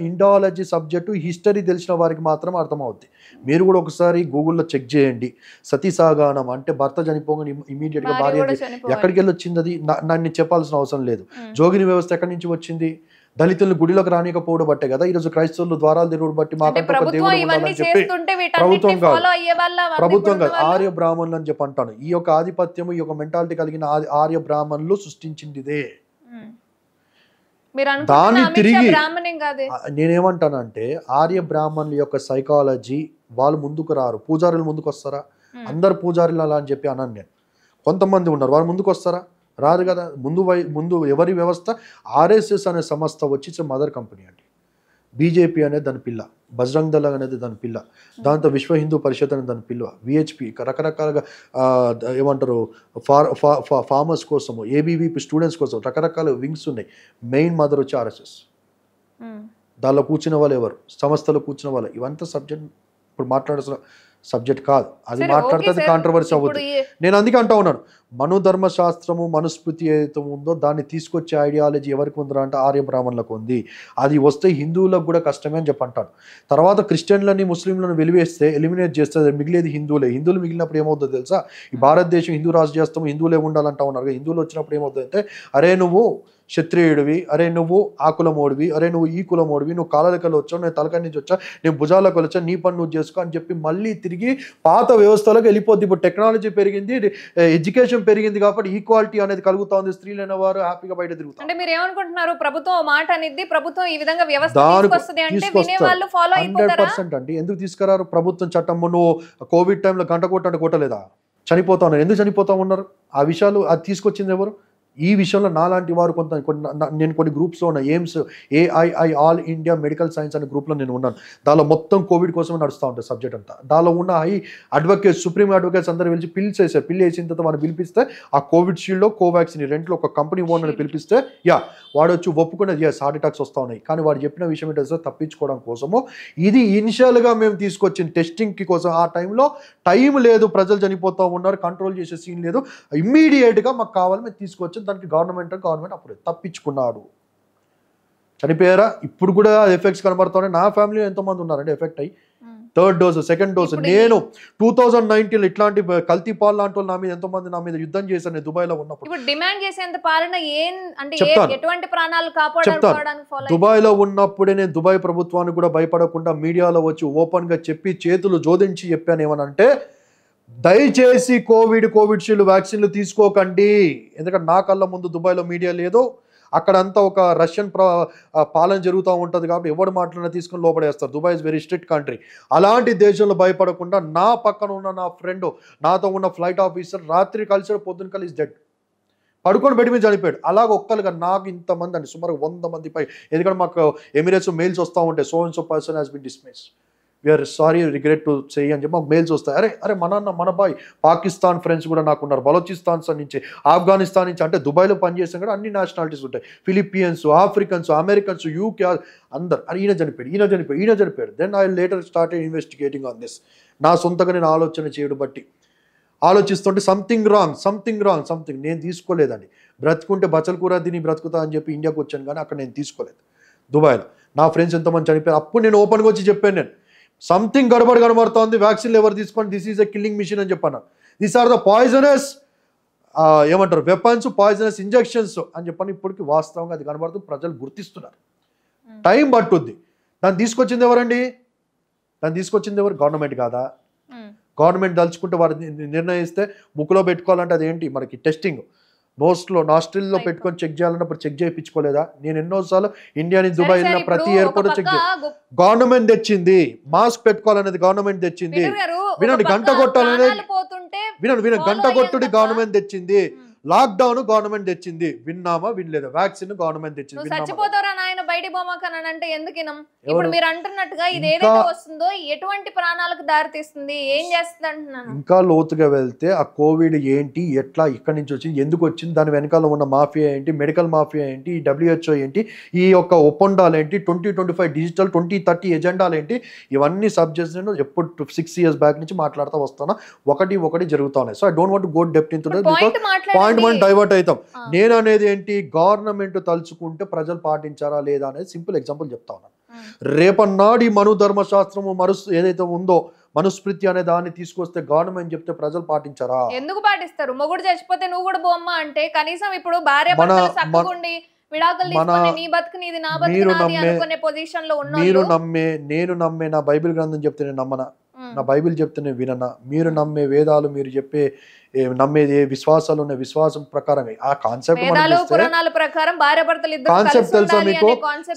ఇండియాలజీ సబ్జెక్టు, హిస్టరీ తెలిసిన వారికి మాత్రం అర్థమవుద్ది. మీరు కూడా ఒకసారి గూగుల్లో చెక్ చేయండి. సతీసాగానం అంటే భర్త చనిపోగానే ఇమీడియట్ గా భార్య ఎక్కడికి వెళ్ళి వచ్చింది, అది నన్ను చెప్పాల్సిన అవసరం లేదు. జోగిని వ్యవస్థ ఎక్కడి నుంచి వచ్చింది? దళితులను గుడిలోకి రానికపోవడం బట్టే కదా ఈరోజు క్రైస్తవులు ద్వారాలు తిరుగుడు బట్టి మాకంటే ఒక దేవుడు ఉండాలని చెప్పి ప్రభుత్వం కాదు ఆర్య బ్రాహ్మణులు అని చెప్పి అంటాను. ఈ యొక్క ఆధిపత్యము, ఈ యొక్క మెంటాలిటీ కలిగిన ఆర్య బ్రాహ్మణులు సృష్టించిందిదే. దాన్ని తిరిగి నేనేమంటానంటే ఆర్య బ్రాహ్మణుల యొక్క సైకాలజీ వాళ్ళు ముందుకు రారు. పూజారులు ముందుకు వస్తారా? అందరు పూజారులు అలా అని చెప్పి అన్నాను నేను. కొంతమంది ఉన్నారు, వాళ్ళు ముందుకు వస్తారా? రాదు కదా. ముందు ఎవరి వ్యవస్థ? ఆర్ఎస్ఎస్ అనే సంస్థ వచ్చి మదర్ కంపెనీ అండి. బీజేపీ అనేది దాని పిల్ల, బజరంగ్ దళ అనేది దాని పిల్ల, దాంతో విశ్వ హిందూ పరిషత్ అనేది దాని పిల్ల, విహెచ్పి రకరకాలుగా ఏమంటారు ఫార్మర్స్ కోసము, ఏబీవీపీ స్టూడెంట్స్ కోసం రకరకాల వింగ్స్ ఉన్నాయి. మెయిన్ మదర్ వచ్చి ఆర్ఎస్ఎస్. దానిలో కూర్చున్న వాళ్ళు ఎవరు? సంస్థలో కూర్చున్న వాళ్ళు. ఇవంతా సబ్జెక్ట్ ఇప్పుడు మాట్లాడాల్సిన సబ్జెక్ట్ కాదు. అది మాట్లాడితే అది కాంట్రవర్సీ అవుతుంది. నేను అందుకే అంటా ఉన్నాను, మనోధర్మ శాస్త్రము మనుస్మృతి ఏదైతే ఉందో దాన్ని తీసుకొచ్చే ఐడియాలజీ ఎవరికి ఉందిరా అంటే ఆర్య బ్రాహ్మణులకు ఉంది. అది వస్తే హిందువులకు కూడా కష్టమే అని చెప్పి అంటాను. తర్వాత క్రిస్టియన్లని ముస్లింలను వెలివేస్తే ఎలిమినేట్ చేస్తే మిగిలేది హిందువులే. హిందువులు మిగిలినప్పుడు ఏమవుతుందో తెలుసా? ఈ భారతదేశం హిందూ రాష్ట్ర చేస్తాము, హిందువులే ఉండాలంటా ఉన్నారు. హిందువులు వచ్చినప్పుడు ఏమవుతుందంటే, అరే నువ్వు క్షత్రియుడివి, అరే నువ్వు ఆ కులమోడివి, అరే నువ్వు ఈ కులమోడివి, నువ్వు కాళ్ళకలు వచ్చావు, నేను తలకాయ నుంచి వచ్చా, నేను భుజాలకు వచ్చా, నీ పని నువ్వు చేసుకో అని చెప్పి మళ్ళీ తిరిగి పాత వ్యవస్థలోకి వెళ్ళిపోద్ది. ఇప్పుడు టెక్నాలజీ పెరిగింది, ఎడ్యుకేషన్ పెరిగింది కాబట్టి ఈక్వాలిటీ అనేది కలుగుతా ఉంది. స్త్రీలైన వారు హ్యాపీగా బయట తిరుగుతారు. అంటే మీరు ఏమనుకుంటున్నారు? ప్రభుత్వం మాట అనేది ప్రభుత్వం ఈ విధంగా వ్యవస్థ తీసుకొస్తుంది అంటే వినేవాళ్ళు ఫాలో అయిపోతారా? 100% అండి. ఎందుకు తీసుకురారు? ప్రభుత్వం చట్టం నువ్వు కోవిడ్ టైంలో గంట కొట్టంటే కొట్టలేదా? చనిపోతా ఉన్నారు. ఎందుకు చనిపోతా ఉన్నారు? ఆ విషయాలు అది తీసుకొచ్చింది ఎవరు? ఈ విషయంలో నాలాంటి వారు నేను కొన్ని గ్రూప్స్లో ఉన్నా. AIIMS AII all India medical science అనే గ్రూప్లో నేను ఉన్నాను. దానిలో మొత్తం కోవిడ్ కోసమే నడుస్తూ ఉంటుంది సబ్జెక్ట్ అంతా. దానిలో ఉన్న అడ్వకేట్స్, సుప్రీం అడ్వకేట్స్ అందరూ పిలిచి పిల్స్ వేసారు. పిల్లి వేసిన తర్వాత వాళ్ళు పిలిపిస్తే ఆ కోవిడ్ షీల్డ్లో కోవాక్సిన్ రెంట్లో ఒక కంపెనీ ఓనర్ని పిలిపిస్తే వాడు వచ్చి ఒప్పుకునేది హార్ట్ అటాక్స్ వస్తూ ఉన్నాయి. కానీ వాడు చెప్పిన విషయం ఏంటంటే తప్పించుకోవడం కోసము ఇది ఇనిషియల్గా మేము తీసుకొచ్చిన టెస్టింగ్కి కోసం. ఆ టైంలో టైం లేదు, ప్రజలు చనిపోతూ ఉన్నారు, కంట్రోల్ చేసే సీన్ లేదు. ఇమ్మీడియట్గా మాకు కావాలి, మేము తీసుకొచ్చి దానికి గవర్నమెంట్ అప్పుడు తప్పించుకున్నాడు. చనిపోయారా? ఇప్పుడు కూడా ఎఫెక్ట్స్ కనబడుతున్నాయి. నా ఫ్యామిలీలో ఎంతోమంది ఉన్నారండి ఎఫెక్ట్ అయ్యి. Third dose, second dose. నేను 2019 ఇట్లాంటి కల్తీ పాలు లాంటి వాళ్ళు ఎంతోమంది నా మీద యుద్ధం చేశాను నేను దుబాయ్లో ఉన్నప్పుడు. డిమాండ్ చేసేంత పాలన ఎటువంటి ప్రాణాలు కాపాడుకోవడానికి దుబాయ్లో ఉన్నప్పుడే నేను దుబాయ్ ప్రభుత్వానికి కూడా భయపడకుండా మీడియాలో వచ్చి ఓపెన్ గా చెప్పి చేతులు జోడించి చెప్పాను ఏమనంటే, దయచేసి కోవిడ్ షీల్డ్ వ్యాక్సిన్లు తీసుకోకండి. ఎందుకంటే నా కళ్ళ ముందు దుబాయ్లో మీడియా లేదు, అక్కడంతా ఒక రష్యన్ పాలన జరుగుతూ ఉంటుంది కాబట్టి ఎవరు మాట్లాడినా తీసుకుని లోపడేస్తారు. Dubai is very strict country. అలాంటి దేశంలో భయపడకుండా నా పక్కన ఉన్న నా ఫ్రెండ్, నాతో ఉన్న ఫ్లైట్ ఆఫీసర్ రాత్రి కలిసి పొద్దున కలిసి డెడ్ పడుకొని బెడ్ మీద చనిపోయాడు. అలాగ ఒక్కలుగా నాకు ఇంతమంది అండి, సుమారు 100 మంది పై. ఎందుకంటే మాకు ఎమిరేట్స్ మెయిల్స్ వస్తూ ఉంటాయి, so and so person has been dismiss, we are sorry regret to say అని చెప్పి మాకు మెయిల్స్ వస్తాయి. అరే మన బాయ్ పాకిస్తాన్ ఫ్రెండ్స్ కూడా నాకు ఉన్నారు, బలోచిస్తాన్ నుంచి, ఆఫ్ఘనిస్తాన్ నుంచి. అంటే దుబాయ్లో పనిచేస్తాం కూడా అన్ని నేషనాలిటీస్ ఉంటాయి, ఫిలిపియన్స్, ఆఫ్రికన్స్, అమెరికన్స్, యూకే, అందరు. అరే ఈయన చనిపోయాడు. Then I later started investigating on this. నా సొంతగా నేను ఆలోచన చేయడం బట్టి ఆలోచిస్తుంటే సంథింగ్ రాంగ్. నేను తీసుకోలేదండి. బ్రతుకుంటే బచ్చల కూర తిని బ్రతుకుతా అని చెప్పి ఇండియాకి వచ్చాను, కానీ అక్కడ నేను తీసుకోలేదు. దుబాయ్లో నా ఫ్రెండ్స్ ఎంతమంది చనిపోయారు. అప్పుడు నేను ఓపెన్గా వచ్చి చెప్పాను, నేను సంథింగ్ గడబడి కనబడుతోంది, వ్యాక్సిన్లు ఎవరు తీసుకోండి, this is a killing mission అని చెప్పాను. దీస్ ఆర్ ద పాయిజనస్ ఏమంటారు వెపన్స్, పాయిజనస్ ఇంజెక్షన్స్ అని చెప్పని. ఇప్పటికి వాస్తవంగా అది కనబడుతుంది, ప్రజలు గుర్తిస్తున్నారు. టైం పట్టుద్ది. దాన్ని తీసుకొచ్చింది ఎవరండి? గవర్నమెంట్ కాదా? గవర్నమెంట్ దలుచుకుంటే వారు నిర్ణయిస్తే ముక్కులో పెట్టుకోవాలంటే అదేంటి మనకి టెస్టింగ్, నాస్ట్రిల్లో పెట్టుకొని చెక్ చేయాలన్నప్పుడు చెక్ చేయించుకోలేదా? నేను ఎన్నోసార్లు ఇండియా నుంచి దుబాయ్ వెళ్ళిన ప్రతి ఎయిర్పోర్ట్ చెక్ గవర్నమెంట్ తెచ్చింది. మాస్క్ పెట్టుకోవాలనేది గవర్నమెంట్ తెచ్చింది. వినండి, గంట కొట్టుడి గవర్నమెంట్ తెచ్చింది. లాక్డౌన్ గవర్నమెంట్ తెచ్చింది. విన్నామా? వినలేదా? వ్యాక్సిన్ గవర్నమెంట్ తెచ్చింది. బయటి బొమ్మకని అంటే ఎందుకినం? ఇప్పుడు మీరు అంటున్నట్టుగా ఇది ఏదైతే వస్తుందో ఎటువంటి ప్రాణాలకు దారి తీస్తుంది, ఏం చేస్తుంది అంటున్నాను. ఇంకా లోతుగా వెళ్తే ఆ కోవిడ్ ఏంటి, ఎట్లా, ఇక్కడి నుంచి వచ్చింది, ఎందుకు వచ్చింది, దాని వెనకాల ఉన్న మాఫియా ఏంటి, మెడికల్ మాఫియా ఏంటి, ఈ WHO ఏంటి, ఈ యొక్క ఒప్పందాలు ఏంటి, 2025 డిజిటల్ 2030 ఎజెండాలు ఏంటి, ఇవన్నీ సబ్జెక్ట్స్ నేను ఎప్పుడు 6 years బ్యాక్ నుంచి మాట్లాడుతూ వస్తాను. ఒకటి జరుగుతా ఉన్నాయి. So I don't want go depth in to that because point మనం డైవర్ట్ అవుతాం. నేను అనేది ఏంటి, గవర్నమెంట్ తలుచుకుంటే ప్రజలు పాటించారా లేదా అనేది సింపుల్ ఎగ్జాంపుల్ చెప్తా ఉన్నాను. రేపన్నాడు ఈ మను ధర్మశాస్త్రము ఏదైతే ఉందో మనుస్మృతి అనే దాన్ని తీసుకొస్తే గవర్నమెంట్ చెప్తే ప్రజలు పాటించారా? ఎందుకు పాటిస్తారు? మొగుడు చచ్చిపోతే నువ్వు కూడా బొమ్మ అంటే కనీసం ఇప్పుడు భార్య భర్తలు సక్కుగుండి విడాకులు తీసుకొని నీ బతుకు నీది నా బతుకు నాది అనుకునే పొజిషన్ లో ఉన్న నేను నమ్మే నా బైబిల్ గ్రంథం చెప్తే నేను నమ్మనా? నా బైబిల్ చెప్తే నేను విననా? మీరు నమ్మే వేదాలు, మీరు చెప్పే నమ్మేది ఏ విశ్వాసాలు ఉన్న విశ్వాసం ప్రకారం ఆ కాన్సెప్ట్ కాన్సెప్ట్ తెలుసా మీకు?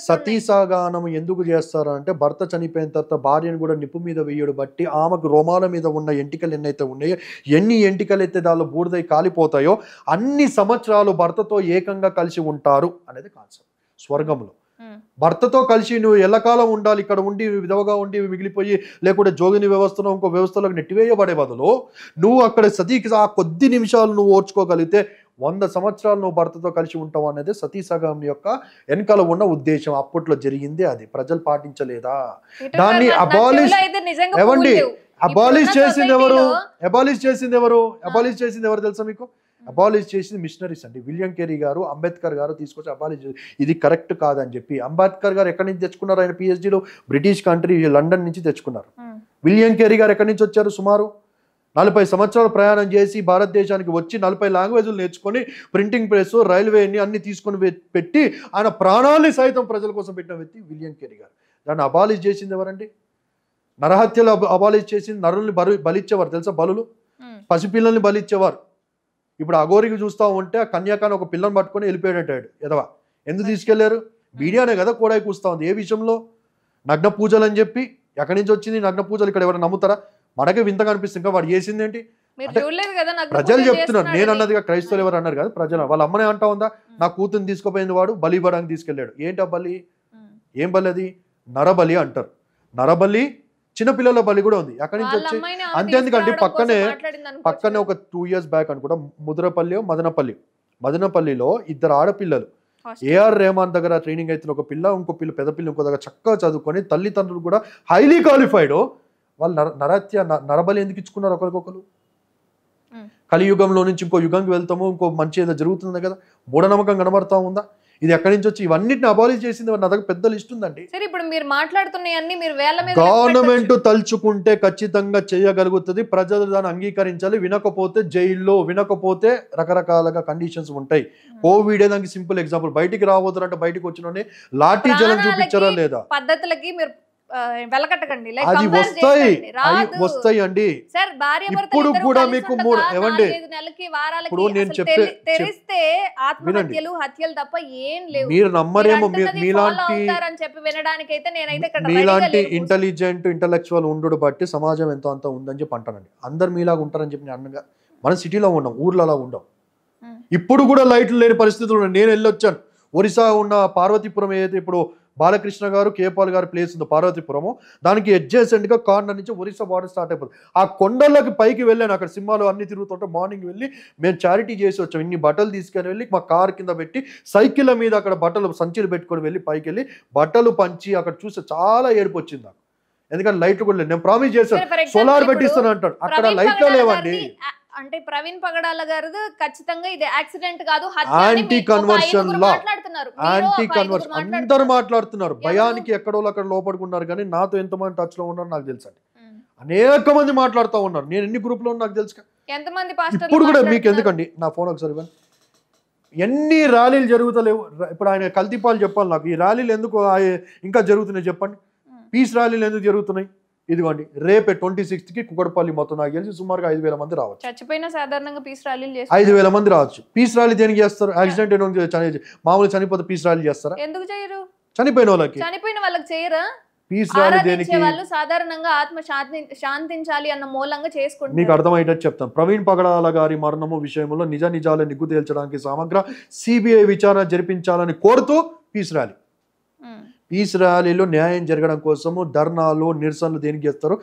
సతీసాగానం ఎందుకు చేస్తారు అంటే భర్త చనిపోయిన తర్వాత భార్యను కూడా నిప్పు మీద వేయడు బట్టి ఆమెకు రోమాల మీద ఉన్న ఎంటికలు ఎన్నైతే ఉన్నాయో, ఎన్ని ఎంటికలు అయితే దానిలో బూడిదై కాలిపోతాయో అన్ని సంవత్సరాలు భర్తతో ఏకంగా కలిసి ఉంటారు అనేది కాన్సెప్ట్. స్వర్గంలో భర్తతో కలిసి నువ్వు ఎల్లకాలం ఉండాలి, ఇక్కడ ఉండి విధవగా ఉండి మిగిలిపోయి లేకుంటే జోగిని వ్యవస్థలో ఇంకో వ్యవస్థలోకి నెట్టివేయబడే బదులు నువ్వు అక్కడ సతీకి ఆ కొద్ది నిమిషాలు నువ్వు ఓర్చుకోగలిగితే 100 సంవత్సరాలు నువ్వు భర్తతో కలిసి ఉంటావు అనేది సతీసగం యొక్క వెనకాల ఉన్న ఉద్దేశం. అప్పట్లో జరిగింది అది. ప్రజలు పాటించలేదా? దాన్ని అబాలిష్ చేసింది ఎవరు తెలుసా మీకు? అబాలిష్ చేసింది మిషనరీస్ అండి. విలియం కేరీ గారు, అంబేద్కర్ గారు తీసుకొచ్చి అబాలిష్ ఇది కరెక్ట్ కాదని చెప్పి. అంబేద్కర్ గారు ఎక్కడి నుంచి తెచ్చుకున్నారు? ఆయన PhDలో బ్రిటిష్ కంట్రీ లండన్ నుంచి తెచ్చుకున్నారు. విలియం కేరీ గారు ఎక్కడి నుంచి వచ్చారు? సుమారు 40 సంవత్సరాలు ప్రయాణం చేసి భారతదేశానికి వచ్చి 40 లాంగ్వేజ్లు నేర్చుకొని ప్రింటింగ్ ప్రెస్, రైల్వేని అన్ని తీసుకొని పెట్టి ఆయన ప్రాణాన్ని సైతం ప్రజల కోసం పెట్టిన వ్యక్తి విలియం కేరీ గారు. దాన్ని అబాలిష్ చేసింది ఎవరండి? నరహత్యలు అబాలిష్ చేసింది. నరుల్ని బలిచ్చేవారు తెలుసా? బలులు, పసిపిల్లల్ని బలిచ్చేవారు. ఇప్పుడు అఘోరికి చూస్తూ ఉంటే ఆ కన్యాకాన్ని ఒక పిల్లని పట్టుకొని వెళ్ళిపోయాడంటాడు ఎదవా. ఎందుకు తీసుకెళ్లారు? మీడియానే కదా కోడాయి కూస్తా ఉంది. ఏ విషయంలో? నగ్న పూజలు అని చెప్పి. ఎక్కడి నుంచి వచ్చింది నగ్న పూజలు? ఇక్కడ ఎవరైనా నమ్ముతారా? మనకే వింతగా అనిపిస్తుంది. ఇంకా వాడు చేసింది ఏంటి? ప్రజలు చెప్తున్నారు. నేను అన్నదిగా క్రైస్తవులు ఎవరు అన్నారు కదా, ప్రజలు. వాళ్ళ అమ్మనే అంటా ఉందా, నా కూతుర్ని తీసుకుపోయింది వాడు బలి ఇవ్వడానికి తీసుకెళ్లాడు. ఏంటి ఆ బలి? ఏం బలి అది? నరబలి అంటారు. నరబలి, చిన్నపిల్లల బలి కూడా ఉంది. అక్కడి నుంచి వచ్చి అంతేందుకంటే పక్కనే ఒక 2 years బ్యాక్ అనుకుంటా ముద్రపల్లి మదనపల్లిలో 2 ఆడపిల్లలు AR రెహమాన్ దగ్గర ట్రైనింగ్ అవుతున్న ఒక పిల్ల, ఇంకో పెద్ద పిల్ల ఇంకో దగ్గర చక్కగా చదువుకొని తల్లిదండ్రులు కూడా హైలీ క్వాలిఫైడ్. వాళ్ళు నరబలి ఎందుకు ఇచ్చుకున్నారు ఒకరికొకరు? కలియుగంలో నుంచి ఇంకో యుగంకి వెళ్తాము, ఇంకో మంచి ఏదో జరుగుతుంది కదా, మూఢనమ్మకం కనబడతా ఉందా? ఇది ఎక్కడి నుంచి వచ్చి ఇవన్నిటిని అబాలిష్ చేసింది నా దగ్గర పెద్ద లిస్ట్ ఉందండి. ఇప్పుడు మీరు మాట్లాడుతున్నాయన్నీ మీరు వేల మీద గవర్నమెంట్ తలుచుకుంటే ఖచ్చితంగా చేయగలుగుతుంది. ప్రజలు దాన్ని అంగీకరించాలి. వినకపోతే జైల్లో, వినకపోతే రకరకాలుగా కండిషన్స్ ఉంటాయి. కోవిడ్ దానికి సింపుల్ ఎగ్జాంపుల్. బయటికి రాబోతారంటే బయటకు వచ్చిన లాఠీ జలం చూపించారా లేదా? పద్ధతులకి మీరు వెలకట్టకండి. అది వస్తాయి అండి. ఇప్పుడు కూడా మీకు ఏమండి, ఇప్పుడు నేను తెరిస్తే ఆత్మహత్యలు, హత్యలు తప్ప ఏం లేవు. మీరు నమ్మరేమో. మీలాంటి ఇంటెలెక్చువల్ ఉండు బట్టి సమాజం ఎంతో అంత ఉందని చెప్పి అంటానండి. అందరు మీలాగా ఉంటారని చెప్పి నేను మనం సిటీలో ఉన్నాం, ఊర్లో అలా ఉండం. ఇప్పుడు కూడా లైట్లు లేని పరిస్థితులు ఉన్నాయి. నేను వెళ్ళొచ్చాను. ఒరిస్సా ఉన్న పార్వతీపురం ఏదైతే ఇప్పుడు బాలకృష్ణ గారు, కేపాల్ గారు ప్లేస్ ఉంది పార్వతీపురము, దానికి అడ్జసెంట్ గా కార్నర్ నుంచి ఒరిస్సా బార్డర్ స్టార్ట్ అయిపోతుంది. ఆ కొండలకి పైకి వెళ్ళాను. అక్కడ సినిమాలు అన్ని తిరుగుతుంటే మార్నింగ్ వెళ్ళి మేము చారిటీ చేసి వచ్చాం. ఇన్ని బట్టలు తీసుకొని వెళ్ళి మా కార్ కింద పెట్టి సైకిల్ మీద అక్కడ బట్టలు సంచులు పెట్టుకొని వెళ్ళి పైకి వెళ్ళి బట్టలు పంచి అక్కడ చూస్తే చాలా ఏడుపు వచ్చింది నాకు. ఎందుకంటే లైట్లు కూడా లేదు. నేను ప్రామిస్ చేశాను సోలార్ పెట్టిస్తాను అంటాడు. అక్కడ లైట్లు లేవండి. అంటే ప్రవీణ్ పగడాల గారు ఖచ్చితంగా ఇది యాక్సిడెంట్ కాదు, anti conversion law, anti conversion అందరూ మాట్లాడుతున్నారు. భయానికి ఎక్కడో అక్కడ లోపడుకున్నారు. కానీ నాతో ఎంతమంది టచ్ లో ఉన్నారు నాకు తెలుసు అండి. అనేక మంది మాట్లాడుతూ ఉన్నారు. నేను ఎన్ని గ్రూప్ లో ఉన్నా నాకు తెలుసు. ఇప్పుడు కూడా మీకు ఎందుకండి నా ఫోన్ ఒకసారి ఎన్ని ర్యాలీలు జరుగుతలేవు. ఇప్పుడు ఆయన కల్తీపాలు చెప్పాలి నాకు. ఈ ర్యాలీలు ఎందుకు ఇంకా జరుగుతున్నాయి చెప్పండి. పీస్ ర్యాలీలు ఎందుకు జరుగుతున్నాయి? ఇదిగోండి రేపే 26th కి కుకట్పల్లి మొత్తం నాకు తెలిసి సుమారుగా 5,000 మంది రావచ్చు. చచ్చిపోయిన సాధారణంగా పీస్ ర్యాలీలు చేస్తారు. 5,000 మంది రావచ్చు. పీస్ ర్యాలీ దేనికి చేస్తారు? యాక్సిడెంట్ మామూలు చనిపోతే పీస్ ర్యాలీ చేస్తారా? ఎందుకు చేయరు? చనిపోయిన వాళ్ళకి చేయరా? పీస్ ర్యాలీ దేనికి? వాళ్ళు సాధారణంగా ఆత్మ శాంతించాలి అన్న మూలంగా చేసుకుంటారు. మీకు అర్థమయ్యేటట్టు చెప్తాను. ప్రవీణ్ పగడాల గారి మరణము విషయంలో నిజాలు నిగ్గు తేల్చడానికి సమగ్ర CBI విచారణ జరిపించాలని కోరుతూ పీస్ ర్యాలీ. పీస్ ర్యాలీలో న్యాయం జరగడం కోసము ధర్నాలు నిరసనలు దేనికి చేస్తారు,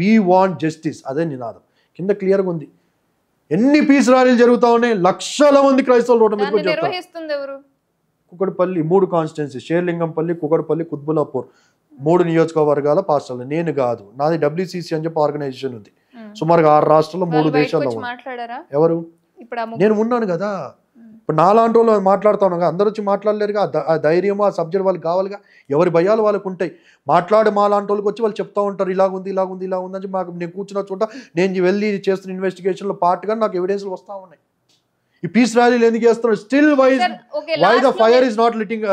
వీ వాంట్ జస్టిస్, అదే నినాదం. కింద క్లియర్గా ఉంది. ఎన్ని పీస్ ర్యాలీలు జరుగుతా ఉన్నాయి, లక్షల మంది క్రైస్తవులు రోడ్డు మీద నిర్వహిస్తుంది. కుకట్పల్లి 3 కాన్స్టిట్యున్సీ, షేర్లింగంపల్లి, కుకట్పల్లి, కుత్బులాపూర్ 3 నియోజకవర్గాల పాస్టర్లు. నేను కాదు, నాది WCC అని చెప్పి ఆర్గనైజేషన్ ఉంది. సుమారుగా 6 రాష్ట్రాల్లో 3 దేశాల్లో. ఎవరు? నేను ఉన్నాను కదా. ఇప్పుడు నాలాంటి వాళ్ళు మాట్లాడుతాను కదా, అందరూ వచ్చి మాట్లాడలేరుగా. ఆ ధైర్యము, ఆ సబ్జెక్ట్ వాళ్ళకి కావాలిగా. ఎవరి భయాలు వాళ్ళకు ఉంటాయి. మాట్లాడే మా లాంటి వాళ్ళకి వచ్చి వాళ్ళు చెప్తా ఉంటారు, ఇలాగుంది ఇలాగుంది ఇలా ఉంది అని. మాకు నేను కూర్చున్న చోట నేను వెళ్ళి చేస్తున్న ఇన్వెస్టిగేషన్లో పార్ట్గా నాకు ఎవిడెన్స్లు వస్తూ ఉన్నాయి. ఈ పీస్ ర్యాలీలు ఎందుకు చేస్తున్నారు? Still why the fire is not lighting.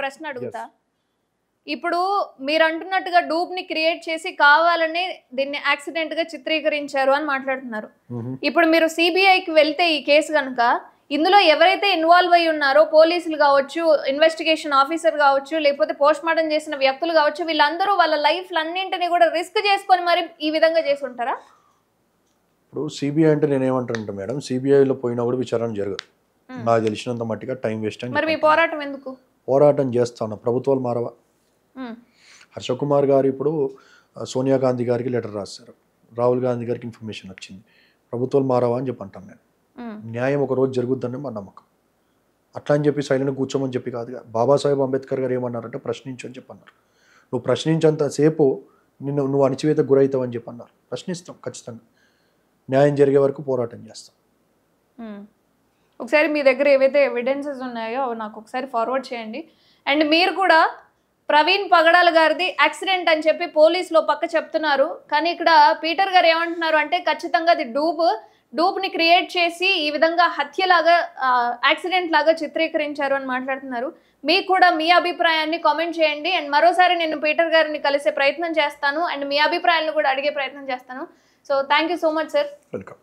ప్రశ్న అడుగుతా. ఇప్పుడు మీరు అంటున్నట్టుగా డూప్ ని క్రియేట్ చేసి కావాలని దీన్ని యాక్సిడెంట్ గా చిత్రీకరించారు అని మాట్లాడుతున్నారు. ఇప్పుడు మీరు సిబిఐకి వెళ్తే ఈ కేసు కనుక ఇందులో ఎవరైతే ఇన్వాల్వ్ అయి ఉన్నారో, పోలీసులు కావచ్చు, ఇన్వెస్టిగేషన్ ఆఫీసర్ కావచ్చు, లేకపోతే పోస్ట్ మార్టం చేసిన వ్యక్తులు కావచ్చు, వీళ్ళందరూ వాళ్ళ లైఫ్లన్నింటినీ కూడా రిస్క్ చేసుకొని మరి ఈ విధంగా చేసి ఉంటారా? ఇప్పుడు సిబిఐ అంటే నేను ఏమంటానంటే మేడం, సిబిఐలో పోయినా కూడా విచారణ జరగదు. నాకు తెలిసినంత మట్టిగా టైం వేస్ట్ అని. మరి మీ పోరాటం ఎందుకు? పోరాటం చేస్తాను, ప్రభుత్వాలు మారవా? హర్షకుమార్ గారు ఇప్పుడు సోనియా గాంధీ గారికి లెటర్ రాశారు, రాహుల్ గాంధీ గారికి ఇన్ఫర్మేషన్ వచ్చింది. ప్రభుత్వాలు మారవా అని చెప్పి అంటాను నేను. న్యాయం ఒక రోజు జరుగుతుందని మా నమ్మకం. అట్లా అని చెప్పి సైలెంట్ కూర్చోమని చెప్పి కాదుగా. బాబాసాహెబ్ అంబేద్కర్ గారు ఏమన్నారంటే ప్రశ్నించు అని చెప్పి అన్నారు. నువ్వు ప్రశ్నించేంతసేపు నువ్వు అణచివేత గురవుతావు అని చెప్పి అన్నారు. ప్రశ్నిస్తాం ఖచ్చితంగా. న్యాయం జరిగే వరకు పోరాటం చేస్తాం. ఒకసారి మీ దగ్గర ఏవైతే ఎవిడెన్సెస్ ఉన్నాయో అవి నాకు ఒకసారి ఫార్వర్డ్ చేయండి. అండ్ మీరు కూడా ప్రవీణ్ పగడాల గారిది యాక్సిడెంట్ అని చెప్పి పోలీసులో పక్క చెప్తున్నారు, కానీ ఇక్కడ పీటర్ గారు ఏమంటున్నారు అంటే ఖచ్చితంగా అది డూప్ని క్రియేట్ చేసి ఈ విధంగా హత్యలాగా, యాక్సిడెంట్ లాగా చిత్రీకరించారు అని మాట్లాడుతున్నారు. మీకు కూడా మీ అభిప్రాయాన్ని కామెంట్ చేయండి. అండ్ మరోసారి నేను పీటర్ గారిని కలిసే ప్రయత్నం చేస్తాను అండ్ మీ అభిప్రాయాలను కూడా అడిగే ప్రయత్నం చేస్తాను. So thank you so much sir. Welcome.